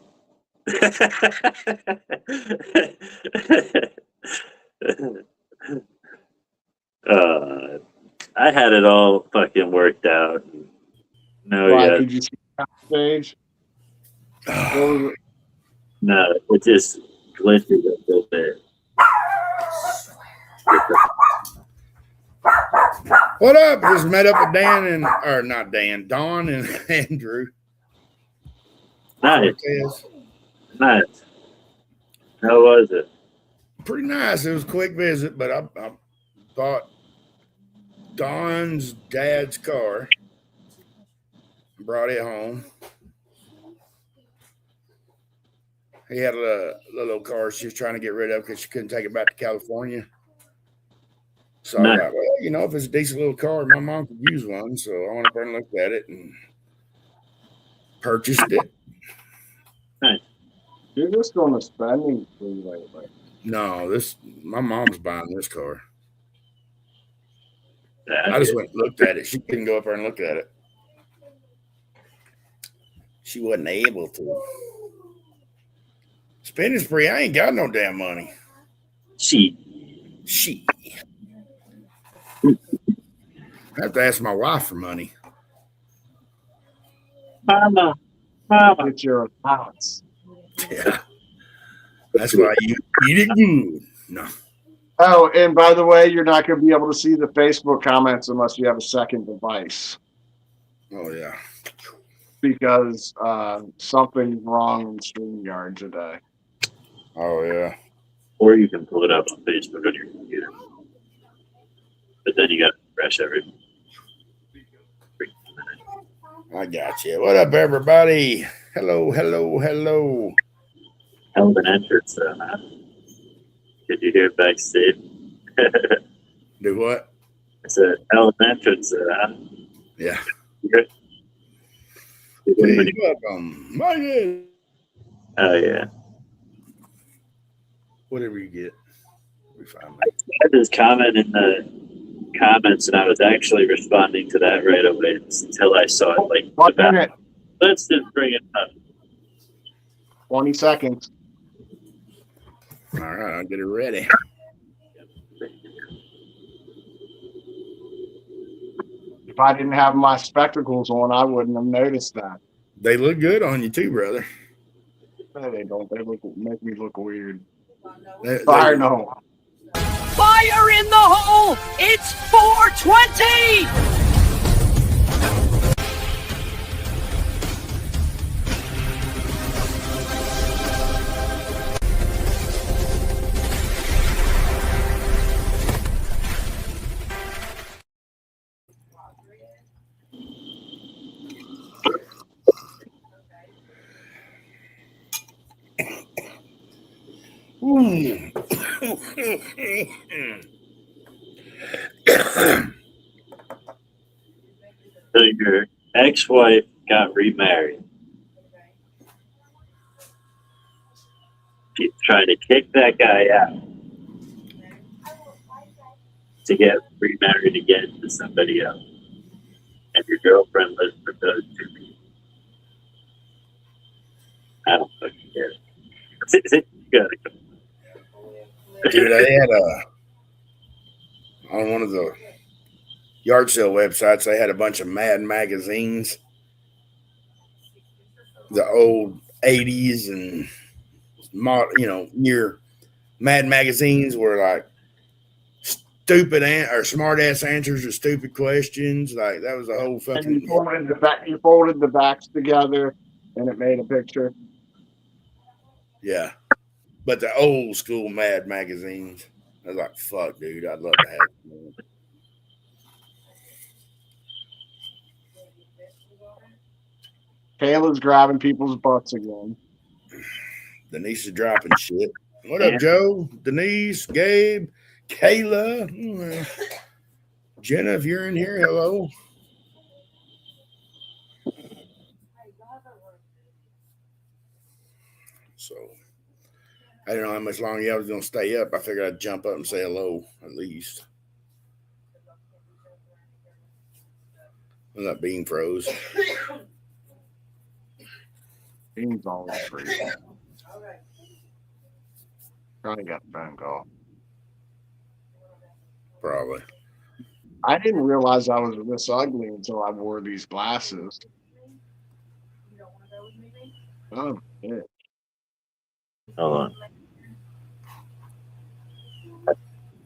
I had it all fucking worked out. No, Why yeah. could you see the stage? What was it? No, it just glitches a little bit. What up? Just met up with Dan and, or not Dan, Don and Andrew. Nice, Cortez. nice. How was it? Pretty nice. It was a quick visit, but I bought Don's dad's car, brought it home. He had a little car she was trying to get rid of because she couldn't take it back to California. So I Nice. thought, well, you know, if it's a decent little car, my mom could use one. So I went up there and looked at it and purchased it. You're just on a spending spree lately. No, my mom's buying this car. Yeah, I just went and looked at it. She couldn't go up there and look at it. She wasn't able to. Spending spree, I ain't got no damn money. She. I have to ask my wife for money. Mama. Get your allowance. Yeah. That's why you eat it good. No. Oh, and by the way, you're not going to be able to see the Facebook comments unless you have a second device Oh, yeah. because something's wrong in StreamYard today. Oh, yeah. Or you can pull it up on Facebook on your computer. But then you got to refresh everything. I got you. What up, everybody? Hello. Hell of an entrance, did you hear backstage? Do what? It's a hell of an entrance, Yeah. Good. Please welcome. Mikey. Oh, yeah. Whatever you get. We find I had this comment in the comments, and I was actually responding to that right away until I saw it. Like, 1 minute, let's just bring it up. 20 seconds. All right, I'll get it ready. If I didn't have my spectacles on, I wouldn't have noticed that. They look good on you too, brother. No, they don't. They make me look weird. They- Fire in the hole. Fire in the hole! It's 420! Ooh. So your ex-wife got remarried. She's trying to kick that guy out to get remarried again to somebody else. And your girlfriend lives with those two people. I don't fucking get it. You gotta go. Dude, they had on one of the yard sale websites, they had a bunch of Mad magazines, the old 80s and near Mad magazines were like stupid or smart ass answers to stupid questions. Like that was the whole And fucking. you folded the backs together, and it made a picture. Yeah. But the old school Mad magazines, I was like, fuck, dude, I'd love to have one. Kayla's grabbing people's butts again. Denise is dropping shit. What up, Joe? Denise, Gabe, Kayla, Jenna, if you're in here, hello. So I didn't know how much longer y'all was gonna stay up. I figured I'd jump up and say hello at least. When that bean froze. He's always free. Probably got a phone call. Probably. I didn't realize I was this ugly until I wore these glasses. Oh, shit. Hold on.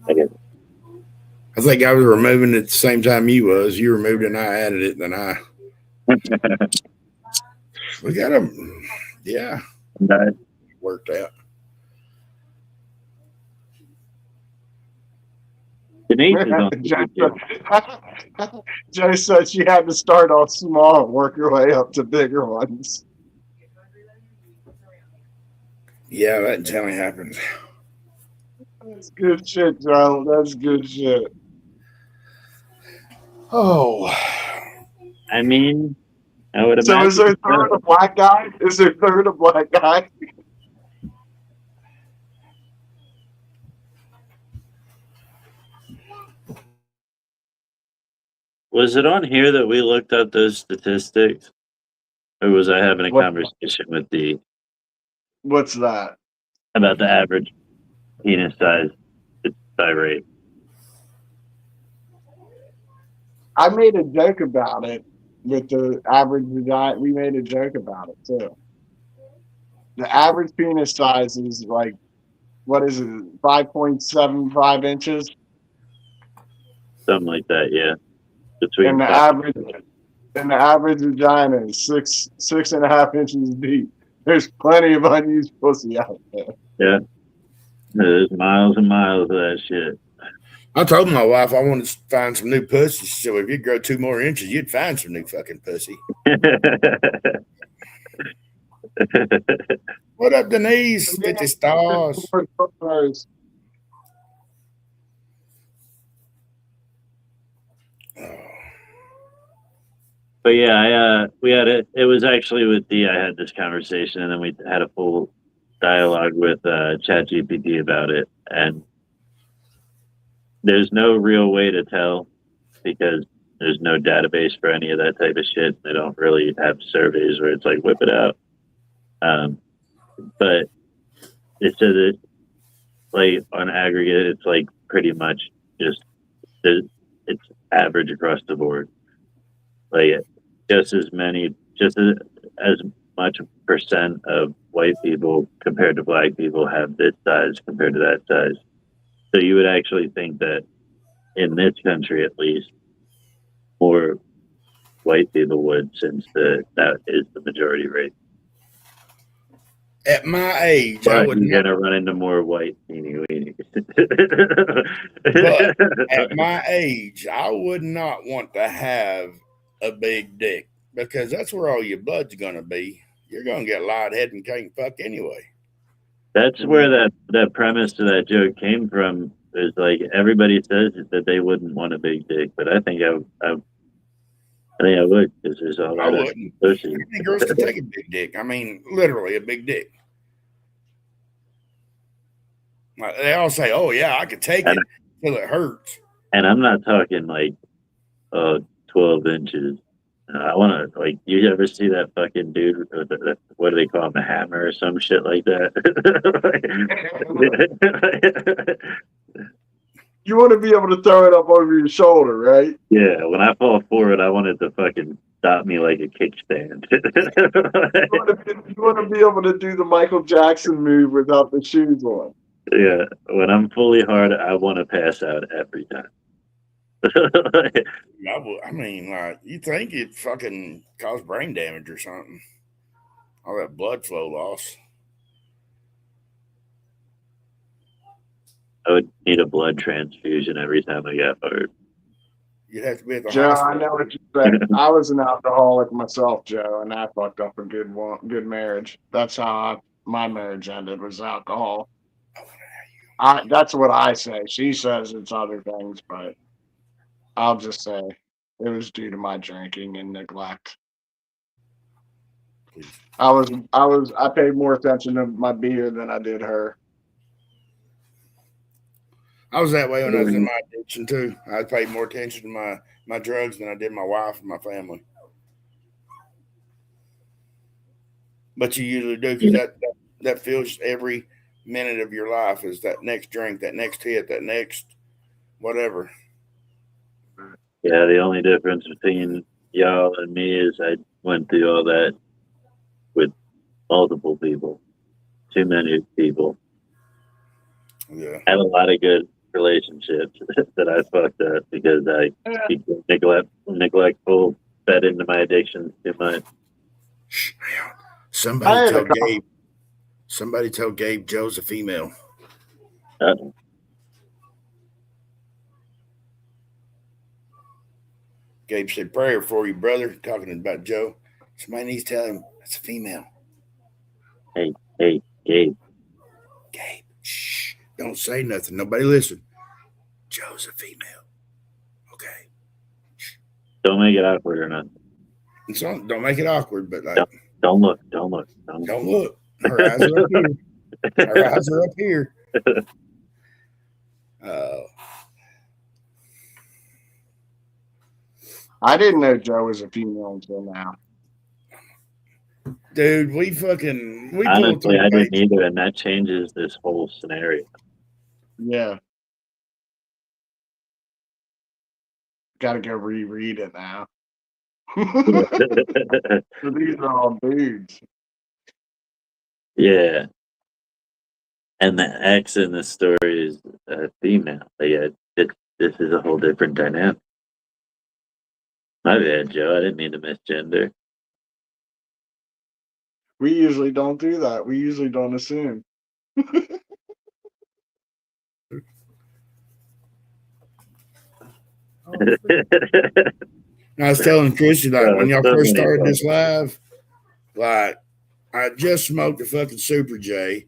I get I think I was removing it at the same time you was. You removed it and I added it, then I. We got them. Yeah, that. worked out. Denise is on YouTube. Joe said she had to start off small and work her way up to bigger ones. Yeah, that generally happens. That's good shit, Joe. That's good shit. Oh, I mean, I would So imagine. is there third a black guy? Is there third a black guy? Was it on here that we looked up those statistics? Or was I having a What? conversation with D What's that? about the average penis size by rate? I made a joke about it with the average vagina. We made a joke about it too. The average penis size is like, what is it, 5.75 inches? Something like that, yeah. Between And the average vagina is 6.5 inches deep. There's plenty of unused pussy out there. yeah. There's miles and miles of that shit. I told my wife I wanted to find some new pussy. So if you'd grow 2 more inches, you'd find some new fucking pussy. What up, Denise? 50 stars. But yeah, it was actually with D. I had this conversation, and then we had a full dialogue with ChatGPT about it. And there's no real way to tell because there's no database for any of that type of shit. They don't really have surveys where it's like whip it out. But it says it like on aggregate, it's like pretty much just it's average across the board. Like just as much percent of white people compared to black people have this size compared to that size. So you would actually think that in this country, at least, more white people would, since that is the majority rate. At my age, But I would you're not. gonna run into more white teeny weenies. But at my age, I would not want to have a big dick because that's where all your blood's gonna be. You're gonna get lightheaded and can't fuck anyway. That's where that premise to that joke came from. Is like everybody says that they wouldn't want a big dick, but I think I would because there's a I lot of wouldn't. pussy. I think girls can take a big dick. I mean, literally a big dick. Like, they all say, "Oh yeah, I could take it till it hurts." And I'm not talking like 12 inches. I want to, like, you ever see that fucking dude, what do they call him, a hammer or some shit like that? You want to be able to throw it up over your shoulder, right? Yeah, when I fall forward, I want it to fucking stop me like a kickstand. You want to be able to do the Michael Jackson move without the shoes on. Yeah, when I'm fully hard, I want to pass out every time. I mean, like, you think it fucking caused brain damage or something? All that blood flow loss. I would need a blood transfusion every time I got hard. You'd have to be at the Joe, I hospital. know what you said. I was an alcoholic myself, Joe, and I fucked up a good marriage. That's how my marriage ended, was alcohol. That's what I say. She says it's other things, but I'll just say it was due to my drinking and neglect. Please. I paid more attention to my beer than I did her. I was that way when I was in my addiction too. I paid more attention to my drugs than I did my wife and my family. But you usually do because that fills every minute of your life is that next drink, that next hit, that next whatever. Yeah, the only difference between y'all and me is I went through all that with multiple people, too many people. Yeah. I had a lot of good relationships that I fucked up because I became neglectful, fed into my addictions too much. Somebody tell Gabe. Somebody tell Gabe Joe's a female. Uh-oh. Gabe said, prayer for you, brother. Talking about Joe. Somebody needs to tell him it's a female. Hey, Gabe. Gabe, shh. Don't say nothing. Nobody listen. Joe's a female. Okay. Don't make it awkward or nothing. So don't make it awkward, but like don't look. Don't look. Her eyes are up here. Her eyes are up here. I didn't know Joe was a female until now. Dude, we honestly, I didn't either, and that changes this whole scenario. Yeah. Got to go reread it now. So these are all dudes. Yeah. And the ex in the story is a female. But yeah, this is a whole different dynamic. My bad, Joe. I didn't mean to misgender. We usually don't do that. We usually don't assume. I was telling Chrissy that when y'all first started this live, like I just smoked a fucking Super J,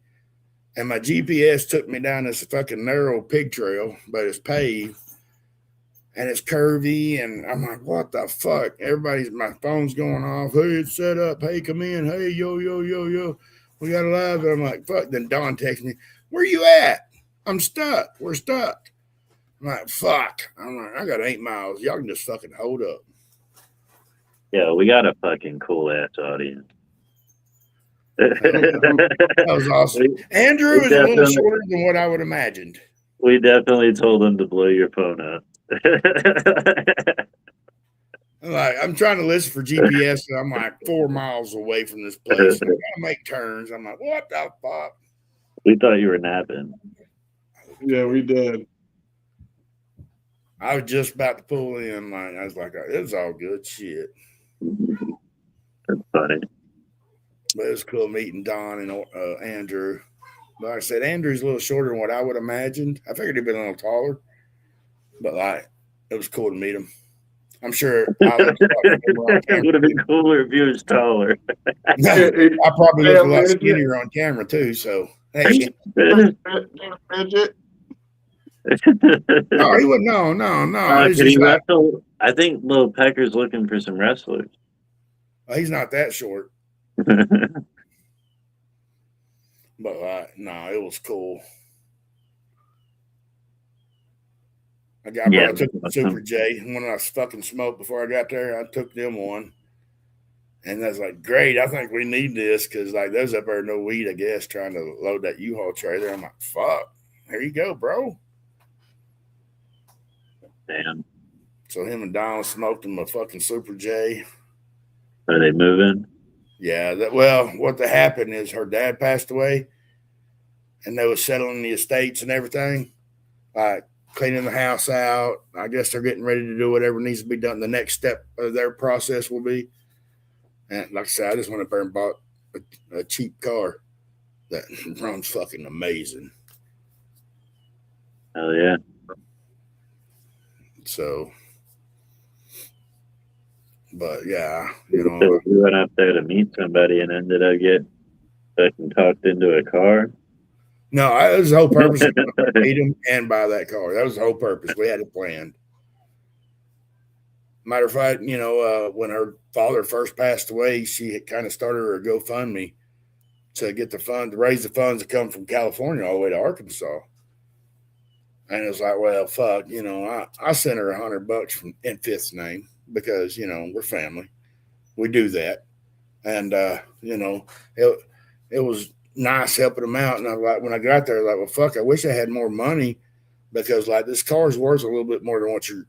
and my GPS took me down this fucking narrow pig trail, but it's paved and it's curvy, and I'm like, what the fuck? My phone's going off. Hey, it's set up. Hey, come in. Hey, yo, we got a live. And I'm like, fuck. Then Don texts me, where you at? I'm stuck. We're stuck. I'm like, fuck. I'm like, I got 8 miles. Y'all can just fucking hold up. Yeah, we got a fucking cool ass audience. That was awesome. Andrew is a little shorter than what I would imagined. We definitely told him to blow your phone up. I'm trying to listen for GPS, and I'm like 4 miles away from this place. I gotta make turns. I'm like, what the fuck? We thought you were napping. Yeah, we did. I was just about to pull in. I was like, it was all good shit. That's funny. But it was cool meeting Don and Andrew. But like I said, Andrew's a little shorter than what I would have imagined. I figured he'd been a little taller. But it was cool to meet him. I'm sure it would have been cooler if he was taller. I probably look a lot skinnier on camera too. So hey. Midget. No, he wouldn't. No. Could he wrestle? I think Lil Pecker's looking for some wrestlers. He's not that short. But no, it was cool. I took the Super J when I fucking smoked before I got there. I took them one, and I was like, "Great! I think we need this because there's up there no weed, I guess, trying to load that U-Haul trailer." I'm like, "Fuck! Here you go, bro." Damn. So him and Donald smoked him a fucking Super J. Are they moving? Yeah. What happened is her dad passed away, and they were settling the estates and everything, cleaning the house out. I guess they're getting ready to do whatever needs to be done. The next step of their process will be. And like I said, I just went up there and bought a cheap car that runs fucking amazing. Oh, yeah. So, but yeah, So we went up there to meet somebody and ended up getting fucking talked into a car. No, that was the whole purpose of meet him and buy that car. That was the whole purpose. We had it planned. Matter of fact, when her father first passed away, she had kind of started her GoFundMe to get to raise the funds to come from California all the way to Arkansas. And it was like, well, fuck, I sent her $100 in Fifth's name because, we're family. We do that. And it was nice helping them out. And I like when I got there, like, well, fuck, I wish I had more money because like this car's worth a little bit more than what you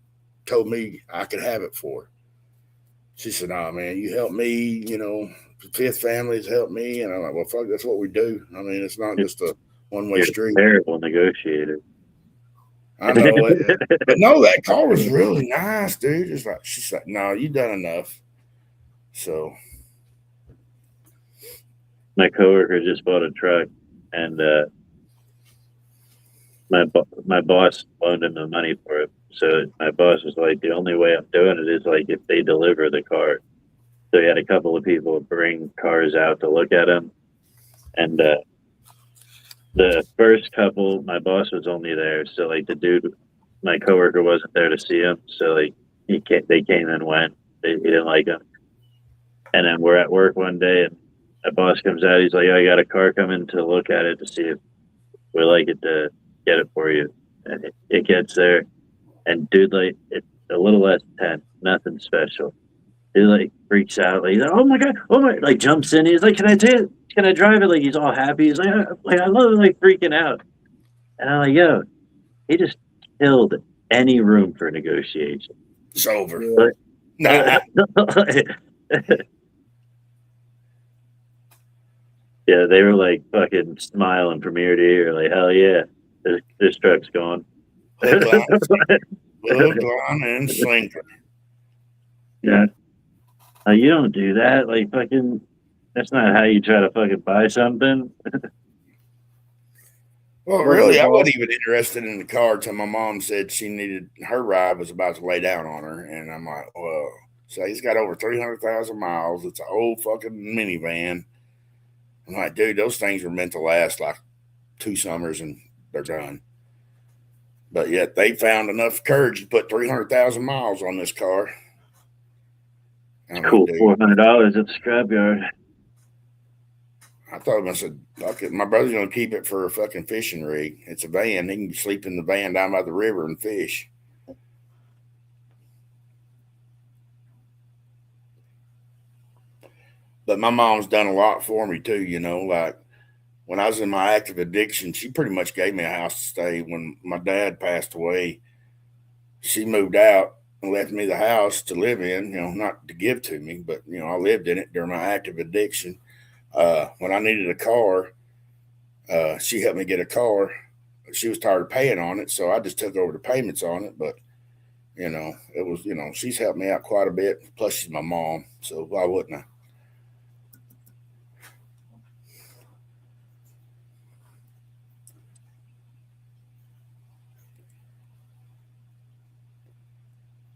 told me I could have it for. She said, "Nah, man, you helped me. The fifth family's helped me." And I'm like, "Well, fuck, that's what we do. I mean, it's not just a one-way You're street." a terrible negotiator. I know it, but no, that car was really nice, dude. It's like she's like, "No, you done enough." So My coworker just bought a truck, and my boss loaned him the money for it. So my boss was like, "The only way I'm doing it is like if they deliver the car." So he had a couple of people bring cars out to look at them, and the first couple, my boss was only there, so like the dude, my coworker wasn't there to see him, so like they came and went. He didn't like him, and then we're at work one day, and my boss comes out. He's like, "I got a car coming to look at it to see if we like it to get it for you." And it gets there, and dude, like it's a little less than 10, nothing special. He like freaks out, like, "Oh my god, oh my!" Like jumps in. He's like, "Can I take it? Can I drive it?" Like he's all happy. He's like I love it, like freaking out. And I'm like, "Yo, he just killed any room for negotiation." it's over. But- Nah. Yeah, they were like fucking smiling from ear to ear, like hell yeah, this truck's gone. Hook, line, and sinker. Yeah, you don't do that. Like fucking, that's not how you try to fucking buy something. Well, really, I wasn't even interested in the car until my mom said she needed her ride was about to lay down on her, and I'm like, well, so he's got over 300,000 miles. It's an old fucking minivan. I'm like, dude, those things were meant to last like 2 summers and they're done. But yet they found enough courage to put 300,000 miles on this car. I'm like, Cool, dude, $400 at the scrapyard. I told him, I said, fuck it. My brother's going to keep it for a fucking fishing rig. It's a van. He can sleep in the van down by the river and fish. But my mom's done a lot for me too, like when I was in my active addiction, she pretty much gave me a house to stay. When my dad passed away, she moved out and left me the house to live in, not to give to me, but, I lived in it during my active addiction. When I needed a car, she helped me get a car. She was tired of paying on it, so I just took over the payments on it. But, it was, she's helped me out quite a bit. Plus, she's my mom, so why wouldn't I?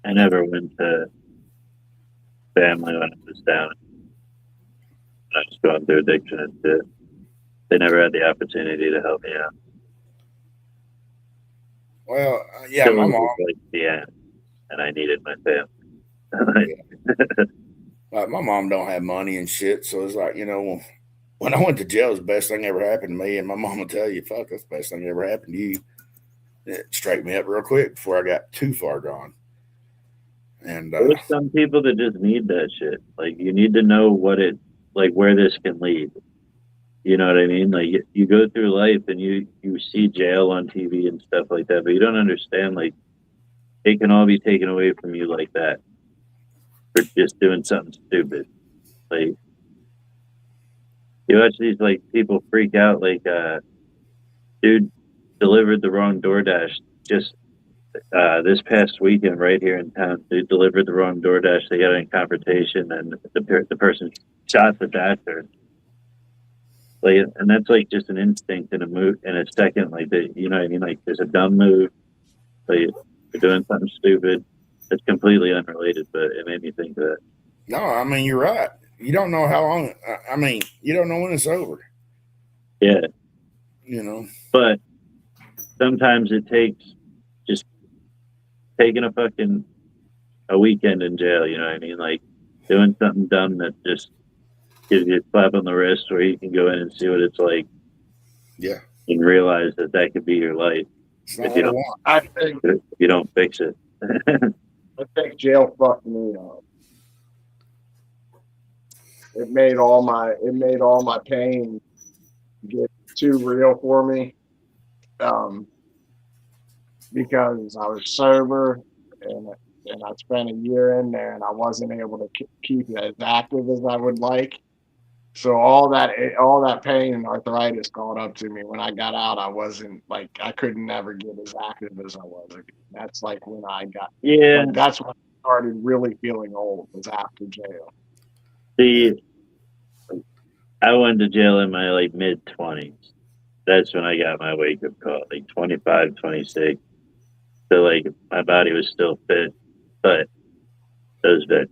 I never went to family when it was down. I was going through addiction and shit. They never had the opportunity to help me out. Well, yeah, So my it was mom. like the end, and I needed my family. Like my mom don't have money and shit, so it's like, when I went to jail, it was the best thing ever happened to me. And my mom will tell you, fuck, that's the best thing ever happened to you. It straightened me up real quick before I got too far gone. And There's some people that just need that shit. Like you need to know where this can lead. You know what I mean? Like you go through life and you see jail on TV and stuff like that, but you don't understand like it can all be taken away from you like that for just doing something stupid. Like you watch these like people freak out like dude delivered the wrong DoorDash just this past weekend right here in town. They delivered the wrong DoorDash. They got in a confrontation and the person shot the dasher. Like, and that's like just an instinct in a move in a second. Like you know what I mean? Like there's a dumb move. Like you're doing something stupid. It's completely unrelated, but it made me think of that. no, I mean, you're right. You don't know how long. I mean, you don't know when it's over. Yeah. But sometimes it takes just taking a weekend in jail, you know what I mean? Like doing something dumb that just gives you a slap on the wrist where you can go in and see what it's like. Yeah. And realize that could be your life if you don't fix it. I think jail fucked me up. it made all my pain get too real for me. Because I was sober and I spent a year in there and I wasn't able to keep it as active as I would like. So all that pain and arthritis caught up to me. When I got out, I wasn't like I couldn't never get as active as I was. That's like when I got Yeah. like that's when I started really feeling old was after jail. See, I went to jail in my like mid 20s. That's when I got my wake up call, like 25, 26. So like my body was still fit, but those vets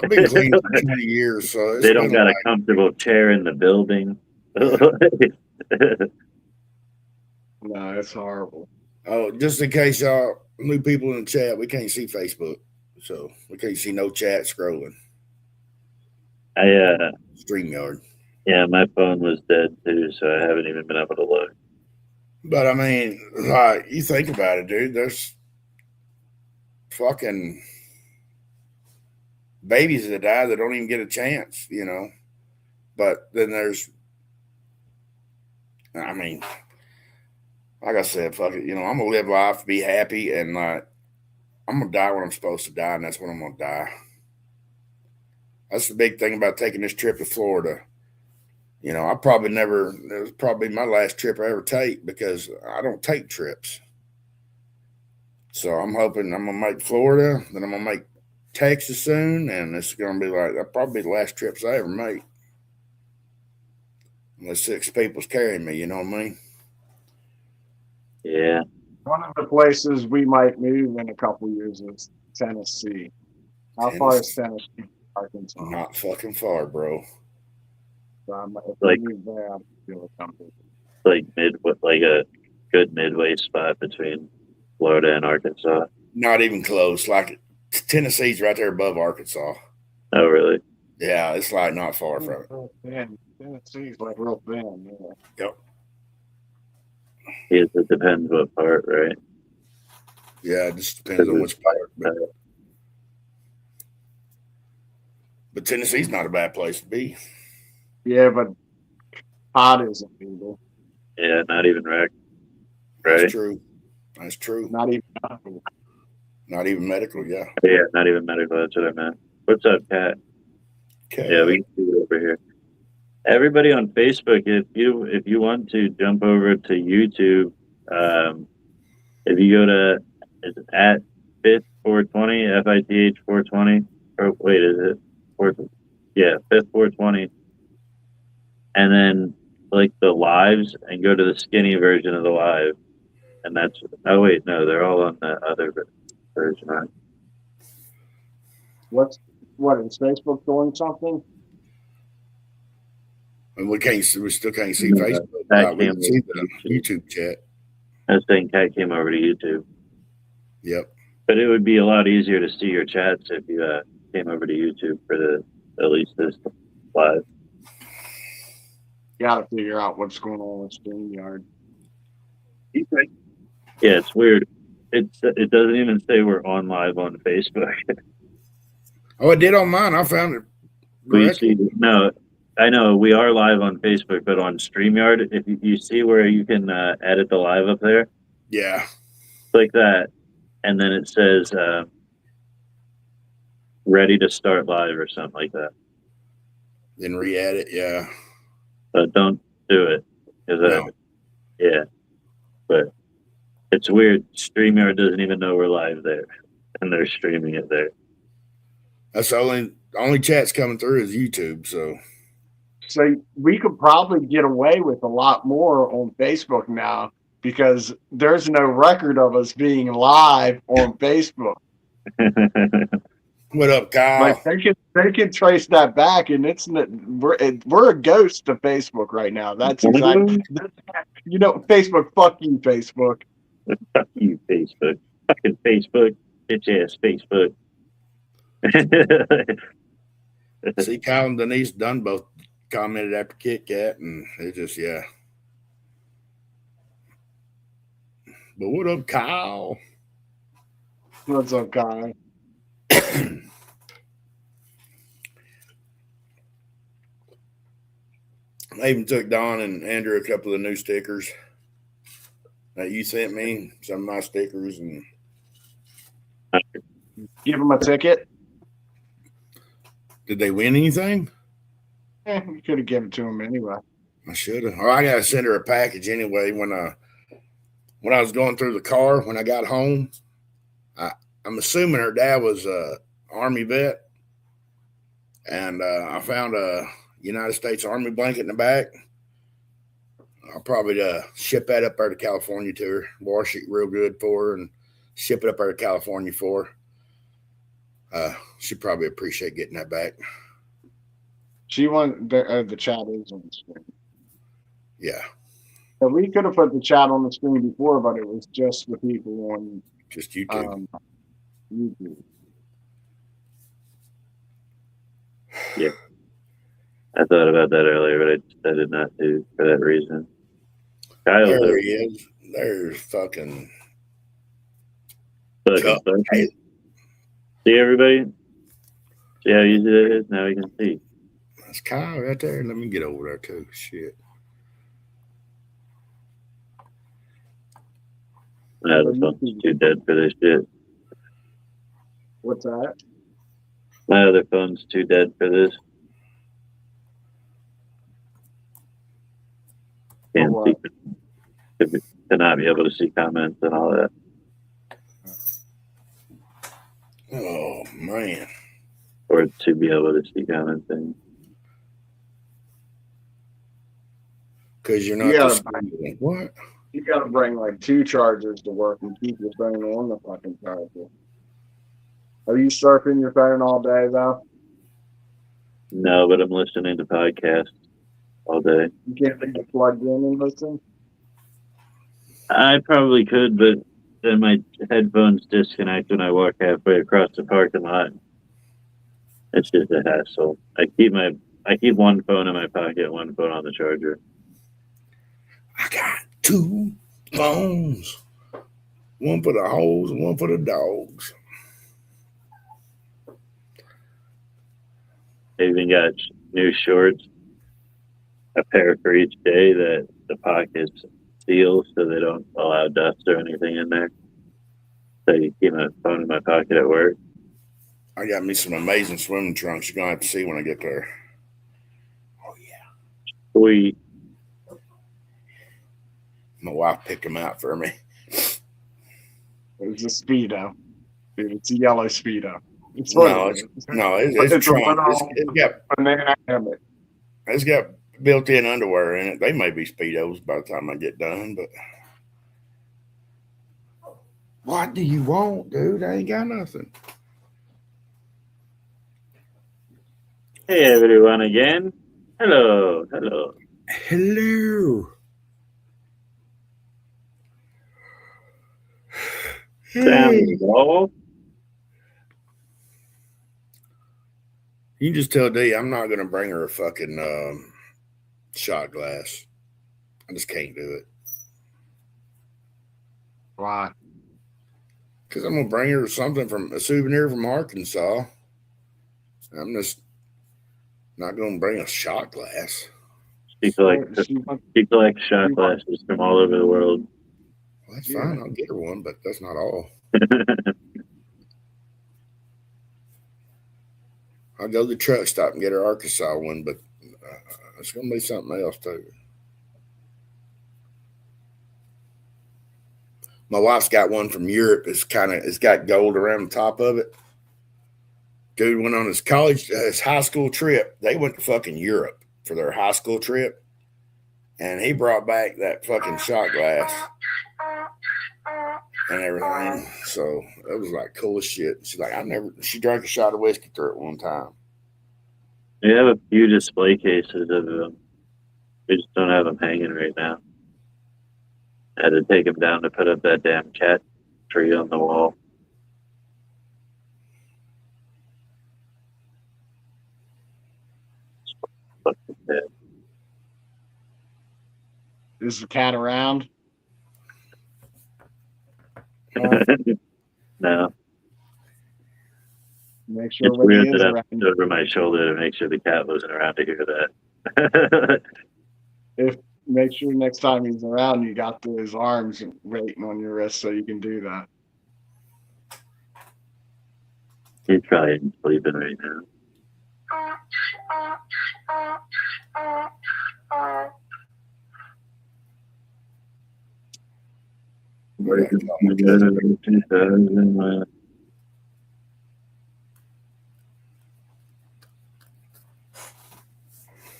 I've been clean for 20 years, so it's they don't been got a like, comfortable chair in the building. No, it's horrible. oh, just in case y'all new people in the chat, we can't see Facebook, so we can't see no chat scrolling. StreamYard. Yeah, my phone was dead too, so I haven't even been able to look. But I mean, like, you think about it, dude. There's fucking babies that die that don't even get a chance, you know. But then there's, I mean, like I said, fuck it. You know, I'm gonna live life, be happy, and like, I'm gonna die when I'm supposed to die, and that's when I'm gonna die. That's the big thing about taking this trip to Florida. You know, it was probably my last trip I ever take because I don't take trips. So I'm hoping I'm going to make Florida, then I'm going to make Texas soon, and it's going to be like, that'll probably be the last trips I ever make. Unless 6 people's carrying me, you know what I mean? Yeah. One of the places we might move in a couple years is Tennessee. How far is Tennessee from Arkansas? Not fucking far, bro. So if Like- we move there, I'm feeling something. Like a good midway spot between Florida and Arkansas. Not even close. Like, Tennessee's right there above Arkansas. Oh, really? Yeah, it's like not far from it. Real thin. Tennessee's like real thin. Yeah. Yep. Yes, it depends what part, right? Yeah, it just depends on which part. But Tennessee's not a bad place to be. Yeah, but pot isn't legal. Yeah, not even rec. Right? That's true. That's true. Not even medical. Not even medical, yeah. Yeah, not even medical. That's what I meant. What's up, Kat? Okay. Yeah, we can see it over here. Everybody on Facebook, if you want to jump over to YouTube, if you go to it's at Fifth420, FITH 420, or wait, is it 4? Yeah, Fifth 420, and then click the lives and go to the skinny version of the live, and that's oh wait, no, they're all on the other version. Right? What is Facebook doing something? And we still can't see No, Facebook. that We came can see with the YouTube chat. I was saying Kat came over to YouTube. Yep. But it would be a lot easier to see your chats if you came over to YouTube for at least this live. Got to figure out what's going on with StreamYard. Yeah, it's weird. It doesn't even say we're on live on Facebook. Oh, it did on mine. I found it. We correctly. see no. I know we are live on Facebook, but on StreamYard, if you see where you can edit the live up there, Yeah. click that, and then it says ready to start live or something like that. Then re-add it. Yeah. But don't do it. 'Cause, No. yeah. But it's weird. StreamYard doesn't even know we're live there, and they're streaming it there. That's the only chat's coming through is YouTube. So So we could probably get away with a lot more on Facebook now because there's no record of us being live on Facebook. what up, Kyle? Like they can trace that back, and we're a ghost to Facebook right now. That's exactly Facebook. Fuck you, Facebook. Fuck you, Facebook. Fucking Facebook. Bitch ass Facebook. See, Kyle and Denise done both commented after Kit Kat, and it just But what up, Kyle? What's up, guy? I even took Don and Andrew a couple of new stickers that you sent me, some of my stickers, and Give them a ticket. did they win anything? You could have given it to them anyway. I should have. Oh, I gotta send her a package anyway. When I was going through the car when I got home, I'm assuming her dad was a Army vet, and I found a United States Army blanket in the back. I'll probably ship that up there to California to her, wash it real good for her, and ship it up there to California for her. She'd probably appreciate getting that back. She won the chat is on the screen. Yeah, So we could have put the chat on the screen before, but it was just the people on just YouTube. YouTube. Yeah. I thought about that earlier, but I decided not to for that reason. Kyle's There he is. There's fucking. See everybody? See how easy that is? Now we can see. That's Kyle right there. Let me get over there too. Shit. My other phone's too dead for this shit. What's that? My other phone's too dead for this. Can't see. To not be able to see comments and all that. Oh man. Or to be able to see comments and Because you're not Yeah. just what? You got to bring like 2 chargers to work and keep your phone on the fucking charger. Are you surfing your phone all day though? no, but I'm listening to podcasts all day. You can't leave it plugged in and listen. I probably could, but then my headphones disconnect when I walk halfway across the parking lot. It's just a hassle. I keep one phone in my pocket, one phone on the charger. I got 2 phones. One for the hoes and one for the dogs. I even got new shorts, a pair for each day that the pockets seal so they don't allow dust or anything in there. So you keep my phone in my pocket at work. I got me some amazing swimming trunks. You're gonna have to see when I get there. Oh yeah. We My wife picked them out for me. It's a Speedo. Dude, it's a yellow Speedo. It's No, it's a trunk. little banana helmet. It's got built-in underwear in it. They may be Speedos by the time I get done, but what do you want, dude? I ain't got nothing. Hey everyone again. Hello. Hello. Sam Ball. You can just tell Dee I'm not gonna bring her a fucking shot glass. I just can't do it. Why? Because I'm gonna bring her something from a souvenir from Arkansas. I'm just not gonna bring a shot glass. She collects shot glasses from all over the world. Well, that's fine. I'll get her one, but that's not all. I'll go to the truck stop and get her Arkansas one, but it's gonna be something else too. My wife's got one from Europe. It's got gold around the top of it. Dude went on his high school trip. They went to fucking Europe for their high school trip, and he brought back that fucking shot glass and everything. So it was like cool as shit. She's like, she drank a shot of whiskey through it one time. We have a few display cases of them. We just don't have them hanging right now. I had to take them down to put up that damn cat tree on the wall. Is the cat around? No. Make sure It's when he weird is that I around. looked over my shoulder to make sure the cat wasn't around to hear that. Make sure next time he's around, you got his arms waiting on your wrist so you can do that. He's probably sleeping right now.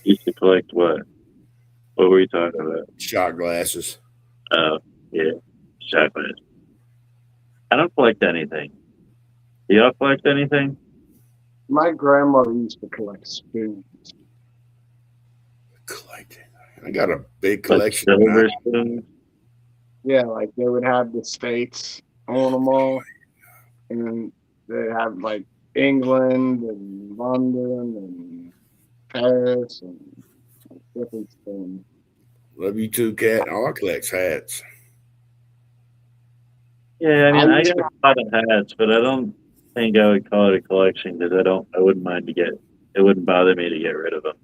Used to collect what? What were you talking about? Shot glasses. Oh, yeah, shot glass. I don't collect anything. Do y'all collect anything? My grandmother used to collect spoons. Collecting. I got a big Like collection. silver now. spoons? Yeah, like they would have the states on them all, and they have like England and London and Paris and different things. Love you too, Cat. All I collect's hats. Yeah, I mean, I got a lot of hats, but I don't think I would call it a collection because I wouldn't mind to get, it wouldn't bother me to get rid of them.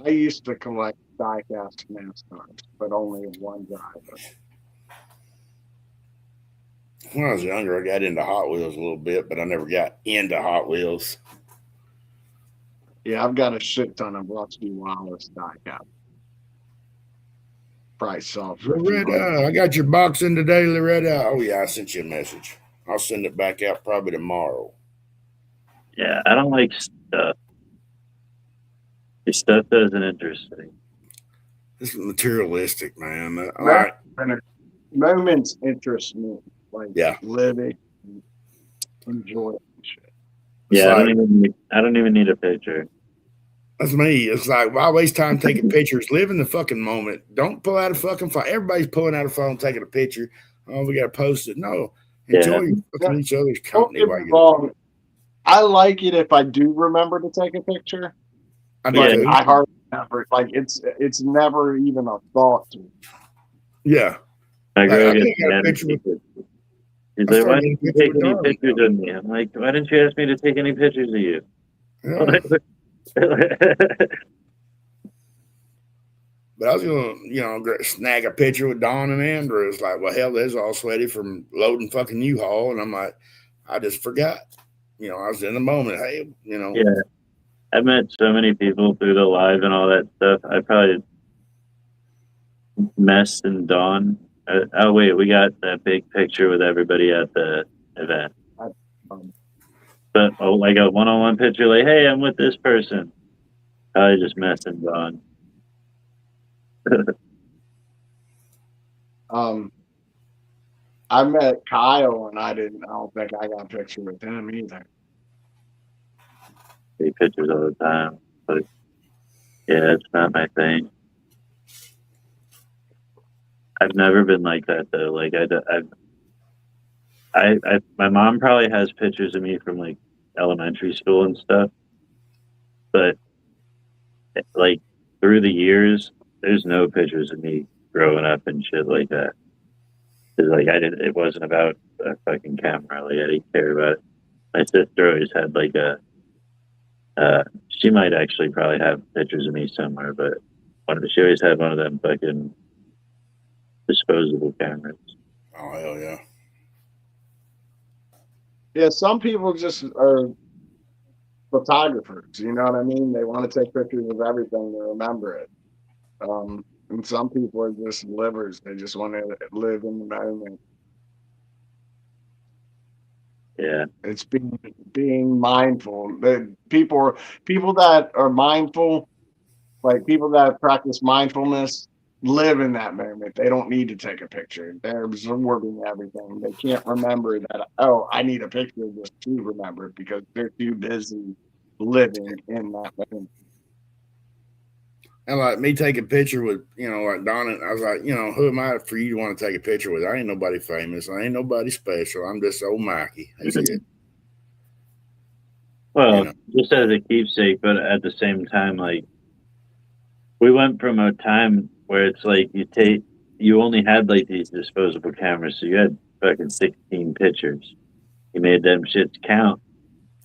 I used to collect die-cast NASCARs, but only of one driver. When I was younger, I got into Hot Wheels a little bit, but I never got into Hot Wheels. Yeah, I've got a shit ton of Rusty Wallace die-cast. Price off. Loretta, I got your box in today, Loretta. Oh, yeah, I sent you a message. I'll send it back out probably tomorrow. Yeah, I don't like stuff. The stuff doesn't interest me. This is materialistic, man. All right. Moments interest me. Like Yeah. living, enjoy it and shit. Yeah, Like, I don't even need a picture. that's me. It's like, why waste time taking pictures? Live in the fucking moment. Don't pull out a fucking phone. Everybody's pulling out a phone, taking a picture. Oh, we got to post it. No. Enjoy Yeah. fucking each other's Don't company get while me you're wrong. I like it if I do remember to take a picture. I do But too. I hardly never like it's never even a thought to me. Yeah. I go I get think I got a mad picture at with- people. He's I like, started why getting didn't you pictures take with any Darwin. pictures of me? I'm like, why didn't you ask me to take any pictures of you? Yeah. But I was gonna, snag a picture with Don and Andrew. It's like, well, hell, they's all sweaty from loading fucking U-Haul, and I'm like, I just forgot. I was in the moment. Hey, Yeah. I met so many people through the live and all that stuff. I probably messed and Dawn. Oh wait, we got that big picture with everybody at the event. But like a one-on-one picture, like, hey, I'm with this person. I just messed and Dawn. I met Kyle and I don't think I got a picture with him either. Take pictures all the time, but yeah, it's not my thing. I've never been like that though. Like my mom probably has pictures of me from like elementary school and stuff, but like through the years, there's no pictures of me growing up and shit like that. 'Cause, like it wasn't about a fucking camera. Like I didn't care about it. My sister always had like she might actually probably have pictures of me somewhere, but she always had one of them fucking disposable cameras. Oh hell yeah. Yeah, some people just are photographers, you know what I mean? They want to take pictures of everything to remember it. And some people are just livers. They just want to live in the moment. Yeah. It's being mindful. People that are mindful, like people that practice mindfulness, live in that moment. They don't need to take a picture. They're absorbing everything. They can't remember that, oh, I need a picture of this to remember it because they're too busy living in that moment. And like me taking a picture with, like Donna, I was like, who am I for you to want to take a picture with? I ain't nobody famous. I ain't nobody special. I'm just old Mikey. That's it. Well, just as a keepsake, but at the same time, like we went from a time where it's like you only had like these disposable cameras, so you had fucking 16 pictures. You made them shits count.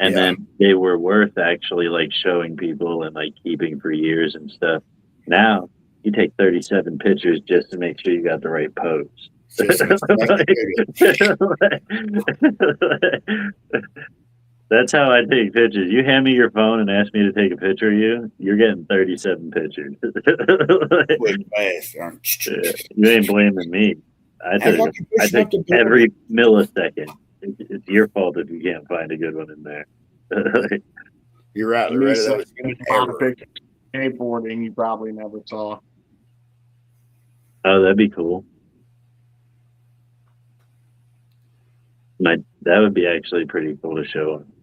And then they were worth actually like showing people and like keeping for years and stuff. Now you take 37 pictures just to make sure you got the right pose. Just That's how I take pictures. You hand me your phone and ask me to take a picture of you, you're getting 37 pictures. quick, fast. You ain't blaming me. I take every millisecond. It's your fault if you can't find a good one in there. You're right. Me Loretta, that said, was good a lot of error. pictures of skateboarding you probably never saw. Oh, that'd be cool. That would be actually pretty cool to show them.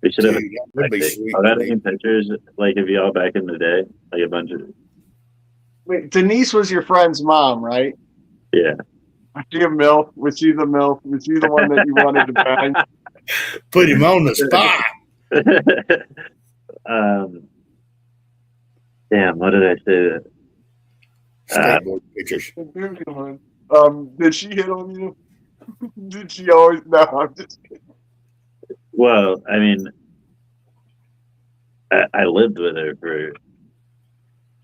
We should have Dude, that'd be sweet. got any pictures like of y'all back in the day, like a bunch of Wait, Denise was your friend's mom, right? yeah. Was she a MILF? Was she the MILF? Was she the one that you wanted to bang? Put him on the spot. Damn, what did I say? Skateboard pictures. Did she hit on you? Did she always? No, I'm just kidding. Well, I mean, I lived with her for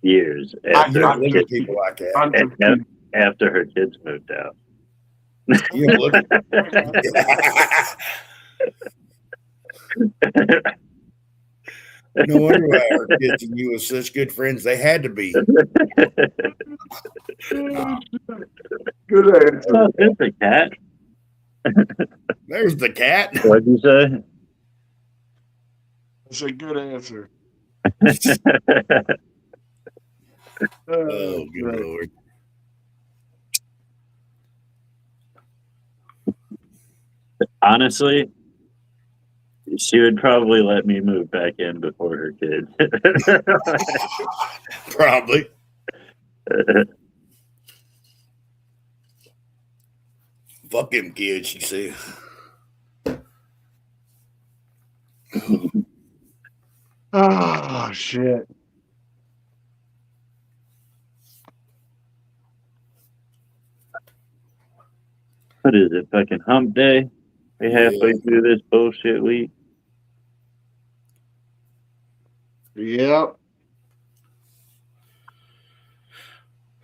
years after You don't look at people like that. after her kids moved out. You don't look at No wonder why our kids and you were such good friends. They had to be. Good answer. Oh, there's a cat. There's the cat. What'd you say? That's a good answer. Oh, good right. Lord. Honestly, she would probably let me move back in before her kids. Probably. Fuck him, kid, she said. Oh shit. What is it? Fucking hump day? We halfway through this bullshit week. Yep.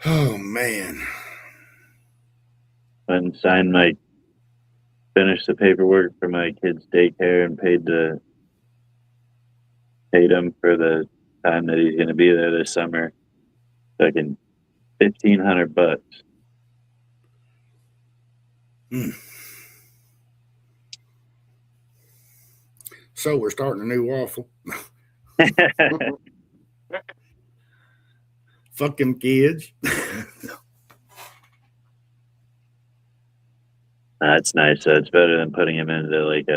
Oh, man. And finished the paperwork for my kid's daycare and paid him for the time that he's going to be there this summer. Fucking $1,500. So we're starting a new waffle. Fuck them kids. That's nice. It's better than putting him into like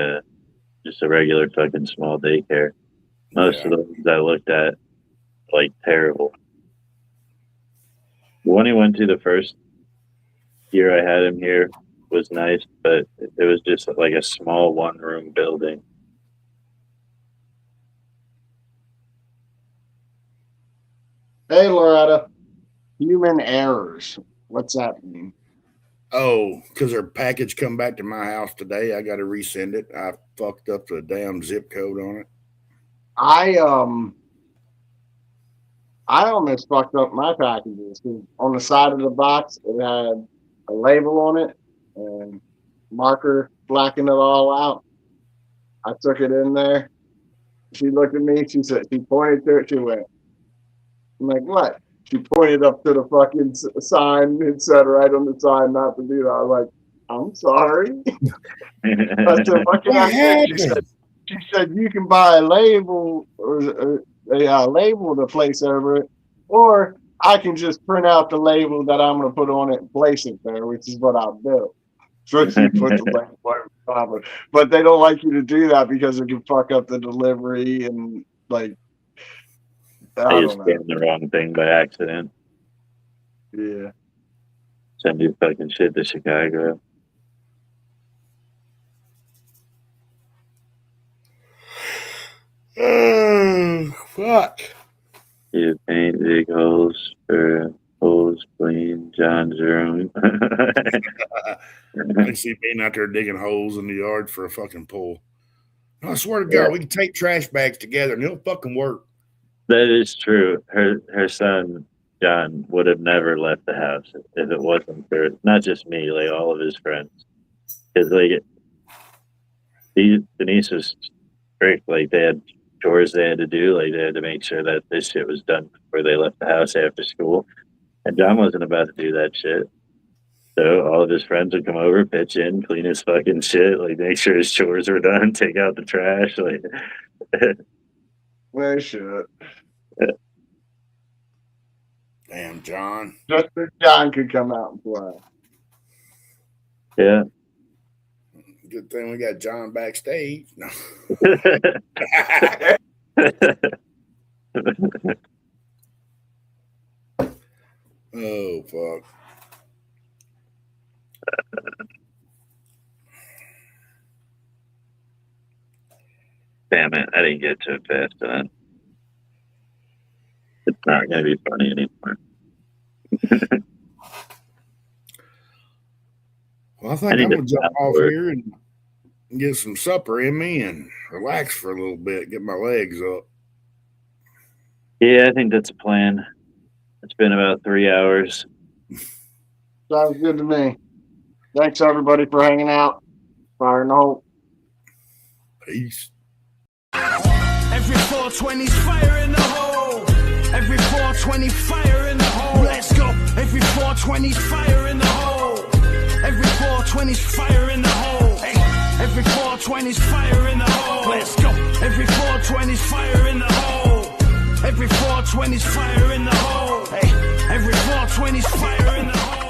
just a regular fucking small daycare. Most of the ones I looked at, like terrible. The one he went to the first year I had him here was nice, but it was just like a small one-room building. Hey, Loretta. Human errors. What's that mean? Oh, because their package come back to my house today. I got to resend it. I fucked up the damn zip code on it. I almost fucked up my packages. On the side of the box, it had a label on it and marker blacking it all out. I took it in there. She looked at me. She said, she pointed to it. She went, I'm like, what? She pointed up to the fucking sign. It said right on the sign not to do that. I was like, I'm sorry. I said, what can I say? She said, you can buy a label or a label to place over it, or I can just print out the label that I'm going to put on it and place it there, which is what I'll do. So she put the label over top of it. But they don't like you to do that because it can fuck up the delivery and like, I just scanned the wrong thing by accident. Yeah. Send you fucking shit to Chicago. Fuck. You paint big holes for holes clean John's room. I see being out there digging holes in the yard for a fucking pool. I swear to God, we can tape trash bags together and it'll fucking work. That is true. Her son John would have never left the house if it wasn't for not just me, like all of his friends. Because like Denise was strict. Like they had chores they had to do. Like they had to make sure that this shit was done before they left the house after school. And John wasn't about to do that shit. So all of his friends would come over, pitch in, clean his fucking shit, like make sure his chores were done, take out the trash, like. They should. Damn, John. Just so John could come out and play. Yeah. Good thing we got John backstage. No. Oh, fuck. Damn it, I didn't get to it fast enough. It's not going to be funny anymore. Well, I think I'm going to jump off here and get some supper in me and relax for a little bit, get my legs up. Yeah, I think that's a plan. It's been about 3 hours. Sounds good to me. Thanks, everybody, for hanging out. Fire in the hole. Peace. Every 420's fire in the hole. Every 420 fire in the hole. Let's go. Every 420's fire in the hole. Every 420's fire in the hole. Hey. Every 420's fire in the hole. Let's go. Every 420's fire in the hole. Every 420's fire in the hole. Hey. Every 420's fire in the hole.